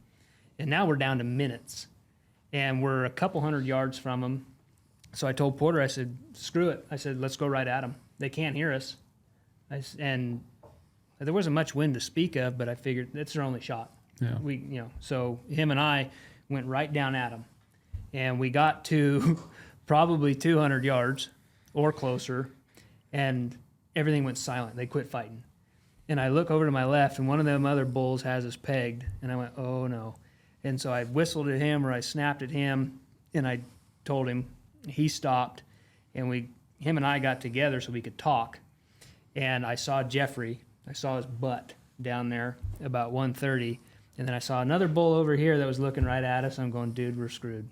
And now we're down to minutes, and we're a couple hundred yards from them. So I told Porter, I said, screw it. I said, let's go right at them. They can't hear us. And there wasn't much wind to speak of, but I figured it's their only shot. Yeah. So him and I went right down at them, and we got to probably 200 yards or closer, and everything went silent. They quit fighting. And I look over to my left, and one of them other bulls has us pegged, and I went, oh no. And so I whistled at him, or I snapped at him, and I told him. He stopped, and him and I got together so we could talk. And I saw Jeffrey. I saw his butt down there about 1:30, and then I saw another bull over here that was looking right at us. I'm going, dude, we're screwed,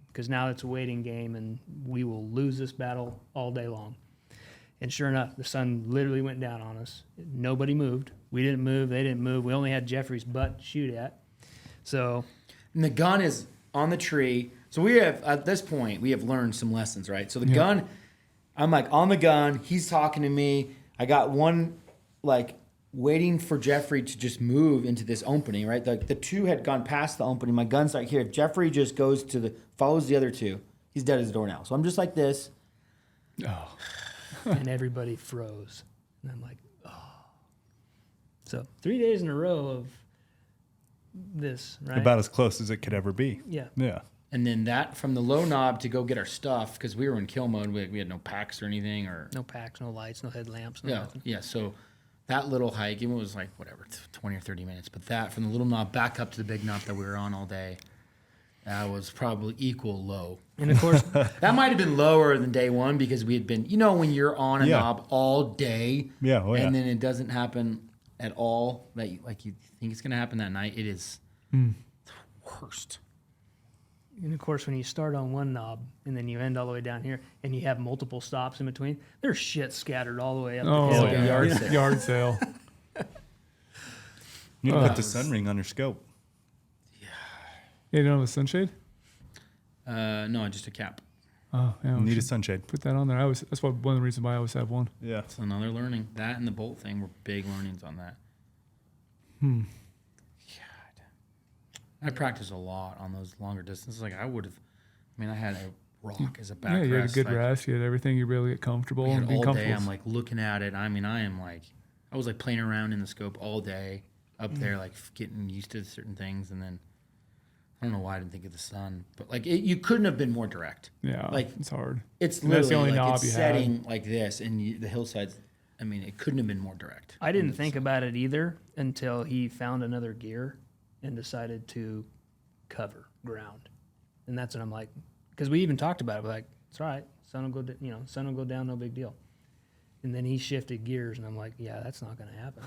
because now it's a waiting game, and we will lose this battle all day long. And sure enough, the sun literally went down on us. Nobody moved. We didn't move. They didn't move. We only had Jeffrey's butt to shoot at. So, And the gun is on the tree. So we have, at this point, we have learned some lessons, right? So the gun, I'm like on the gun. He's talking to me. I got one, like, waiting for Jeffrey to just move into this opening, right? The 2 had gone past the opening. My gun's right here. If Jeffrey just goes follows the other 2, he's dead as a door now. So I'm just like this. Oh. and everybody froze. And I'm like, oh. So 3 days in a row of this, right? About as close as it could ever be. Yeah. Yeah. And then that from the low knob to go get our stuff, because we were in kill mode. We had no packs or anything. No packs, no lights, no headlamps, no nothing. Yeah. So that little hike, it was like, whatever, 20 or 30 minutes. But that from the little knob back up to the big knob that we were on all day. That was probably equal low. And of course, That might have been lower than day one because we had been, when you're on a Yeah. knob all day, Yeah, oh, yeah. and then it doesn't happen at all. That you think it's gonna happen that night. It is the worst. And of course, when you start on one knob and then you end all the way down here, and you have multiple stops in between, there's shit scattered all the way up. Oh, the hill. like a yard sale. Yard sale. You need to put the sun ring on your scope. Yeah, you don't have a sunshade? No, just a cap. Oh, yeah. You we need a should sunshade. put that on there. That's one of the reasons why I always have one. Yeah. It's another learning. That and the bolt thing were big learnings on that. God, I practiced a lot on those longer distances. Like I had a rock as a back Yeah, you had a rest. good like, rest. You had everything. You really get comfortable we had and being all comfortable. day. I'm like looking at it. I mean, I was like playing around in the scope all day up there, like getting used to certain things. And then I don't know why I didn't think of the sun, but like you couldn't have been more direct. Yeah, like it's hard. It's And that's literally the only like knob it's you setting like this, and the hillsides. I mean, it couldn't have been more direct. I didn't think about it either until he found another gear and decided to cover ground. And that's when I'm like, because we even talked about it, we're like, it's all right, sun will go down, no big deal. And then he shifted gears, and I'm like, yeah, that's not going to happen.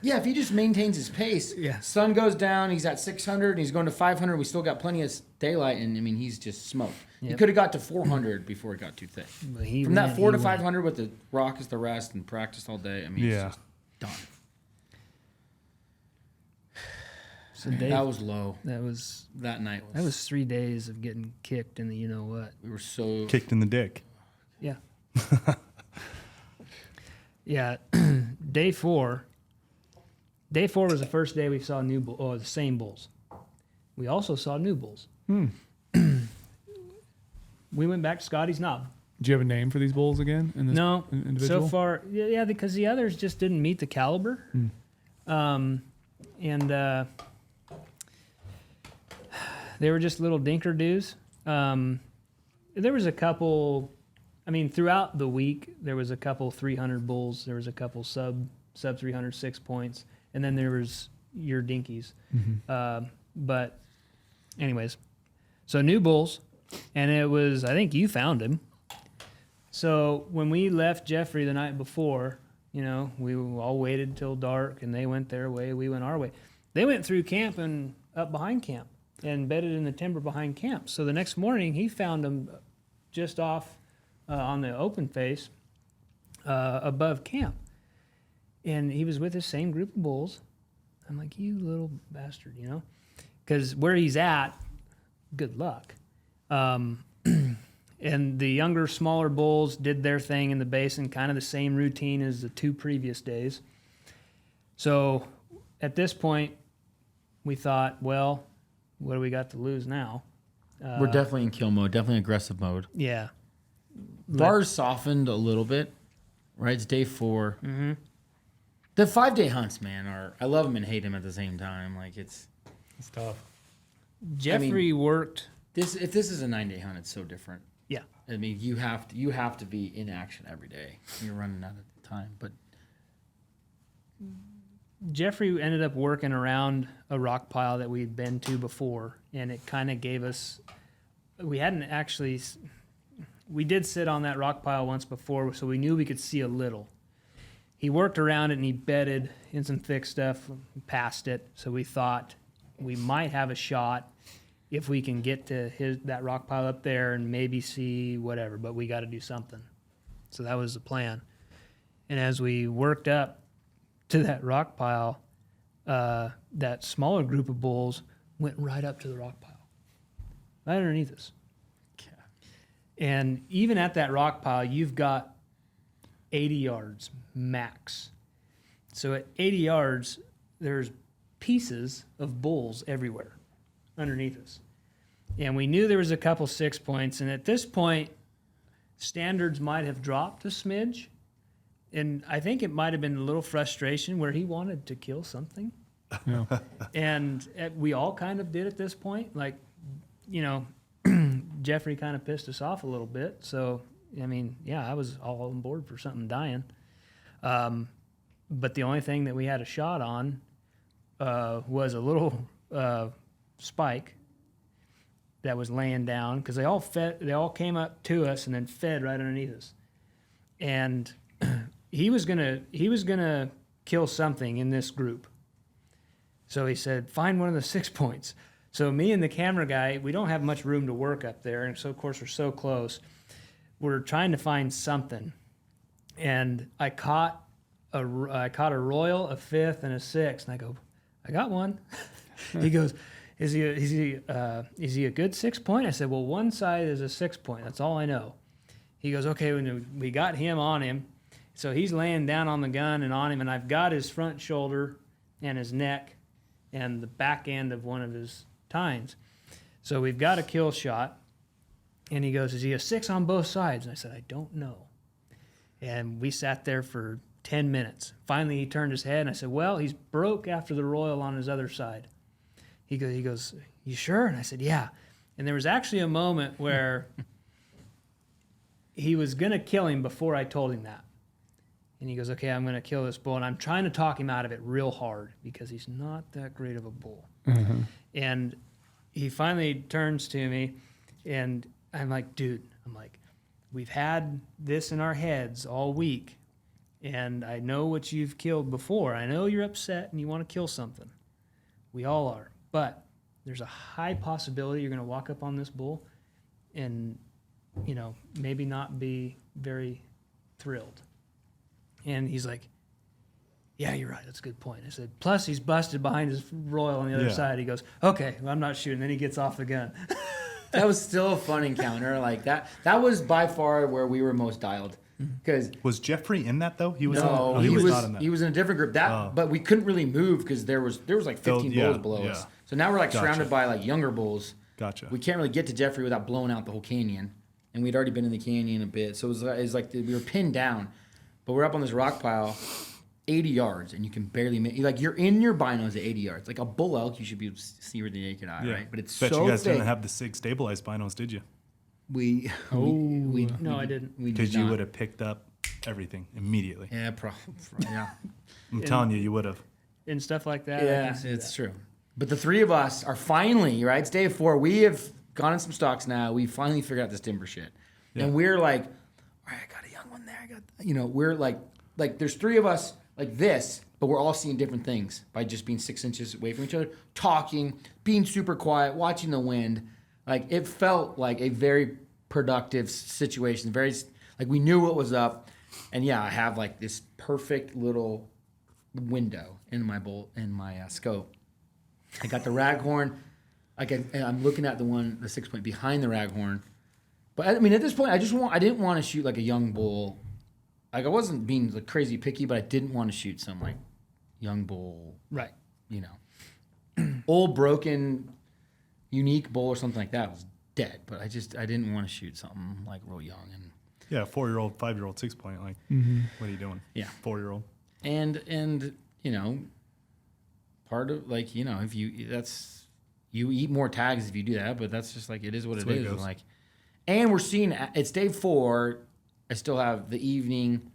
Yeah, if he just maintains his pace, Yeah. sun goes down, he's at 600, and he's going to 500. We still got plenty of daylight, and I mean, he's just smoked. He Yep. could have got to 400 before it got too thick. But he From that went, 4 to he went. 500 with the rock as the rest and practice all day, I mean, Yeah. it's just done. So Dave, That was low. that was That night was. that was 3 days of getting kicked in the you know what. We were so. Kicked in the dick. Yeah. Yeah. Day 4. Day 4 was the first day we saw the same bulls. We also saw new bulls. We went back to Scotty's Knob. Do you have a name for these bulls again? In this No, individual? so far, yeah, because the others just didn't meet the caliber. And they were just little dinker-doos. There was a couple, throughout the week, there was a couple 300 bulls. There was a couple sub 300 6 points. And then there was your dinkies. But anyways, so new bulls. And it was, I think you found him. So when we left Jeffrey the night before, we all waited till dark, and they went their way, we went our way. They went through camp and up behind camp and bedded in the timber behind camp. So the next morning, he found them just off on the open face above camp. And he was with the same group of bulls. I'm like, you little bastard, Because where he's at, good luck. And the younger, smaller bulls did their thing in the basin, kind of the same routine as the 2 previous days. So at this point, we thought, well, what do we got to lose now? We're definitely in kill mode, definitely aggressive mode. Yeah. Bars softened a little bit, right? It's day 4. Mm-hmm. The 5-day hunts, man, I love them and hate them at the same time. Like it's tough. Jeffrey worked. if this is a 9-day hunt, it's so different. Yeah. I mean, you have to be in action every day. You're running out of time, but Jeffrey ended up working around a rock pile that we'd been to before, and it kind of gave us. We did sit on that rock pile once before, so we knew we could see a little. He worked around it and he bedded in some thick stuff past it, so we thought we might have a shot if we can get to that rock pile up there and maybe see whatever, but we got to do something. So that was the plan. And as we worked up to that rock pile, that smaller group of bulls went right up to the rock pile, right underneath us. And even at that rock pile, you've got 80 yards max. So at 80 yards, there's pieces of bulls everywhere underneath us. And we knew there was a couple 6 points. And at this point, standards might have dropped a smidge. And I think it might have been a little frustration where he wanted to kill something. Yeah. And we all kind of did at this point. Like, Jeffrey kind of pissed us off a little bit. So, I was all on board for something dying. But the only thing that we had a shot on was a little spike. that was laying down because they all came up to us and then fed right underneath us. And he was gonna kill something in this group. So he said, find one of the 6 points. So me and the camera guy, we don't have much room to work up there, and so of course we're so close. We're trying to find something, and I caught a royal, a 5th, and a 6th, and I go, I got one. He goes, is he a good 6 point? I said, well, one side is a 6 point. That's all I know. He goes, okay. We got him on him, so he's laying down on the gun and on him, and I've got his front shoulder and his neck and the back end of one of his tines. So we've got a kill shot, and he goes, is he a 6 on both sides? And I said, I don't know. And we sat there for 10 minutes. Finally, he turned his head, and I said, well, he's broke after the royal on his other side. He goes, you sure? And I said, yeah. And there was actually a moment where he was going to kill him before I told him that. And he goes, okay, I'm going to kill this bull. And I'm trying to talk him out of it real hard because he's not that great of a bull. Mm-hmm. And he finally turns to me, and I'm like, dude, we've had this in our heads all week, and I know what you've killed before. I know you're upset and you want to kill something. We all are. But there's a high possibility you're going to walk up on this bull and, maybe not be very thrilled. And he's like, yeah, you're right. That's a good point. I said, plus he's busted behind his royal on the other side. He goes, okay, well, I'm not shooting. Then he gets off the gun. That was still a fun encounter. Like that was by far where we were most dialed. Because was Jeffrey in that though? he was not in that. He was in a different group. But we couldn't really move because there was like 15 bulls below us. So now we're like surrounded by like younger bulls. Gotcha. We can't really get to Jeffrey without blowing out the whole canyon, and we'd already been in the canyon a bit. So it was like we were pinned down, but we're up on this rock pile, 80 yards, and you can barely make. Like you're in your binos at 80 yards. Like a bull elk, you should be able to see with the naked eye, right? But it's Bet so you guys thick. didn't have the SIG stabilized binos, did you? No, I didn't. Because you would have picked up everything immediately. Yeah, probably. Yeah. I'm telling you, you would have. And stuff like that. Yeah, it's true. But the three of us are finally, right? It's day 4. We have gone in some stocks now. We finally figured out this timber shit. Yeah. And we're like, all right, I got a young one there. We're like there's 3 of us like this, but we're all seeing different things by just being 6 inches away from each other, talking, being super quiet, watching the wind. Like it felt like a very productive situation. Very, like we knew what was up. And yeah, I have like this perfect little window in my scope. I got the raghorn. I'm looking at the 6 point behind the raghorn. But I mean, at this point, I didn't want to shoot like a young bull. Like I wasn't being like crazy picky, but I didn't want to shoot some like young bull, Right. Old broken, unique bull or something like that was dead. But I didn't want to shoot something like real young and. Yeah, 4-year-old, 5-year-old, 6 point. Like, What are you doing? Yeah, 4-year-old. And part of like if you eat more tags if you do that, but that's just like it is what it is. Like, and we're seeing it's day 4. I still have the evening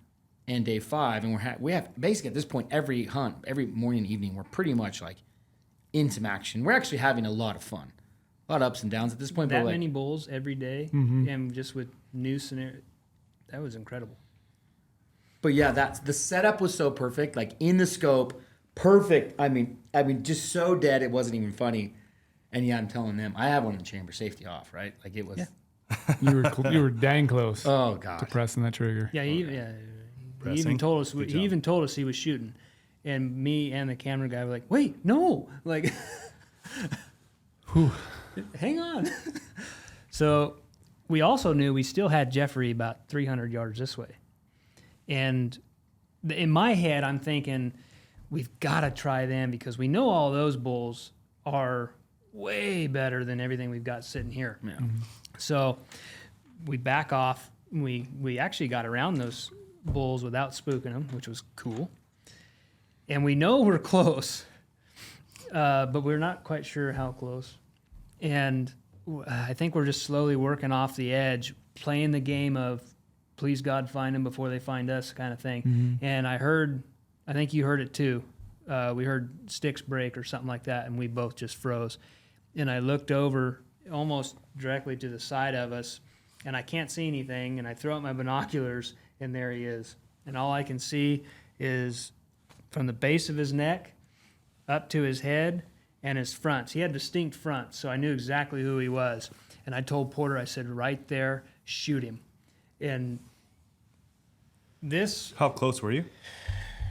and day 5, and we have basically at this point every hunt, every morning and evening, we're pretty much like in some action. We're actually having a lot of fun, a lot of ups and downs at this point. That but many bulls every day, and just with new scenario. That was incredible. But yeah, the setup was so perfect. Like in the scope, perfect. I mean, just so dead it wasn't even funny. And yeah, I'm telling them I have one in the chamber, safety off, right? Like it was. Yeah. You were dang close. Oh god. To pressing that trigger. Yeah, he even told us. He even told us he was shooting, and me and the camera guy were like, "Wait, no!" Like, hang on. So. We also knew we still had Jeffrey about 300 yards this way. And in my head, I'm thinking, we've got to try them because we know all those bulls are way better than everything we've got sitting here. Yeah. So we back off. We actually got around those bulls without spooking them, which was cool. And we know we're close, but we're not quite sure how close. And I think we're just slowly working off the edge, playing the game of please God find them before they find us kind of thing. Mm-hmm. And I think you heard it too. We heard sticks break or something like that, and we both just froze. And I looked over almost directly to the side of us, and I can't see anything, and I throw out my binoculars, and there he is. And all I can see is from the base of his neck up to his head and his fronts. He had distinct fronts, so I knew exactly who he was. And I told Porter, I said, right there, shoot him. And this How close were you?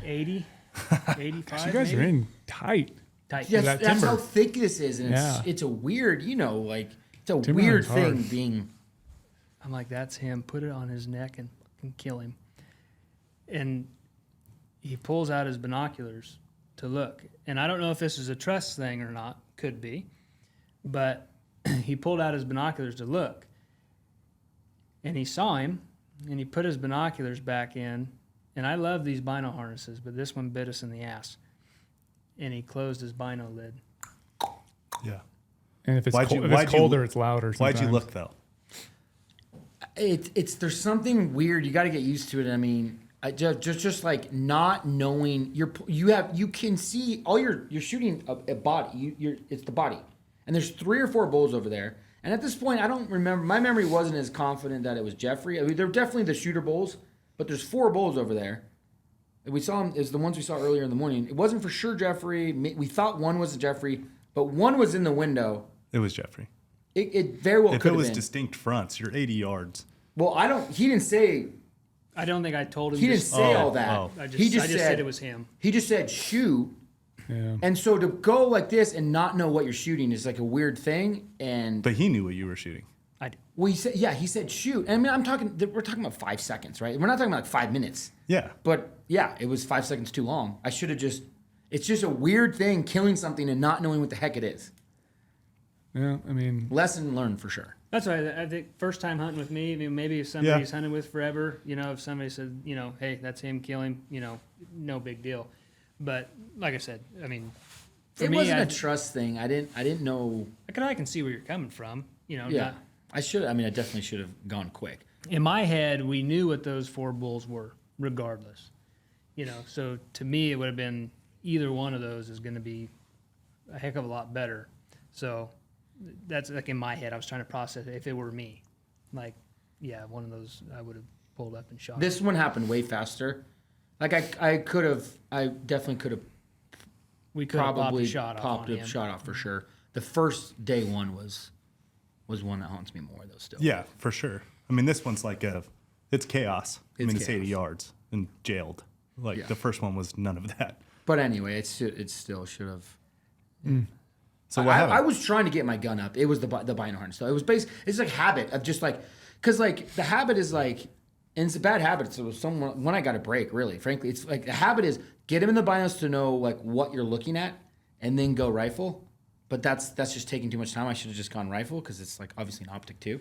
80, 85, You guys maybe? are in tight. Tight. Yes, that that's timber. how thick this is, and Yeah. it's a weird, like it's a Timber weird is hard. thing being. I'm like, that's him. Put it on his neck and kill him. And he pulls out his binoculars to look. And I don't know if this is a trust thing or not. Could be. But he pulled out his binoculars to look. And he saw him, and he put his binoculars back in. And I love these bino harnesses, but this one bit us in the ass. And he closed his bino lid. Yeah. And if it's, Why'd you- if it's why'd you- colder, it's louder. Why'd you sometimes. look though? It's there's something weird. You got to get used to it. I mean, I just like not knowing you can see all you're shooting a body. It's the body, and there's 3 or 4 bulls over there. And at this point, I don't remember. My memory wasn't as confident that it was Jeffrey. I mean, they're definitely the shooter bulls, but there's 4 bulls over there. And we saw them as the ones we saw earlier in the morning. It wasn't for sure Jeffrey. We thought one was Jeffrey, but one was in the window. It was Jeffrey. It very well If could it have was been. distinct fronts, you're 80 yards. Well, he didn't say. I don't think I told him. He didn't just- say Oh, all that. oh. I just, he just said said it was him. He just said shoot. Yeah. And so to go like this and not know what you're shooting is like a weird thing. And But he knew what you were shooting. I did. well, he said shoot. And I mean, we're talking about 5 seconds, right? We're not talking about like 5 minutes. Yeah. But yeah, it was 5 seconds too long. I should have it's just a weird thing, killing something and not knowing what the heck it is. Yeah. I mean, Lesson learned for sure. That's why I think first time hunting with me. I mean, maybe if somebody's hunted with forever, if somebody said, hey, that's him, kill him, no big deal. But like I said, I mean, for It me, wasn't I a trust thing. I didn't know. I can see where you're coming from. Yeah. I definitely should have gone quick. In my head, we knew what those 4 bulls were, regardless. So to me, it would have been either one of those is going to be a heck of a lot better. So that's like in my head, I was trying to process it. If it were me, like, yeah, one of those I would have pulled up and shot. This one happened way faster. Like I definitely could have We could have popped probably a shot off popped on a him. shot off for sure. The first day one was one that haunts me more though. Still, Yeah, for sure. I mean, this one's like it's chaos. It's it's 80 chaos. yards and jailed. Like Yeah. the first one was none of that. But anyway, it still should have. So what happened? I was trying to get my gun up. It was the bino harness. So it was it's like habit of just like, cause like the habit is like, and it's a bad habit. So when I got a break, really, frankly, it's like the habit is get him in the binos to know like what you're looking at, and then go rifle. But that's just taking too much time. I should have just gone rifle because it's like obviously an optic too.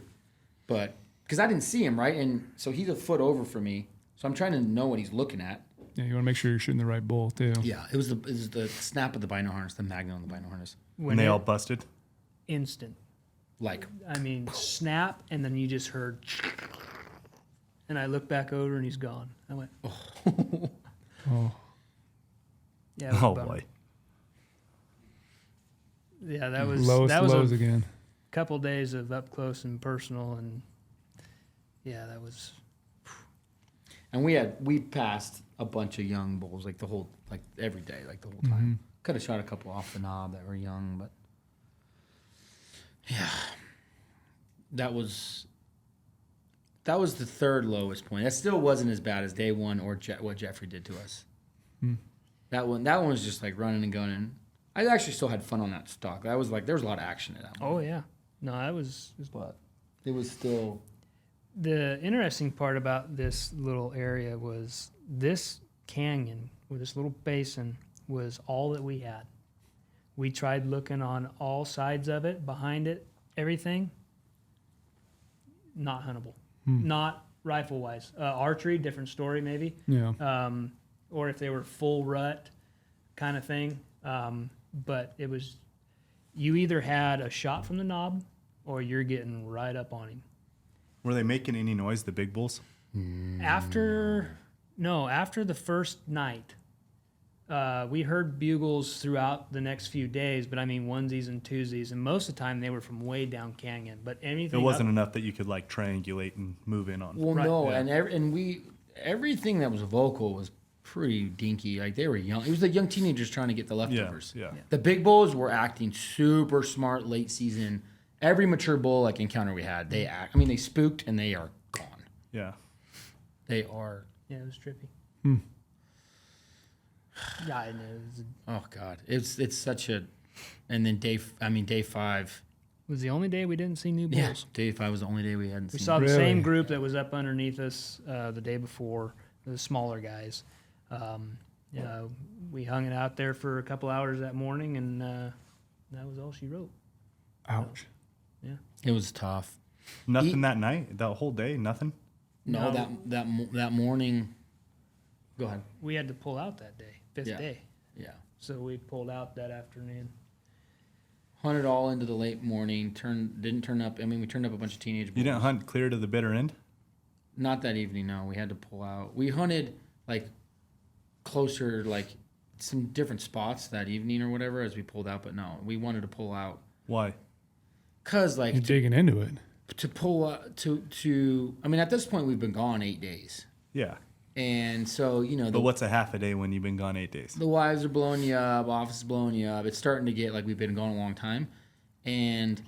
But because I didn't see him right, and so he's a foot over from me, so I'm trying to know what he's looking at. yeah, you want to make sure you're shooting the right bull too. Yeah, it was the snap of the bino harness, the magnet on the bino harness. when they all busted. Instant. Like I mean, snap, and then you just heard, and I looked back over, and he's gone. I went, Oh, yeah. It was a Oh bummer. boy. Yeah, that was lowest that was lows a again. couple days of up close and personal, and yeah, that was. And we passed a bunch of young bulls like every day, like the whole time. Could have shot a couple off the knob that were young, but yeah, that was the third lowest point. That still wasn't as bad as day one or what Jeffrey did to us. That one was just like running and gunning. I actually still had fun on that stock. That was like there was a lot of action in that one. Oh yeah, no, that was. But it was still The interesting part about this little area was this canyon, or this little basin, was all that we had. We tried looking on all sides of it, behind it, everything. Not huntable. Not rifle-wise. Archery, different story maybe. Yeah. Or if they were full rut kind of thing. But it was, you either had a shot from the knob or you're getting right up on him. Were they making any noise, the big bulls? After the first night, We heard bugles throughout the next few days, but I mean onesies and twosies, and most of the time they were from way down canyon. But anything It wasn't enough that you could like triangulate and move in on. Well, Right. no, Yeah. and everything that was vocal was pretty dinky. Like they were young. It was like young teenagers trying to get the leftovers. Yeah. The big bulls were acting super smart late season. Every mature bull like encounter we had, they act. I mean, they spooked and they are gone. Yeah. They are. Yeah, it was trippy. Yeah, I know. Oh God, it's such a. And then day 5. It was the only day we didn't see new bulls. Yeah, day 5 was the only day we hadn't We seen. saw the Really? same group that was up underneath us the day before, the smaller guys. We hung it out there for a couple hours that morning, and that was all she wrote. Ouch. It was tough. Nothing that night, that whole day, nothing. No, No. that morning. Go ahead. We had to pull out that day, fifth Yeah. day. Yeah. So we pulled out that afternoon. Hunted all into the late morning. Didn't turn up. I mean, we turned up a bunch of teenage bulls. You didn't hunt clear to the bitter end? Not that evening. No, we had to pull out. We hunted like closer, like some different spots that evening or whatever as we pulled out. But no, we wanted to pull out Why? because like You're digging into it. to pull to. I mean, at this point we've been gone 8 days, Yeah. and so But what's a half a day when you've been gone 8 days? the wives are blowing you up, office is blowing you up. It's starting to get like we've been gone a long time, and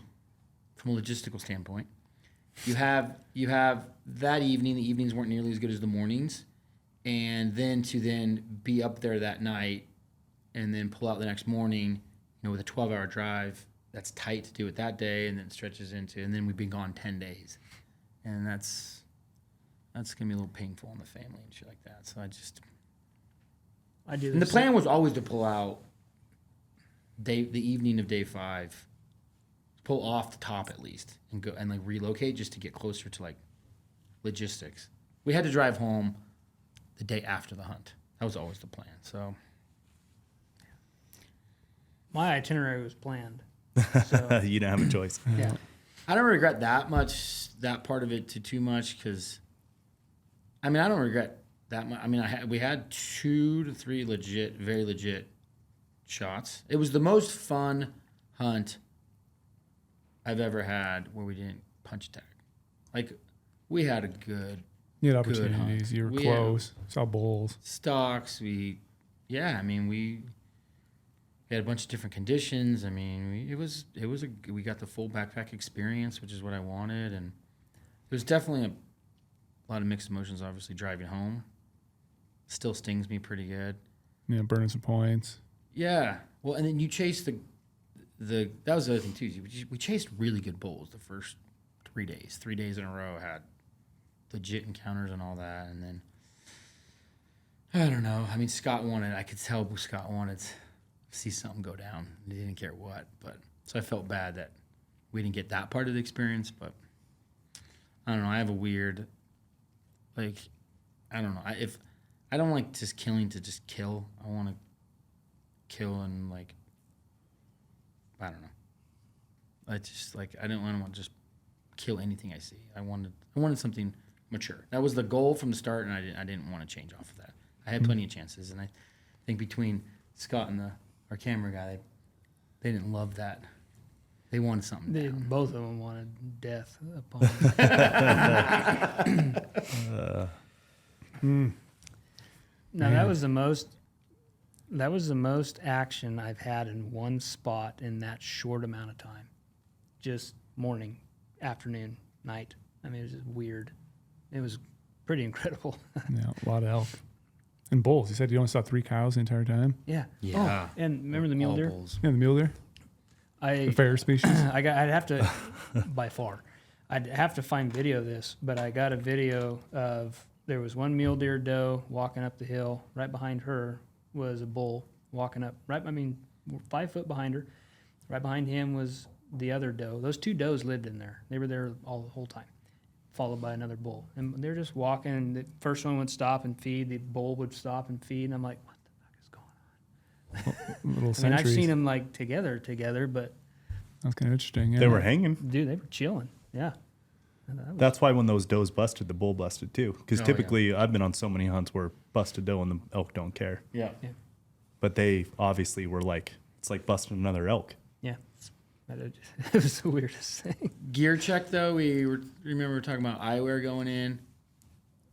from a logistical standpoint, you have that evening. The evenings weren't nearly as good as the mornings, and then to be up there that night, and then pull out the next morning, with a 12-hour drive. That's tight to do it that day, and then it stretches into, and then we've been gone 10 days, and that's gonna be a little painful on the family and shit like that. So I do. and the same- plan was always to pull out the evening of day 5, pull off the top at least, and go and like relocate just to get closer to like logistics. We had to drive home the day after the hunt. That was always the plan. So My itinerary was planned. So, You didn't have a choice. yeah, I don't regret that part of it too much because, I mean, I don't regret that much. I mean, we had 2 to 3 very legit shots. It was the most fun hunt I've ever had where we didn't punch tag. Like, we had a good You had Good hunt. opportunities. You were We close. Saw bulls. stocks. We had a bunch of different conditions. I mean, we got the full backpack experience, which is what I wanted, and there's definitely a lot of mixed emotions. Obviously, driving home still stings me pretty good. Burning some points. Yeah, well, and then you chase the that was the other thing too. We chased really good bulls the first 3 days. 3 days in a row had legit encounters and all that, and then I don't know. I mean, I could tell Scott wanted to see something go down. He didn't care what, but so I felt bad that we didn't get that part of the experience. But I don't know. I have a weird, like, I don't know. I don't like just killing to just kill. I want to kill and like, I don't know. I just like I don't want to just kill anything I see. I wanted something mature. That was the goal from the start, and I didn't want to change off of that. I had plenty of chances, and I think between Scott and our camera guy, they didn't love that. They wanted something down. both of them wanted death upon them. Now that was the most action I've had in one spot in that short amount of time. Just morning, afternoon, night. I mean, it was just weird. It was pretty incredible. Yeah, a lot of elk. And bulls. You said you only saw 3 cows the entire time? Yeah. Yeah. Oh, and remember the mule All deer? bulls. Yeah, the mule deer. The I fair species. I'd have to, by far, I'd have to find video of this, but I got a video of there was one mule deer doe walking up the hill. Right behind her was a bull walking up. 5 foot behind her. Right behind him was the other doe. Those 2 does lived in there. They were there all the whole time, followed by another bull. And they're just walking. And the first one would stop and feed. The bull would stop and feed. And I'm like, what the fuck is going on? Little I mean, I've sentries. seen them like together, but That's kind of interesting. Yeah. They were hanging. dude, they were chilling. Yeah. That's why when those does busted, the bull busted too. Because Oh, typically, I've been on so many hunts where busted doe and the elk don't care. Yeah. Yeah. but they obviously were like, it's like busting another elk. Yeah. It was the weirdest thing. Gear check though, remember we were talking about eyewear going in.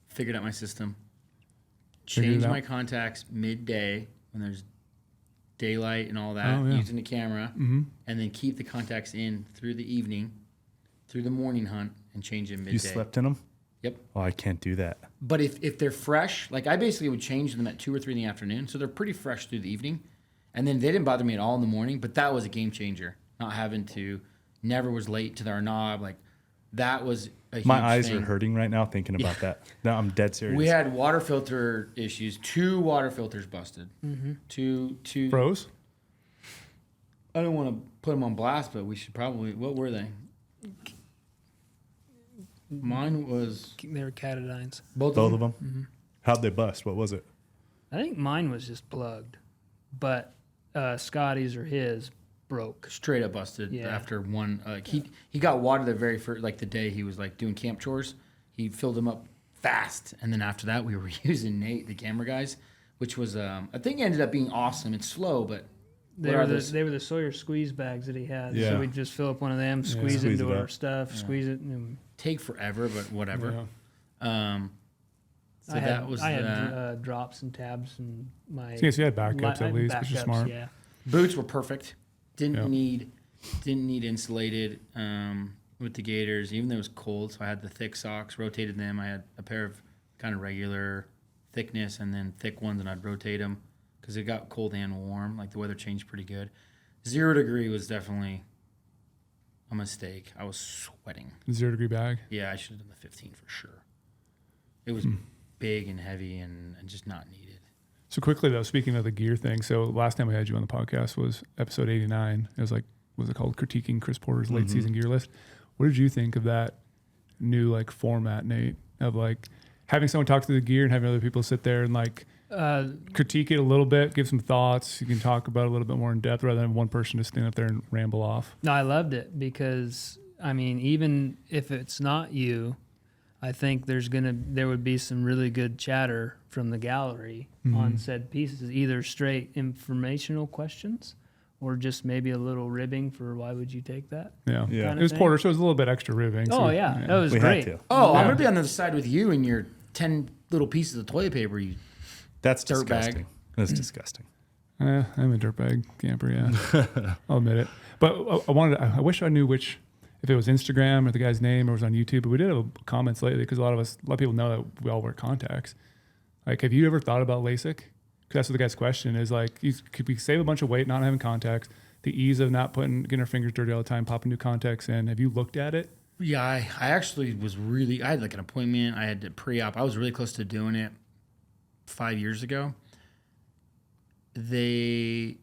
Figured out my system. Figured it Changed out. my contacts midday when there's daylight and all that, Oh, yeah. using the camera, and then keep the contacts in through the evening, through the morning hunt, and change them midday. You slept in them? Yep. Oh, I can't do that. But if they're fresh, like I basically would change them at 2 or 3 in the afternoon, so they're pretty fresh through the evening, and then they didn't bother me at all in the morning. But that was a game changer. Not having to, never was late to their knob. Like that was a huge My eyes thing. are hurting right now thinking about that. No, I'm dead serious. We had water filter issues. 2 water filters busted. Two. Froze? I don't want to put them on blast, but we should probably. What were they? Mine was They were catadines. both Both of of them. them? How'd they bust? What was it? I think mine was just plugged, but Scotty's or his broke. Straight up busted Yeah. after one. He got water the very first, like the day he was like doing camp chores. He filled them up fast, and then after that we were using Nate, the camera guys, which was I think ended up being awesome. It's slow, but They what were are the those? they were the Sawyer squeeze bags that he had. Yeah. So we'd just fill up one of them, squeeze it Squeeze into it our up. stuff, squeeze it. And Take forever, but whatever. Yeah. So I that was I that. had drops and tabs and my. So, yes, you had backups I at had least, which is backups, smart. Yeah. Boots were perfect. Didn't Yeah. need insulated with the Gators, even though it was cold. So I had the thick socks, rotated them. I had a pair of kind of regular thickness and then thick ones, and I'd rotate them because it got cold and warm. Like the weather changed pretty good. 0 degree was definitely a mistake. I was sweating. 0 degree bag. Yeah, I should have done the 15 for sure. It was big and heavy and just not needed. So quickly though, speaking of the gear thing, so last time we had you on the podcast was episode 89. It was like, what was it called? Critiquing Chris Porter's late season gear list. What did you think of that new like format, Nate, of like having someone talk through the gear and having other people sit there and like critique it a little bit, give some thoughts. You can talk about it a little bit more in depth rather than one person just stand up there and ramble off. No, I loved it because I mean, even if it's not you, I think there would be some really good chatter from the gallery on said pieces, either straight informational questions or just maybe a little ribbing for why would you take that? Yeah. Yeah. It was thing. Porter, so it was a little bit extra ribbing. Oh so, yeah, that was We great. had to. Oh, Yeah. I'm gonna be on the other side with you and your 10 little pieces of toilet paper. You That's Dirtbag. disgusting. That's disgusting. I'm a dirtbag camper, yeah. I'll admit it. But I wish I knew if it was Instagram or the guy's name or it was on YouTube, but we did have comments lately because a lot of people know that we all wear contacts. Like, have you ever thought about LASIK? Because that's what the guy's question is, like, could we save a bunch of weight not having contacts, the ease of not getting our fingers dirty all the time, popping new contacts in. Have you looked at it? Yeah, I actually was I had like an appointment. I had to pre-op. I was really close to doing it 5 years ago. I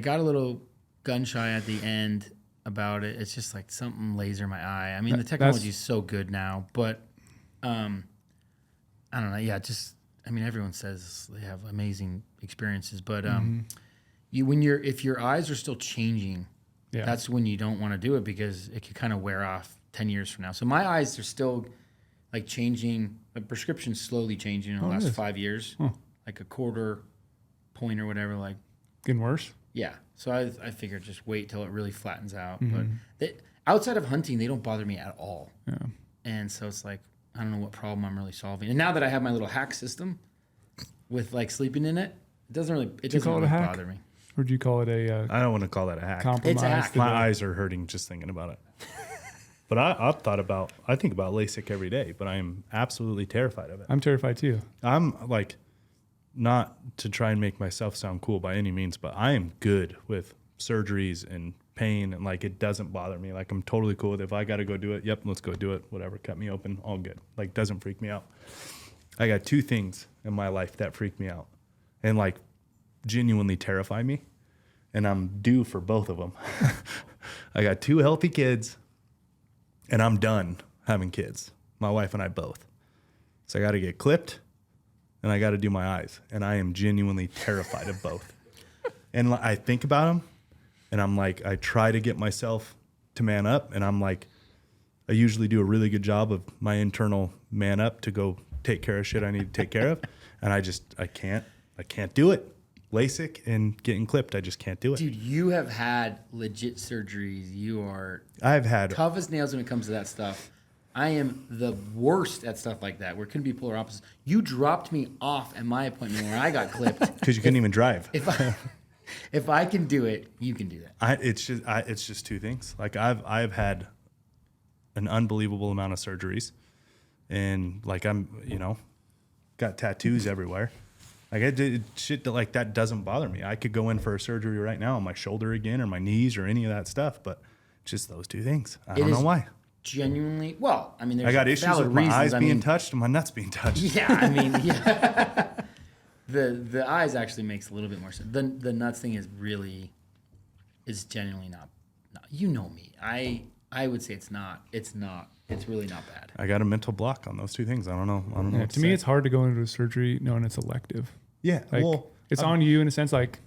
got a little gun shy at the end about it. It's just like something laser my eye. I mean, the technology is so good now, but I don't know. Yeah, everyone says they have amazing experiences, but if your eyes are still changing, Yeah. that's when you don't want to do it because it could kind of wear off 10 years from now. So my eyes are still like changing. The prescription's slowly changing in the last 5 years, like a quarter point or whatever. Like, Getting worse? yeah. So I figured just wait till it really flattens out. But outside of hunting, they don't bother me at all. Yeah. And so it's like, I don't know what problem I'm really solving. And now that I have my little hack system with like sleeping in it, it doesn't really call it a hack? bother me. Or do you call it a I don't want to call that a hack. compromise? It's a hack. My eyes are hurting just thinking about it. But I think about LASIK every day, but I am absolutely terrified of it. I'm terrified too. I'm like, not to try and make myself sound cool by any means, but I am good with surgeries and pain, and like it doesn't bother me. Like I'm totally cool with it. If I got to go do it, yep, let's go do it. Whatever, cut me open, all good. Like doesn't freak me out. I got 2 things in my life that freak me out and like genuinely terrify me, and I'm due for both of them. I got 2 healthy kids, and I'm done having kids. My wife and I both. So I got to get clipped. And I got to do my eyes. And I am genuinely terrified of both. And I think about them, and I'm like, I try to get myself to man up. And I'm like, I usually do a really good job of my internal man up to go take care of shit I need to take care of. And I can't do it. LASIK and getting clipped. I just can't do it. Dude, you have had legit surgeries. You are I've had tough as nails when it comes to that stuff. I am the worst at stuff like that. Where it couldn't be polar opposites. You dropped me off at my appointment where I got clipped. because you couldn't even drive. If I can do it, you can do that. It's just two things. Like I've had an unbelievable amount of surgeries, and like I'm got tattoos everywhere. Like I did shit that like that doesn't bother me. I could go in for a surgery right now on my shoulder again or my knees or any of that stuff, but just those two things. I don't know why. Genuinely, well, I mean, there's I got issues with my eyes being touched and my nuts being touched. Yeah, I mean, yeah. The eyes actually makes a little bit more sense. The nuts thing is genuinely not. You know me. I would say it's not. It's really not bad. I got a mental block on those two things. I don't know. Yeah, to me, it's hard to go into a surgery knowing it's elective. Yeah, Like, it's on you in a sense. Like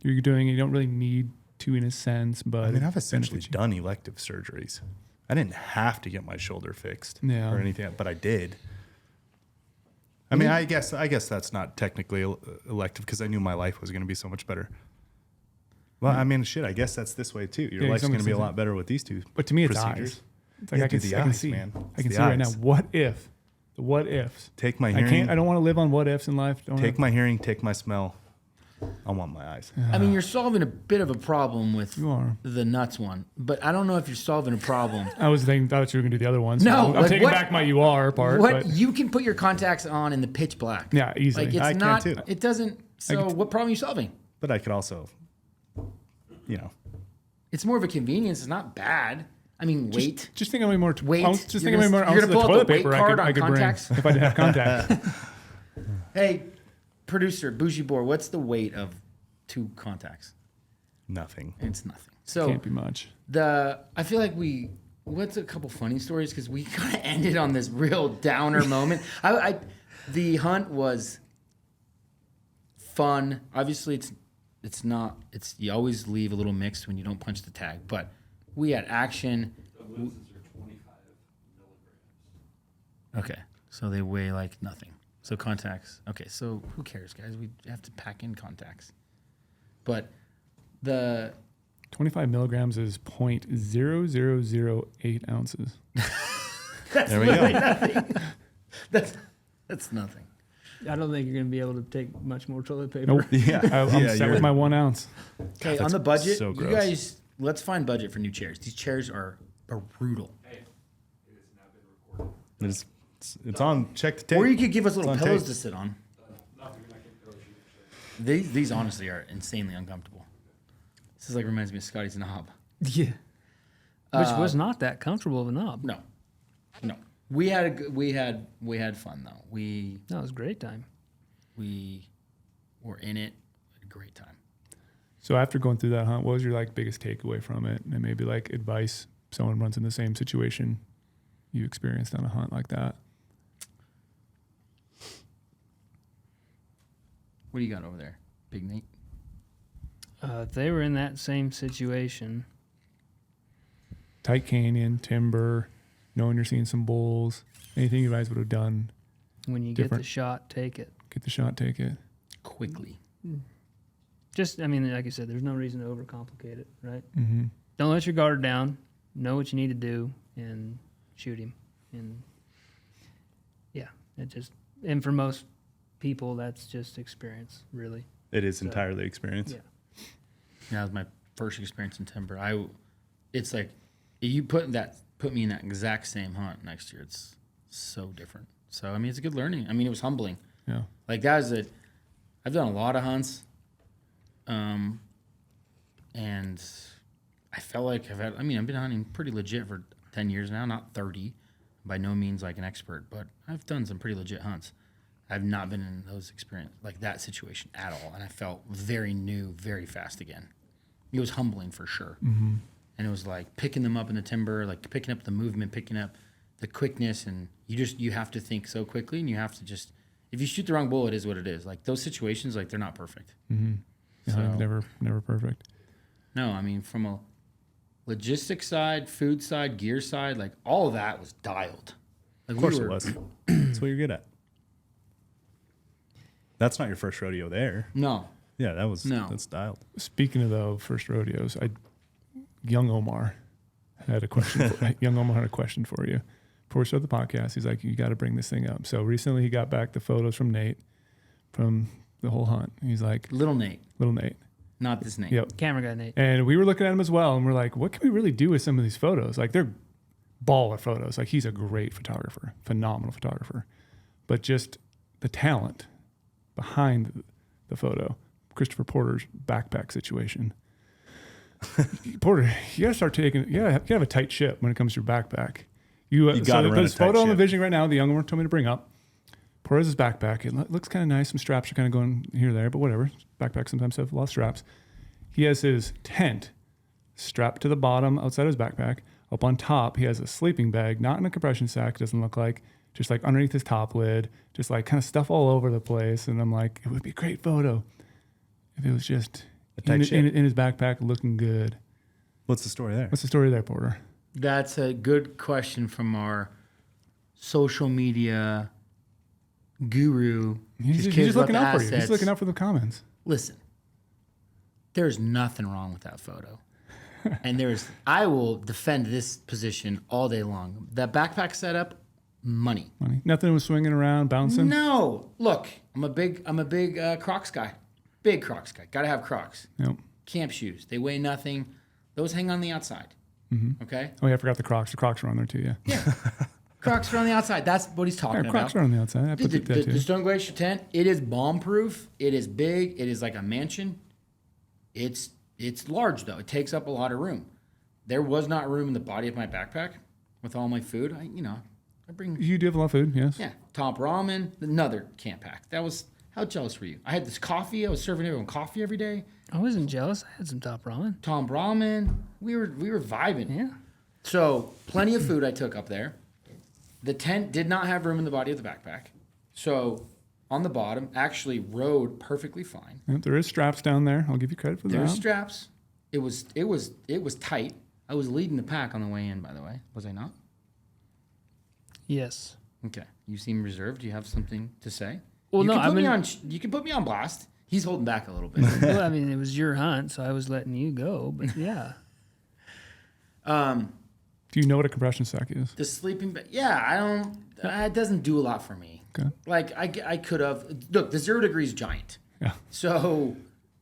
you're doing it. You don't really need to in a sense, but I mean, I've essentially done elective surgeries. I didn't have to get my shoulder fixed or anything, but I did. I mean, I guess that's not technically elective because I knew my life was going to be so much better. Well, I mean, shit, I guess that's this way too. Your life's going to be a lot better with these two. But to me, it's procedures. eyes. It's like I can see, man. I can see right now. What if? The what ifs. Take my hearing. I don't want to live on what ifs in life. Take my hearing. Take my smell. I want my eyes. I mean, you're solving a bit of a problem with You are. the nuts one, but I don't know if you're solving a problem. I thought you were going to do the other ones. No, I'm like taking back my you are part. What But you can put your contacts on in the pitch black. Yeah, easily. Like it's I not. can too. It doesn't. So what problem are you solving? But I could also, It's more of a convenience. It's not bad. I mean, weight. Just think how many more. Wait, Just you're think how many more gonna- ounces you're of gonna pull toilet up the paper weight I card could on bring contacts? if I didn't have contacts. Hey, producer, bougie boy, what's the weight of 2 contacts? nothing. It's nothing. So Can't be much. I feel like what's a couple funny stories because we kind of ended on this real downer moment. The hunt was fun. Obviously, it's not. You always leave a little mixed when you don't punch the tag, but we had action. The lenses are 25 milligrams. Okay, so they weigh like nothing. So contacts. Okay, so who cares, guys? We have to pack in contacts. But the 25 milligrams is 0.0008 ounces. There we go. nothing. That's nothing. I don't think you're going to be able to take much more toilet paper. Nope. Yeah, I'm set you're- with my 1 ounce. Okay, on that's the budget, so you gross. guys, let's find budget for new chairs. These chairs are brutal. Hey, it has now been recorded. It's on. Check the tape. Or you could give us little on pillows tape. to sit on. Nothing I can tell you. These honestly are insanely uncomfortable. This is like reminds me of Scotty's knob. Yeah. Which was not that comfortable of a knob. No. We had fun though. That was a great time. We were in it. We had a great time. So after going through that hunt, what was your biggest takeaway from it? And maybe advice someone runs in the same situation you experienced on a hunt like that. What do you got over there, Big Nate? If they were in that same situation, Tight canyon, timber, knowing you're seeing some bulls, anything you guys would have done, when you get the Different. shot, take it. get the shot, take it. Quickly. Just, I mean, like I said, there's no reason to overcomplicate it, right? Mm-hmm. Don't let your guard down. Know what you need to do and shoot him. And yeah, and for most people, that's just experience, really. It is entirely experience. Yeah. That was my first experience in timber. It's like you put me in that exact same hunt next year. It's so different. So I mean, it's a good learning. I mean, it was humbling. Yeah. Like that was I've done a lot of hunts, and I felt like I've been hunting pretty legit for 10 years now, not 30. By no means like an expert, but I've done some pretty legit hunts. I've not been in those experience like that situation at all, and I felt very new, very fast again. It was humbling for sure, and it was like picking them up in the timber, like picking up the movement, picking up the quickness, and you have to think so quickly, and you have to just if you shoot the wrong bull, it is what it is. Like those situations, like they're not perfect. Mm-hmm. Yeah, So- never perfect. No, I mean from a logistics side, food side, gear side, like all of that was dialed. Like Of course it was. That's what you're good at. That's not your first rodeo there. No, Yeah, that's dialed. Speaking of though first rodeos, young Omar had a question. Young Omar had a question for you. Before we start the podcast, he's like, "You got to bring this thing up." So recently, he got back the photos from Nate from the whole hunt. He's like, Little Nate, Not this Nate. Yep. Camera guy Nate. And we were looking at him as well, and we're like, what can we really do with some of these photos? Like, they're baller photos. Like, he's a great photographer, phenomenal photographer. But just the talent behind the photo, Christopher Porter's backpack situation. Porter, you got to start taking, you got to have a tight ship when it comes to your backpack. You got to run this photo on the vision right now, the young one told me to bring up. Porter has his backpack. It looks kind of nice. Some straps are kind of going here or there, but whatever. Backpacks sometimes have a lot of straps. He has his tent strapped to the bottom outside his backpack. Up on top, he has a sleeping bag, not in a compression sack, it doesn't look like, just like underneath his top lid, just like kind of stuff all over the place. And I'm like, it would be a great photo if it was just in his backpack looking good. What's the story there? What's the story there, Porter? That's a good question from our social media guru. He's just looking out for you. He's looking out for the comments. Listen, there's nothing wrong with that photo. And I will defend this position all day long. That backpack setup, money. Nothing was swinging around, bouncing. No, look, I'm a big Crocs guy. Big Crocs guy. Got to have Crocs. Yep. Camp shoes. They weigh nothing. Those hang on the outside. Mm-hmm. Okay. Oh yeah, I forgot the Crocs. The Crocs are on there too. Yeah. Yeah. Crocs are on the outside. That's what he's talking about. Crocs are on the outside. I put the Stone Glacier tent. It is bomb proof. It is big. It is like a mansion. It's large though. It takes up a lot of room. There was not room in the body of my backpack with all my food. I bring. You do have a lot of food, yes. Yeah, top ramen, another camp pack. How jealous were you? I had this coffee. I was serving everyone coffee every day. I wasn't jealous. I had some top ramen. Tom ramen. We were vibing. Yeah. So plenty of food I took up there. The tent did not have room in the body of the backpack. So on the bottom, actually rode perfectly fine. Yep, there is straps down there. I'll give you credit for that. There's straps. It was tight. I was leading the pack on the way in, by the way. Was I not? Yes. Okay. You seem reserved. Do you have something to say? Well, you no, you can put me on blast. He's holding back a little bit. Well, I mean, it was your hunt, so I was letting you go. But yeah. Do you know what a compression sack is? The sleeping bag. Yeah, I don't. It doesn't do a lot for me. Okay. Like I could have. Look, the 0 degree is giant. Yeah. So.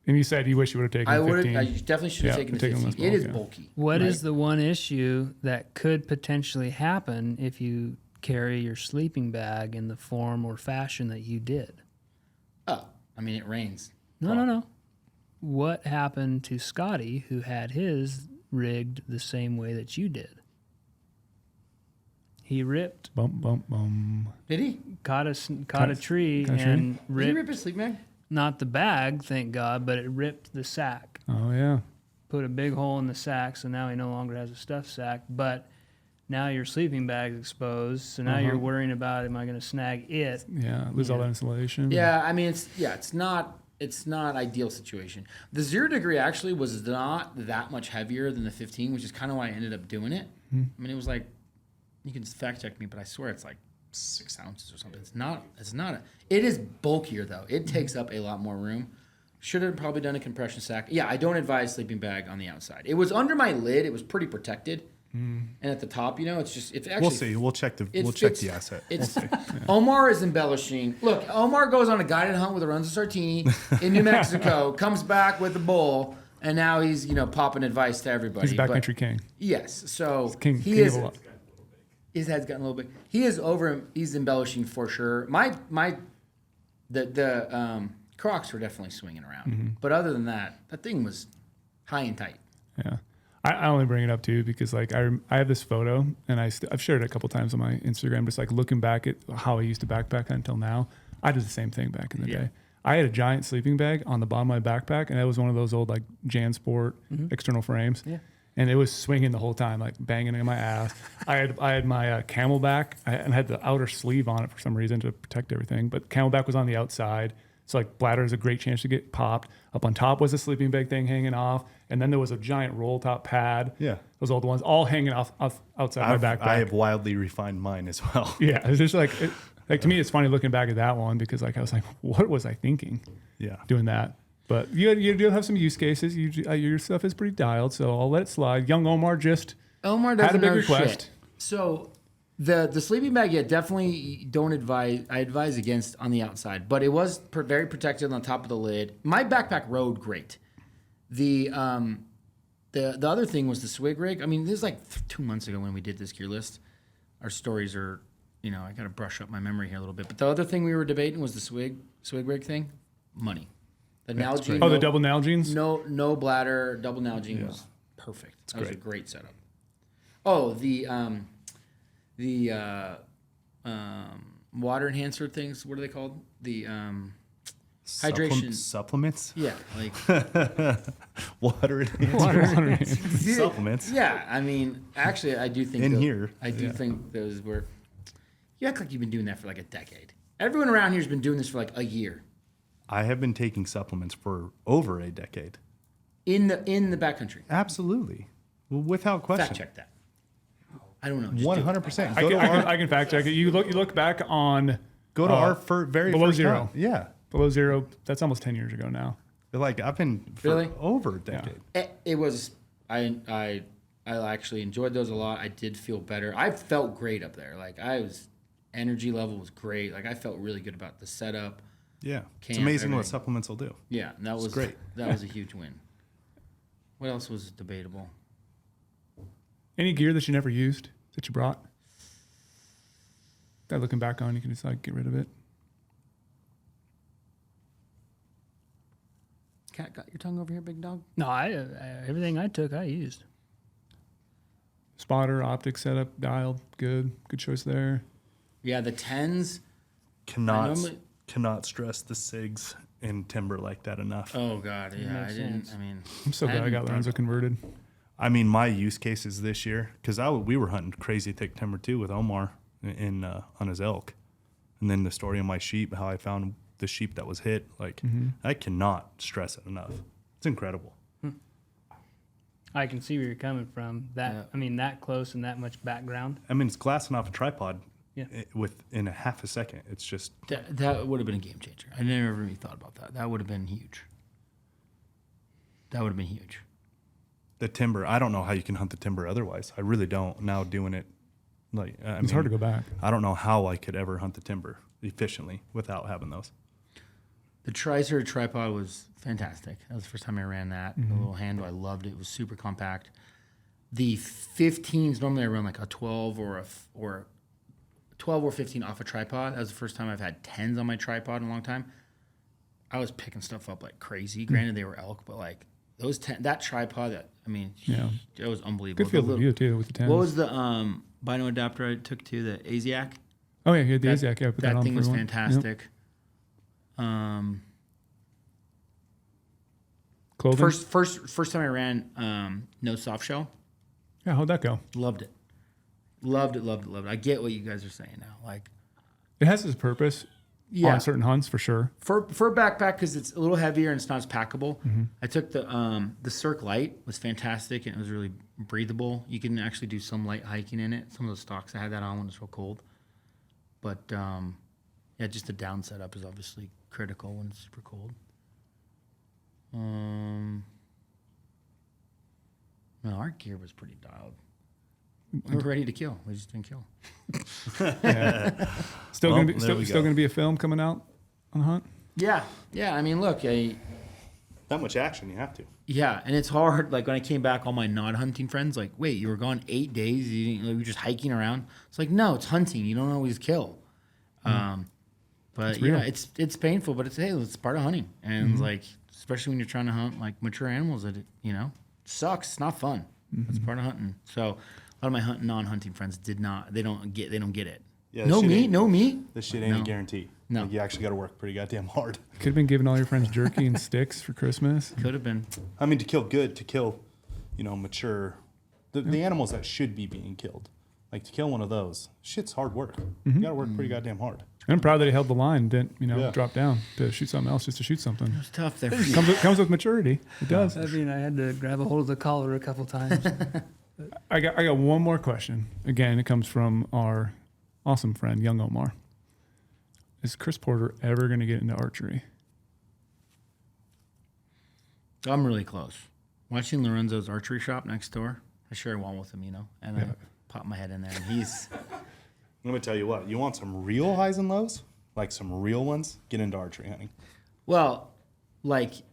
And you said you wish you would have taken the 15. I definitely should have taken the 15. It is bulky. What is the one issue that could potentially happen if you carry your sleeping bag in the form or fashion that you did? Oh, I mean, it rains. No. What happened to Scotty, who had his rigged the same way that you did? He ripped. Bum. Did he? Caught a tree and ripped. Did he rip his sleeping bag? Not the bag, thank God, but it ripped the sack. Oh, yeah. Put a big hole in the sack, so now he no longer has a stuffed sack. But now your sleeping bag's exposed, so now you're worrying about, am I going to snag it? Yeah, lose all that insulation. Yeah, I mean, it's not ideal situation. The 0 degree actually was not that much heavier than the 15, which is kind of why I ended up doing it. I mean, it was like, you can fact check me, but I swear it's like 6 ounces or something. It is bulkier though. It takes up a lot more room. Should have probably done a compression sack. Yeah, I don't advise sleeping bag on the outside. It was under my lid. It was pretty protected. And at the top, it's actually. We'll see. We'll check the asset. We'll see. Omar is embellishing. Look, Omar goes on a guided hunt with a Lorenzo Sartini in New Mexico, comes back with a bull, and now he's popping advice to everybody. He's a backcountry king. Yes, so King is. of a lot. His head's gotten a little bit. He's embellishing for sure. The Crocs were definitely swinging around, but other than that thing was high and tight. Yeah. I only bring it up too because I have this photo and I've shared it a couple times on my Instagram, just like looking back at how I used to backpack until now. I did the same thing back in the day. I had a giant sleeping bag on the bottom of my backpack, and that was one of those old like JanSport external frames. Yeah. And it was swinging the whole time, like banging in my ass. I had my Camelback and had the outer sleeve on it for some reason to protect everything. But Camelback was on the outside. So like bladder has a great chance to get popped. Up on top was a sleeping bag thing hanging off. And then there was a giant roll top pad. Yeah. Those old ones all hanging off outside my backpack. I have wildly refined mine as well. Yeah. It's just like to me, it's funny looking back at that one because I was like, what was I thinking? Yeah. Doing that. But you do have some use cases. Your stuff is pretty dialed, so I'll let it slide. Young Omar just Omar had a doesn't big know request. shit. So the sleeping bag, definitely don't advise. I advise against on the outside, but it was very protected on top of the lid. My backpack rode great. The other thing was the swig rig. I mean, this is like 2 months ago when we did this gear list. Our stories are, I got to brush up my memory here a little bit. But the other thing we were debating was the swig rig thing. Money. The Nalgene. Oh, the double Nalgenes? No bladder, double Nalgene was perfect. That was a great setup. Oh, the water enhancer things. What are they called? The hydration supplements. Yeah, like Water enhancers. Yeah, Supplements. Yeah, I mean, actually, I do think I do think those were. You act like you've been doing that for like a decade. Everyone around here has been doing this for like a year. I have been taking supplements for over a decade. In the backcountry. Absolutely, without question. Fact check that. I don't know. 100%. I can fact check it. You look back on Go to our very below first zero. hunt. Yeah, below zero. That's almost 10 years ago now. like I've been for Really? over a decade. It was. I actually enjoyed those a lot. I did feel better. I felt great up there. Like energy level was great. Like I felt really good about the setup. Yeah, it's Camp, amazing what everything. supplements will do. Yeah, and that was great. That was a huge win. What else was debatable? Any gear that you never used that you brought? That looking back on, you can just like get rid of it. Cat got your tongue over here, big dog? No, everything I took, I used. Spotter, optic setup, dialed, good choice there. Yeah, the 10s. Cannot stress the SIGs in timber like that enough. Oh God, yeah, makes I didn't. sense. I mean, I'm so glad I got Lorenzo converted. I mean, my use cases this year, because we were hunting crazy thick timber too with Omar on his elk, and then the story of my sheep, how I found the sheep that was hit. Like I cannot stress it enough. It's incredible. I can see where you're coming from. I mean, that close and that much background. I mean, it's glassing off a tripod. Yeah. Within a half a second, it's just that would have been a game changer. I never really thought about that. That would have been huge. That would have been huge. the timber. I don't know how you can hunt the timber otherwise. I really don't. Now doing it, like It's hard to go back. I don't know how I could ever hunt the timber efficiently without having those. The Tricer tripod was fantastic. That was the first time I ran that. The little handle, I loved it. It was super compact. The 15s, normally I run like a 12 or 12 or 15 off a tripod. That was the first time I've had 10s on my tripod in a long time. I was picking stuff up like crazy. Granted, they were elk, but like those 10, that tripod, Yeah. it was unbelievable. Good field of view too with the 10s. What was the bino adapter I took to, the ASIAC? Oh yeah, you had the ASIAC. Yeah, I put that That on thing for was one. fantastic. Clothing. First time I ran no soft shell. Yeah, how'd that go? Loved it. Loved it. I get what you guys are saying now. Like, It has its purpose yeah, on certain hunts for sure. for a backpack because it's a little heavier and it's not as packable. I took the Cirque Light, was fantastic, and it was really breathable. You can actually do some light hiking in it. Some of those stocks I had that on when it's real cold. But yeah, just the down setup is obviously critical when it's super cold. No, our gear was pretty dialed. We were ready to kill. We just didn't kill. Still Well, gonna be there we still go. gonna be a film coming out on the hunt. Yeah. I mean, look, That much action, you have to. yeah, and it's hard. Like when I came back, all my non-hunting friends like, "Wait, you were gone 8 days? You didn't, like, you were just hiking around?" It's like, no, it's hunting. You don't always kill. But real. yeah, it's painful, but it's part of hunting, and like especially when you're trying to hunt like mature animals, that sucks. It's not fun. It's part of hunting. So a lot of my non-hunting friends they don't get it. Yeah, no this shit meat, ain't- no meat. This shit ain't No. a guarantee. No. Like, you actually got to work pretty goddamn hard. Could have been giving all your friends jerky and sticks for Christmas. Could have been. I mean, to kill, mature, the animals that should be being killed. Like to kill one of those, shit's hard work. You got to work pretty goddamn hard. And I'm proud that he held the line, didn't Yeah. drop down to shoot something else just to shoot something. It's tough there. Comes with maturity. It does. I mean, I had to grab a hold of the collar a couple times. I got one more question. Again, it comes from our awesome friend, Young Omar. Is Chris Porter ever going to get into archery? I'm really close. Watching Lorenzo's archery shop next door, I share one with him, and I pop my head in there, and he's. Let me tell you what. You want some real highs and lows, like some real ones? Get into archery hunting. Well, it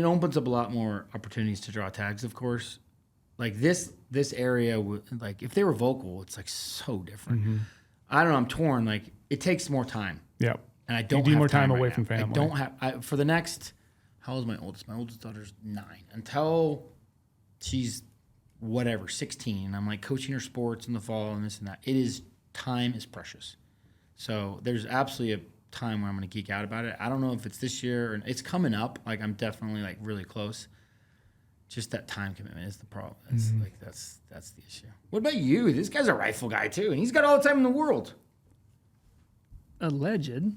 opens up a lot more opportunities to draw tags, of course. Like this area, like if they were vocal, it's like so different. Mm-hmm. I don't know. I'm torn. Like it takes more time. Yeah. And I don't need have more time right away now. from family. I don't have for the next. How old is my oldest? My oldest daughter's 9. Until she's 16, I'm like coaching her sports in the fall and this and that. Time is precious. So there's absolutely a time where I'm going to geek out about it. I don't know if it's this year or it's coming up. Like I'm definitely like really close. Just that time commitment is the problem. That's that's the issue. What about you? This guy's a rifle guy too, and he's got all the time in the world. Alleged.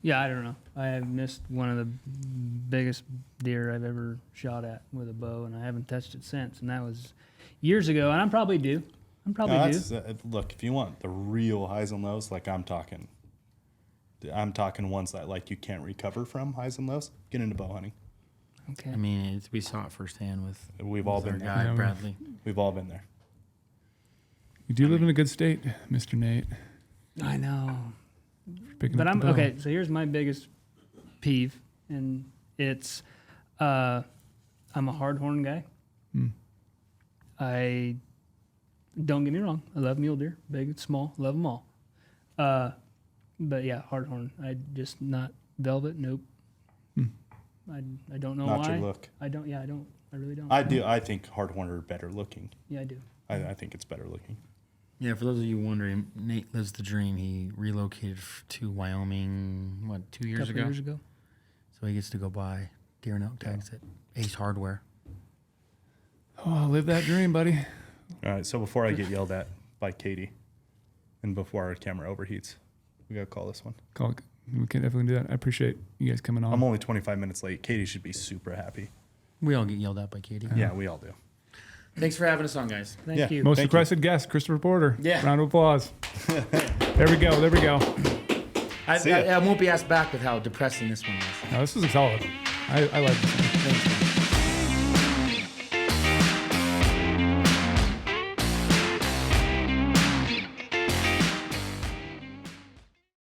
Yeah, I don't know. I have missed one of the biggest deer I've ever shot at with a bow, and I haven't touched it since. And that was years ago, and I'm probably due. Look, if you want the real highs and lows, like I'm talking ones that like you can't recover from highs and lows. Get into bow hunting. Okay. I mean, we saw it firsthand with We've all our been there. guy Yeah, Bradley. We've all been there. You do live in a good state, Mr. Nate. I know. Picking But up I'm the bow. okay. So here's my biggest peeve, and it's I'm a hardhorn guy. I don't get me wrong. I love mule deer, big and small, love them all. But yeah, hardhorn. I just not velvet. Nope. I don't know Not why. your look. I don't. Yeah, I don't. I really don't. I do. I think hardhorn are better looking. Yeah, I do. I think it's better looking. Yeah, for those of you wondering, Nate lives the dream. He relocated to Wyoming, 2 years Couple ago? years ago. So he gets to go buy deer and elk tags at Ace Hardware. Oh, live that dream, buddy. All right. So before I get yelled at by Katie, and before our camera overheats, we gotta call this one. We can definitely do that. I appreciate you guys coming on. I'm only 25 minutes late. Katie should be super happy. We all get yelled at by Katie. Yeah, we all do. Thanks for having us on, guys. Thank Yeah. you. Most Thank you. requested guest, Christopher Porter. Yeah. Round of applause. There we go. I won't be asked back with how depressing this one was. No, this was solid. I like this one. Thanks, man.